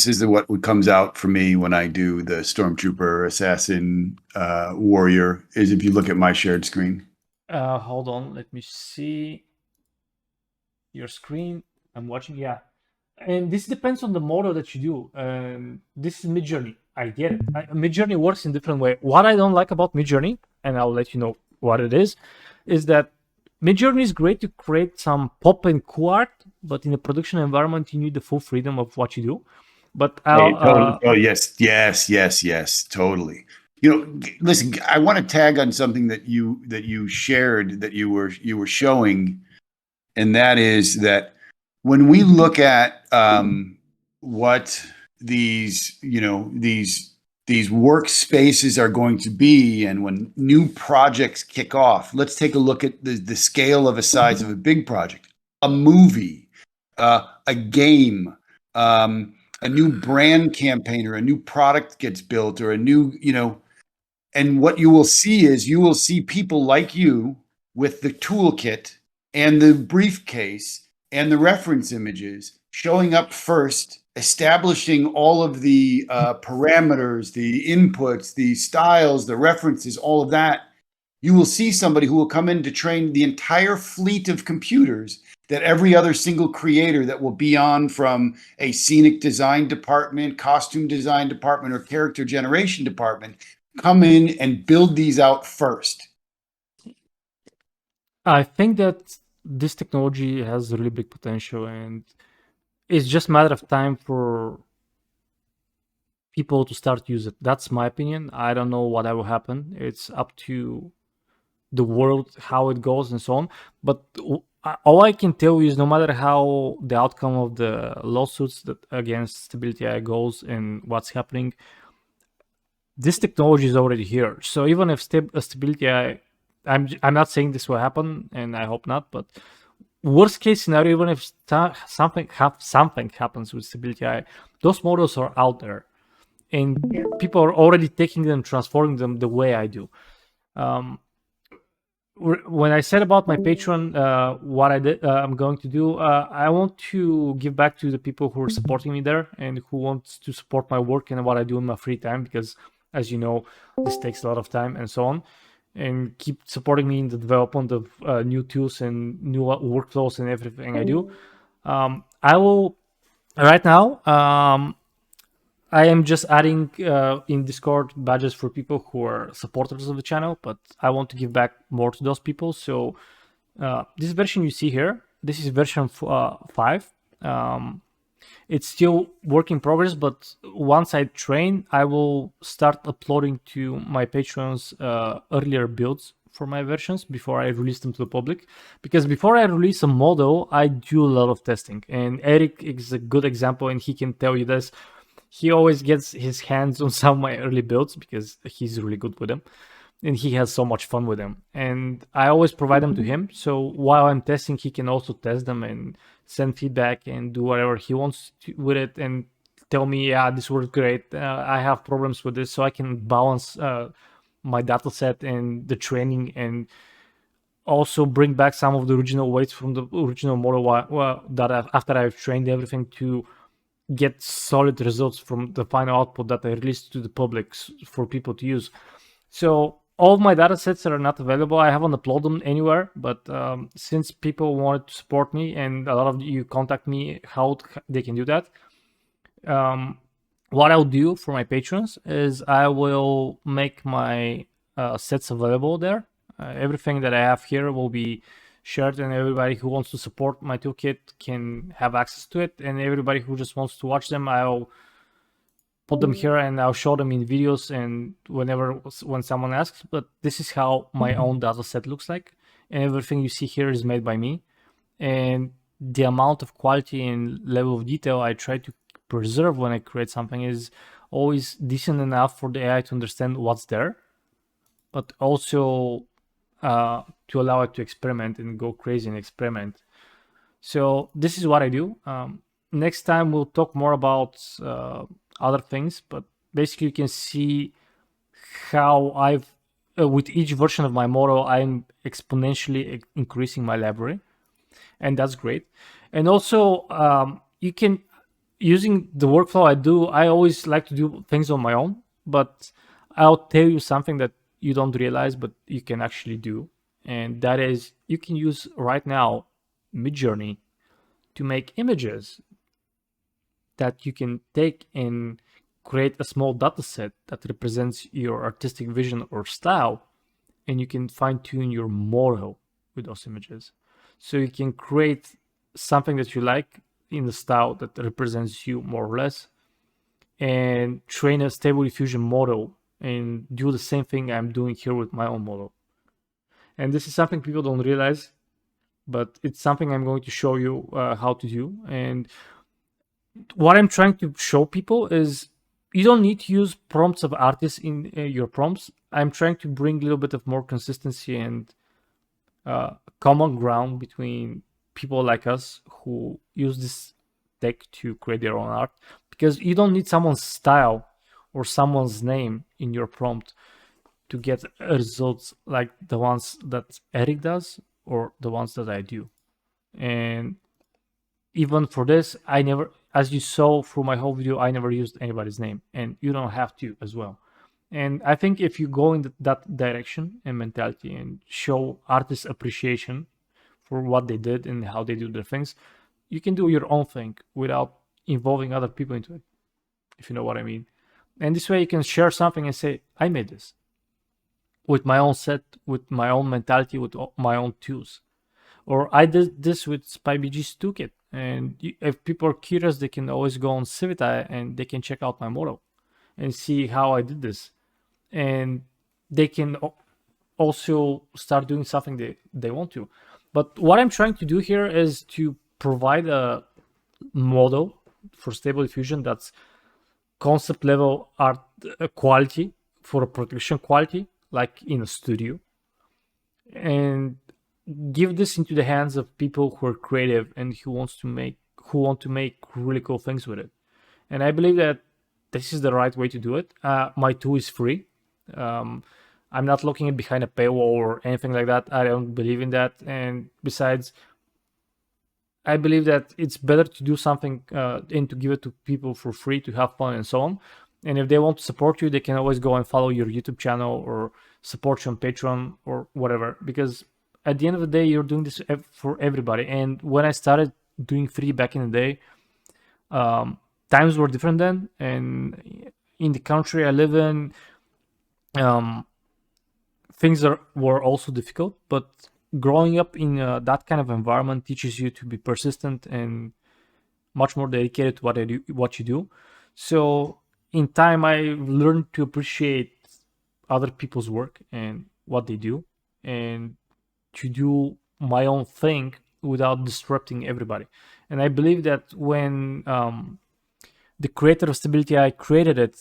S1: is what comes out for me when I do the stormtrooper, assassin, warrior, is if you look at my shared screen.
S2: Hold on, let me see your screen. I'm watching, yeah. And this depends on the model that you do. This is Midjourney. I get it. Midjourney works in a different way. What I don't like about Midjourney, and I'll let you know what it is that Midjourney is great to create some pop and cool art, but in a production environment, you need the full freedom of what you do. But
S1: oh yes, totally. You know, listen, I want to tag on something that you shared, that you were showing, and that is that when we look at what these workspaces are going to be, and when new projects kick off, let's take a look at the scale of a size of a big project, a movie, a game, a new brand campaign, or a new product gets built, or a new, and what you will see is people like you with the toolkit and the briefcase and the reference images showing up first, establishing all of the parameters, the inputs, the styles, the references, all of that. You will see somebody who will come in to train the entire fleet of computers that every other single creator that will be on from a scenic design department, costume design department, or character generation department come in and build these out first.
S2: I think that this technology has really big potential, and it's just a matter of time for people to start use it. That's my opinion. I don't know what will happen. It's up to the world, how it goes and so on. But all I can tell you is no matter how the outcome of the lawsuits that against Stability AI goes and what's happening, this technology is already here. So even if Stability AI, I'm not saying this will happen, and I hope not, but worst case scenario, even if something happens with Stability AI, those models are out there, and people are already taking them, transforming them the way I do. When I said about my Patreon, what I'm going to do, I want to give back to the people who are supporting me there and who want to support my work and what I do in my free time, because as you know, this takes a lot of time and so on, and keep supporting me in the development of new tools and new workflows and everything I do. I will, right now, I am just adding in Discord badges for people who are supporters of the channel, but I want to give back more to those people. So this version you see here, this is version 5. It's still work in progress, but once I train, I will start uploading to my Patreons earlier builds for my versions before I release them to the public. Because before I release a model, I do a lot of testing. And Eric is a good example, and he can tell you this. he always gets his hands on some of my early builds because he's really good with them. And he has so much fun with them. And I always provide them to him. So while I'm testing, he can also test them and send feedback and do whatever he wants with it and tell me, yeah, this works great. I have problems with this. So I can balance my data set and the training and also bring back some of the original weights from the original model after I've trained everything to get solid results from the final output that I released to the public for people to use. So all of my data sets are not available. I haven't uploaded them anywhere, but since people wanted to support me and a lot of you contact me how they can do that, what I'll do for my patrons is I will make my sets available there. Everything that I have here will be shared, and everybody who wants to support my toolkit can have access to it. And everybody who just wants to watch them, I'll put them here and I'll show them in videos and when someone asks. But this is how my own data set looks like, and everything you see here is made by me. And the amount of quality and level of detail I try to preserve when I create something is always decent enough for the AI to understand what's there, but also to allow it to experiment and go crazy and experiment. So this is what I do. Next time we'll talk more about other things, but basically you can see how I've with each version of my model I'm exponentially increasing my library, and that's great. And also you can, using the workflow I do, I always like to do things on my own, but I'll tell you something that you don't realize but you can actually do, and that is you can use right now Midjourney to make images that you can take and create a small data set that represents your artistic vision or style, and you can fine-tune your model with those images. So you can create something that you like in the style that represents you more or less, and train a stable diffusion model and do the same thing I'm doing here with my own model. And this is something people don't realize, but it's something I'm going to show you how to do. And what I'm trying to show people is you don't need to use prompts of artists in your prompts. I'm trying to bring a little bit of more consistency and common ground between people like us who use this tech to create their own art, because you don't need someone's style or someone's name in your prompt to get results like the ones that Eric does or the ones that I do. And even for this, I never, as you saw through my whole video, I never used anybody's name, and you don't have to as well. And I think if you go in that direction and mentality and show artists appreciation for what they did and how they do their things, you can do your own thing without involving other people into it, if you know what I mean. And this way you can share something and say, I made this with my own set, with my own mentality, with my own tools. Or I did this with SPYBG's Toolkit. And if people are curious, they can always go on Civita and they can check out my model and see how I did this. And they can also start doing something they want to. But what I'm trying to do here is to provide a model for Stable Diffusion that's concept level art quality for a production quality, like in a studio, and give this into the hands of people who are creative and who want to make really cool things with it. And I believe that this is the right way to do it. My tool is free. I'm not looking at behind a paywall or anything like that. I don't believe in that. And besides, I believe that it's better to do something and to give it to people for free to have fun and so on. And if they want to support you, they can always go and follow your YouTube channel or support you on Patreon or whatever. Because at the end of the day, you're doing this for everybody. And when I started doing free back in the day, times were different then. And in the country I live in, things were also difficult. But growing up in that kind of environment teaches you to be persistent and much more dedicated to what you do. So in time, I learned to appreciate other people's work and what they do, and to do my own thing without disrupting everybody. And I believe that when the creator of Stability AI created it,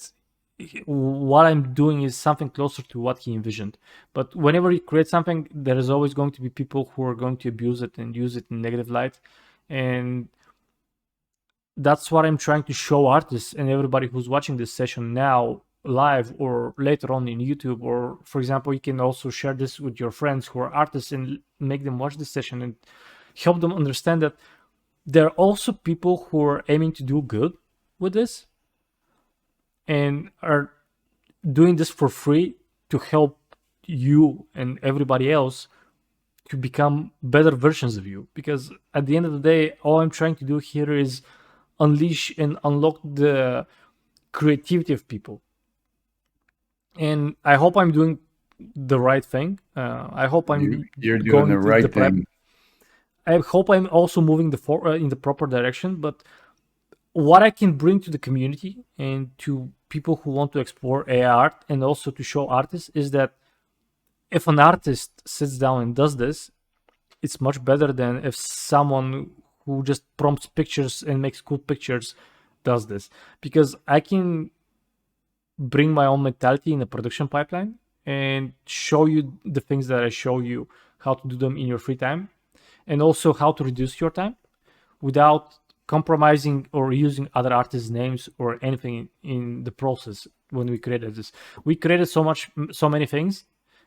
S2: what I'm doing is something closer to what he envisioned. But whenever you create something, there is always going to be people who are going to abuse it and use it in negative light. And that's what I'm trying to show artists and everybody who's watching this session now live or later on in YouTube. Or for example, you can also share this with your friends who are artists and make them watch this session and help them understand that there are also people who are aiming to do good with this and are doing this for free to help you and everybody else to become better versions of you. Because at the end of the day, all I'm trying to do here is unleash and unlock the creativity of people. And I hope I'm doing the right thing. I hope
S1: you're doing the right thing.
S2: I hope I'm also moving in the proper direction. But what I can bring to the community and to people who want to explore AI art and also to show artists is that if an artist sits down and does this, it's much better than if someone who just prompts pictures and makes cool pictures does this. Because I can bring my own mentality in the production pipeline and show you the things that I show you, how to do them in your free time, and also how to reduce your time without compromising or using other artists' names or anything in the process. When we created this, we created so many things,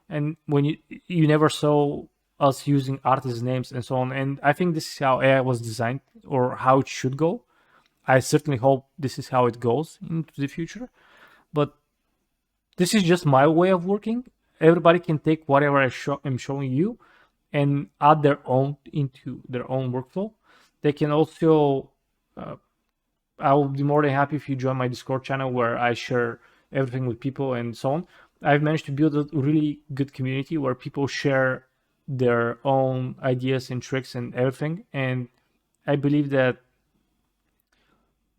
S2: and when you never saw us using artists' names and so on. And I think this is how AI was designed, or how it should go. I certainly hope this is how it goes into the future. But this is just my way of working. Everybody can take whatever I'm showing you and add their own into their own workflow. They can also, I will be more than happy if you join my Discord channel where I share everything with people and so on. I've managed to build a really good community where people share their own ideas and tricks and everything. And I believe that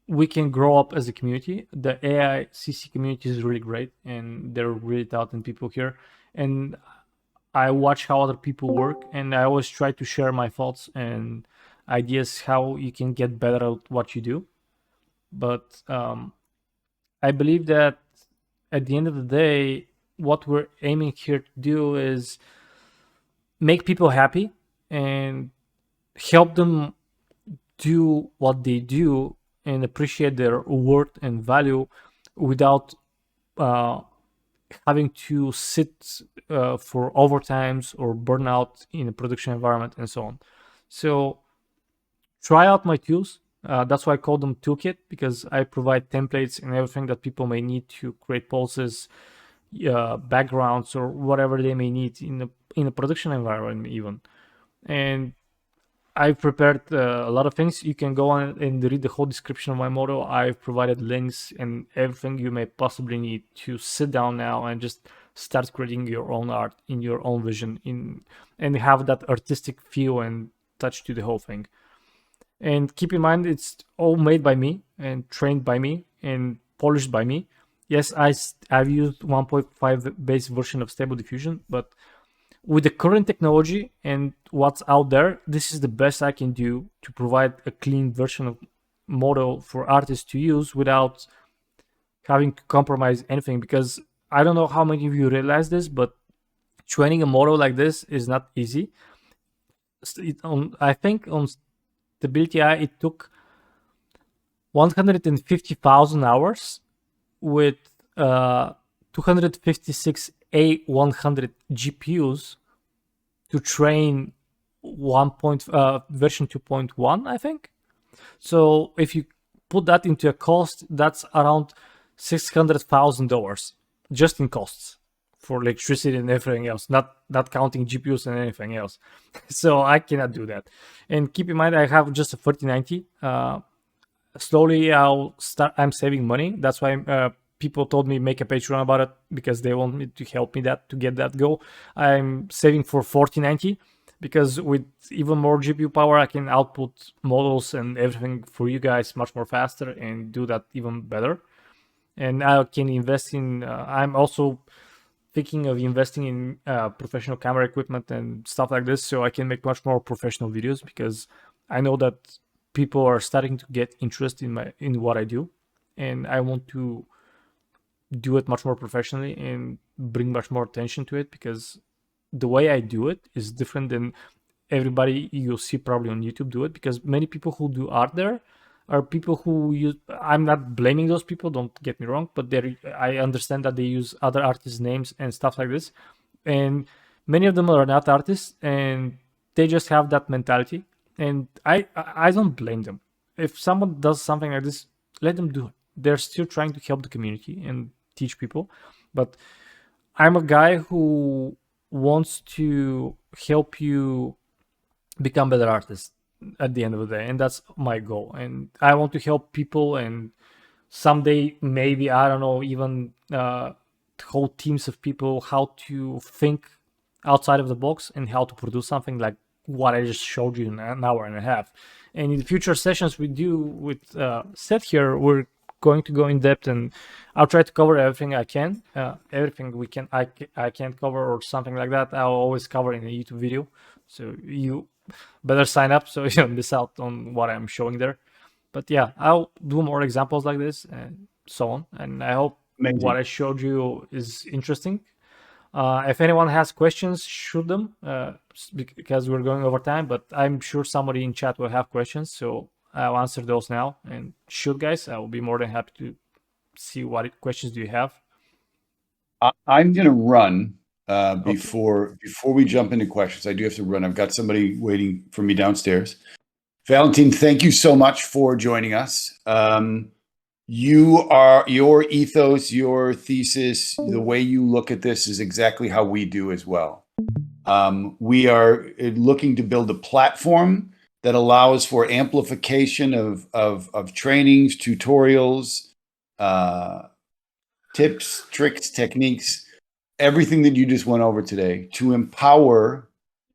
S2: we can grow up as a community. The AICC community is really great and they're really talented people here. And I watch how other people work and I always try to share my thoughts and ideas how you can get better at what you do. But I believe that at the end of the day, what we're aiming here to do is make people happy and help them do what they do and appreciate their worth and value without having to sit for overtimes or burnout in a production environment and so on. So try out my tools. That's why I call them Toolkit, because I provide templates and everything that people may need to create pulses, backgrounds, or whatever they may need in a production environment even. And I've prepared a lot of things. You can go on and read the whole description of my model. I've provided links and everything you may possibly need to sit down now and just start creating your own art in your own vision and have that artistic feel and touch to the whole thing. And keep in mind, it's all made by me and trained by me and polished by me. Yes, I've used 1.5 base version of Stable Diffusion, but with the current technology and what's out there, this is the best I can do to provide a clean version of model for artists to use without having to compromise anything. Because I don't know how many of you realize this, but training a model like this is not easy. I think on Stability AI, it took 150,000 hours with 256 A100 GPUs to train version 2.1, I think. So if you put that into a cost, that's around $600,000 just in costs for electricity and everything else, not counting GPUs and anything else. So I cannot do that. And keep in mind, I have just a 3090. Slowly I'm saving money. That's why people told me make a Patreon about it, because they want me to help me to get that go. I'm saving for 4090 because with even more GPU power, I can output models and everything for you guys much more faster and do that even better. And I can invest in, I'm also thinking of investing in professional camera equipment and stuff like this, so I can make much more professional videos, because I know that people are starting to get interest in what I do. and I want to do it much more professionally and bring much more attention to it, because the way I do it is different than everybody you'll see probably on YouTube do it, because many people who do art there are people who use, I'm not blaming those people, don't get me wrong, but I understand that they use other artists' names and stuff like this, and many of them are not artists and they just have that mentality, and I don't blame them. If someone does something like this, let them do it. They're still trying to help the community and teach people, but I'm a guy who wants to help you become better artists at the end of the day, and that's my goal. And I want to help people, and someday maybe, I don't know, even whole teams of people, how to think outside of the box and how to produce something like what I just showed you in an hour and a half. And in the future sessions we do with Seth here, we're going to go in depth, and I'll try to cover everything I can, everything I can't cover or something like that, I'll always cover in a YouTube video. So you better sign up so you don't miss out on what I'm showing there. But yeah, I'll do more examples like this and so on. And I hope what I showed you is interesting. If anyone has questions, shoot them, because we're going over time, but I'm sure somebody in chat will have questions, so I'll answer those now. And shoot, guys, I will be more than happy to see what questions do you have.
S1: I'm going to run before we jump into questions. I do have to run. I've got somebody waiting for me downstairs. Valentin, thank you so much for joining us. Your ethos, your thesis, the way you look at this is exactly how we do as well. We are looking to build a platform that allows for amplification of trainings, tutorials, tips, tricks, techniques, everything that you just went over today to empower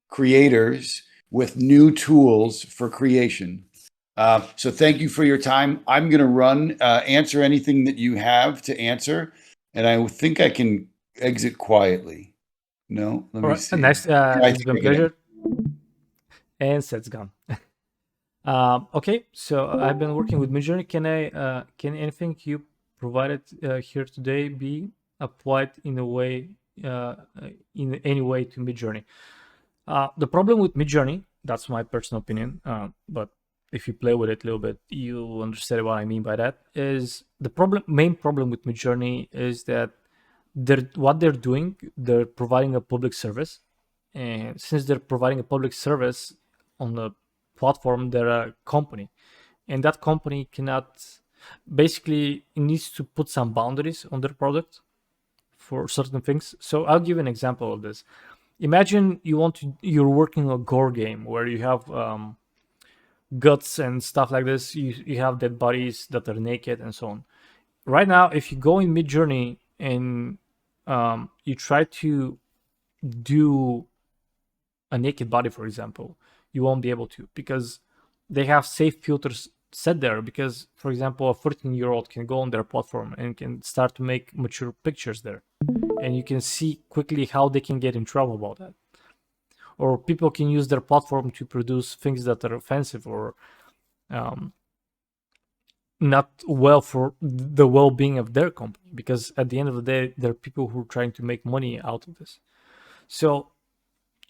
S1: creators with new tools for creation. So thank you for your time. I'm going to run, answer anything that you have to answer, and I think I can exit quietly. No, let me see.
S2: Nice. It's been a pleasure. And Seth's gone. Okay, so I've been working with Midjourney. Can anything you provided here today be applied in a way, in any way to Midjourney? The problem with Midjourney, that's my personal opinion, but if you play with it a little bit, you'll understand what I mean by that. Is the main problem with Midjourney is that what they're doing, they're providing a public service, and since they're providing a public service on the platform, they're a company, and that company cannot, basically, it needs to put some boundaries on their product for certain things. So I'll give an example of this. Imagine you're working a gore game where you have guts and stuff like this. You have dead bodies that are naked and so on. Right now, if you go in Midjourney and you try to do a naked body, for example, you won't be able to, because they have safe filters set there. Because, for example, a 14-year-old can go on their platform and can start to make mature pictures there, and you can see quickly how they can get in trouble about that. Or people can use their platform to produce things that are offensive or not well for the well-being of their company, because at the end of the day, there are people who are trying to make money out of this. So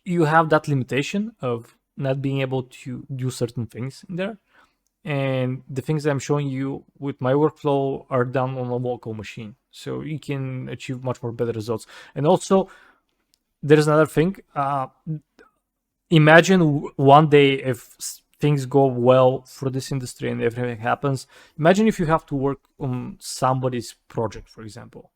S2: you have that limitation of not being able to do certain things in there. And the things I'm showing you with my workflow are done on a local machine, so you can achieve much more better results. And also, there's another thing. Imagine one day, if things go well for this industry and everything happens, imagine if you have to work on somebody's project, for example.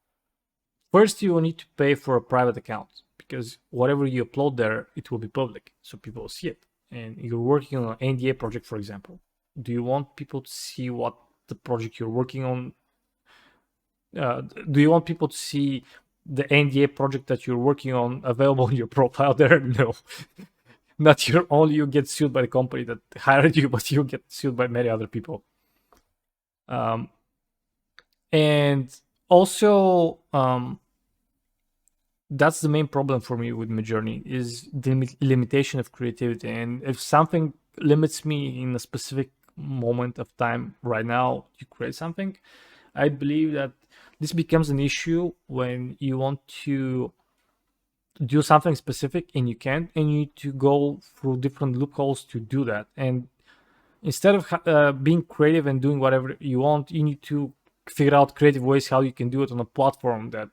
S2: First, you will need to pay for a private account, because whatever you upload there, it will be public, so people will see it. And you're working on an NDA project, for example. Do you want people to see what the project you're working on? Do you want people to see the NDA project that you're working on available on your profile there? No. Not only you get sued by the company that hired you, but you get sued by many other people. And also, that's the main problem for me with Midjourney, is the limitation of creativity. And if something limits me in a specific moment of time right now to create something, I believe that this becomes an issue when you want to do something specific and you can't, and you need to go through different loopholes to do that. And instead of being creative and doing whatever you want, you need to figure out creative ways how you can do it on a platform that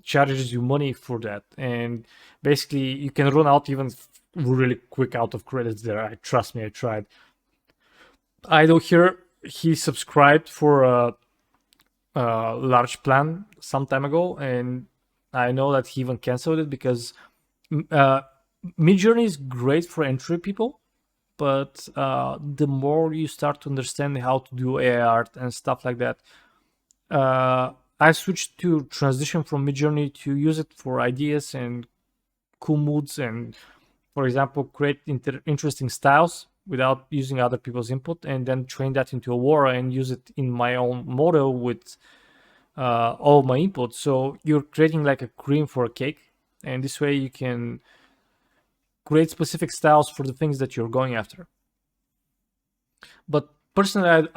S2: charges you money for that. And basically you can run out even really quick out of credits there. Trust me, I tried. I know here he subscribed for a large plan some time ago, and I know that he even canceled it because Midjourney is great for entry people, but the more you start to understand how to do AI art and stuff like that, I switched to transition from Midjourney to use it for ideas and cool moods, and for example create interesting styles without using other people's input, and then train that into a LORA and use it in my own model with all my input. So you're creating like a cream for a cake, and this way you can create specific styles for the things that you're going after. But personally,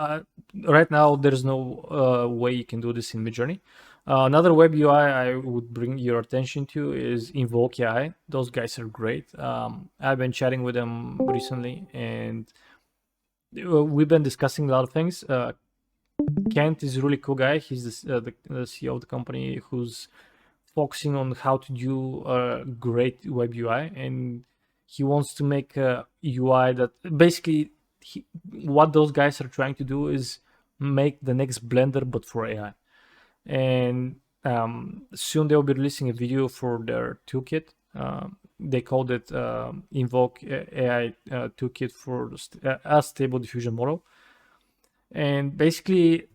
S2: right now there's no way you can do this in Midjourney. Another web UI I would bring your attention to is Invoke AI. Those guys are great. I've been chatting with them recently, and we've been discussing a lot of things. Kent is a really cool guy. He's the CEO of the company who's focusing on how to do a great web UI, and he wants to make a UI that basically what those guys are trying to do is make the next Blender but for AI. And soon they'll be releasing a video for their toolkit. They called it Invoke AI Toolkit for a stable diffusion model. And basically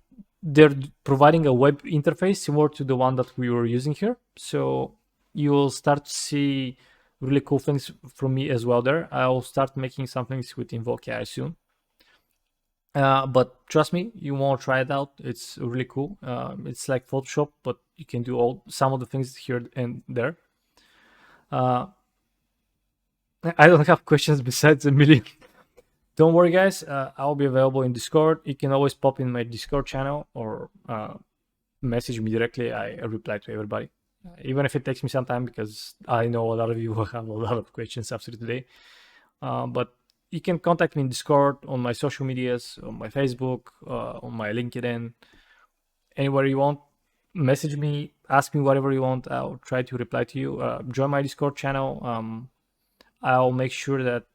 S2: they're providing a web interface similar to the one that we were using here. So you will start to see really cool things from me as well there. I'll start making some things with Invoke AI soon. But trust me, you want to try it out. It's really cool. It's like Photoshop, but you can do some of the things here and there. I don't have questions besides a million. Don't worry, guys. I'll be available in Discord. You can always pop in my Discord channel or message me directly. I reply to everybody, even if it takes me some time, because I know a lot of you will have a lot of questions after today. But you can contact me in Discord, on my social medias, on my Facebook, on my LinkedIn, anywhere you want. Message me, ask me whatever you want. I'll try to reply to you. Join my Discord channel. I'll make sure that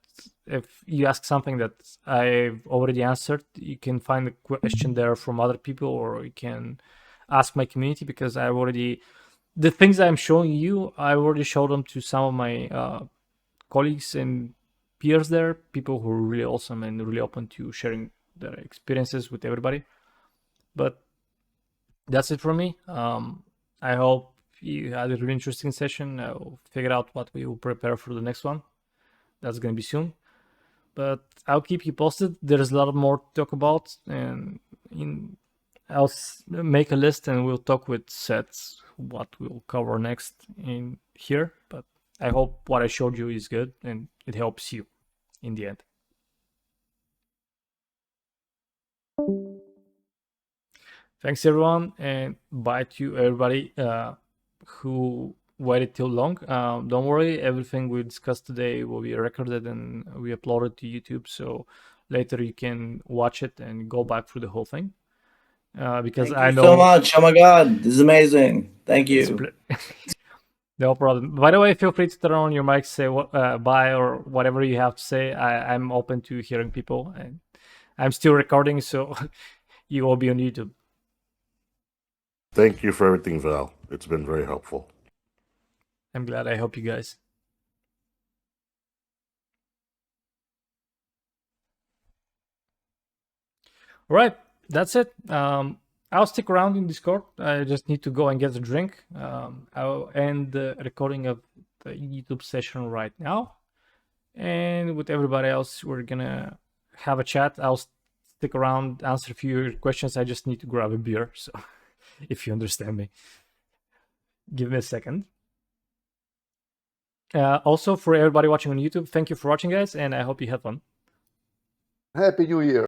S2: if you ask something that I've already answered, you can find a question there from other people, or you can ask my community, because the things I'm showing you, I already showed them to some of my colleagues and peers there, people who are really awesome and really open to sharing their experiences with everybody. But that's it from me. I hope you had a really interesting session. I'll figure out what we will prepare for the next one. That's going to be soon. But I'll keep you posted. There's a lot more to talk about, and I'll make a list and we'll talk with Seth what we'll cover next in here. But I hope what I showed you is good and it helps you in the end. Thanks everyone, and bye to everybody who waited too long. Don't worry, everything we discussed today will be recorded and we upload it to YouTube, so later you can watch it and go back through the whole thing. Because
S4: Thank
S2: I
S4: you
S2: know
S4: so much. Oh my God, this is amazing. Thank you.
S2: No problem. By the way, feel free to turn on your mic, say what, bye, or whatever you have to say. I'm open to hearing people, and I'm still recording, so you will be on YouTube.
S5: Thank you for everything, Val. It's been very helpful.
S2: I'm glad. I help you guys. All right, that's it. I'll stick around in Discord. I just need to go and get a drink. I'll end the recording of the YouTube session right now. And with everybody else, we're gonna have a chat. I'll stick around, answer a few questions. I just need to grab a beer, so if you understand me. Give me a second. Also, for everybody watching on YouTube, thank you for watching, guys, and I hope you had fun.
S6: Happy New Year.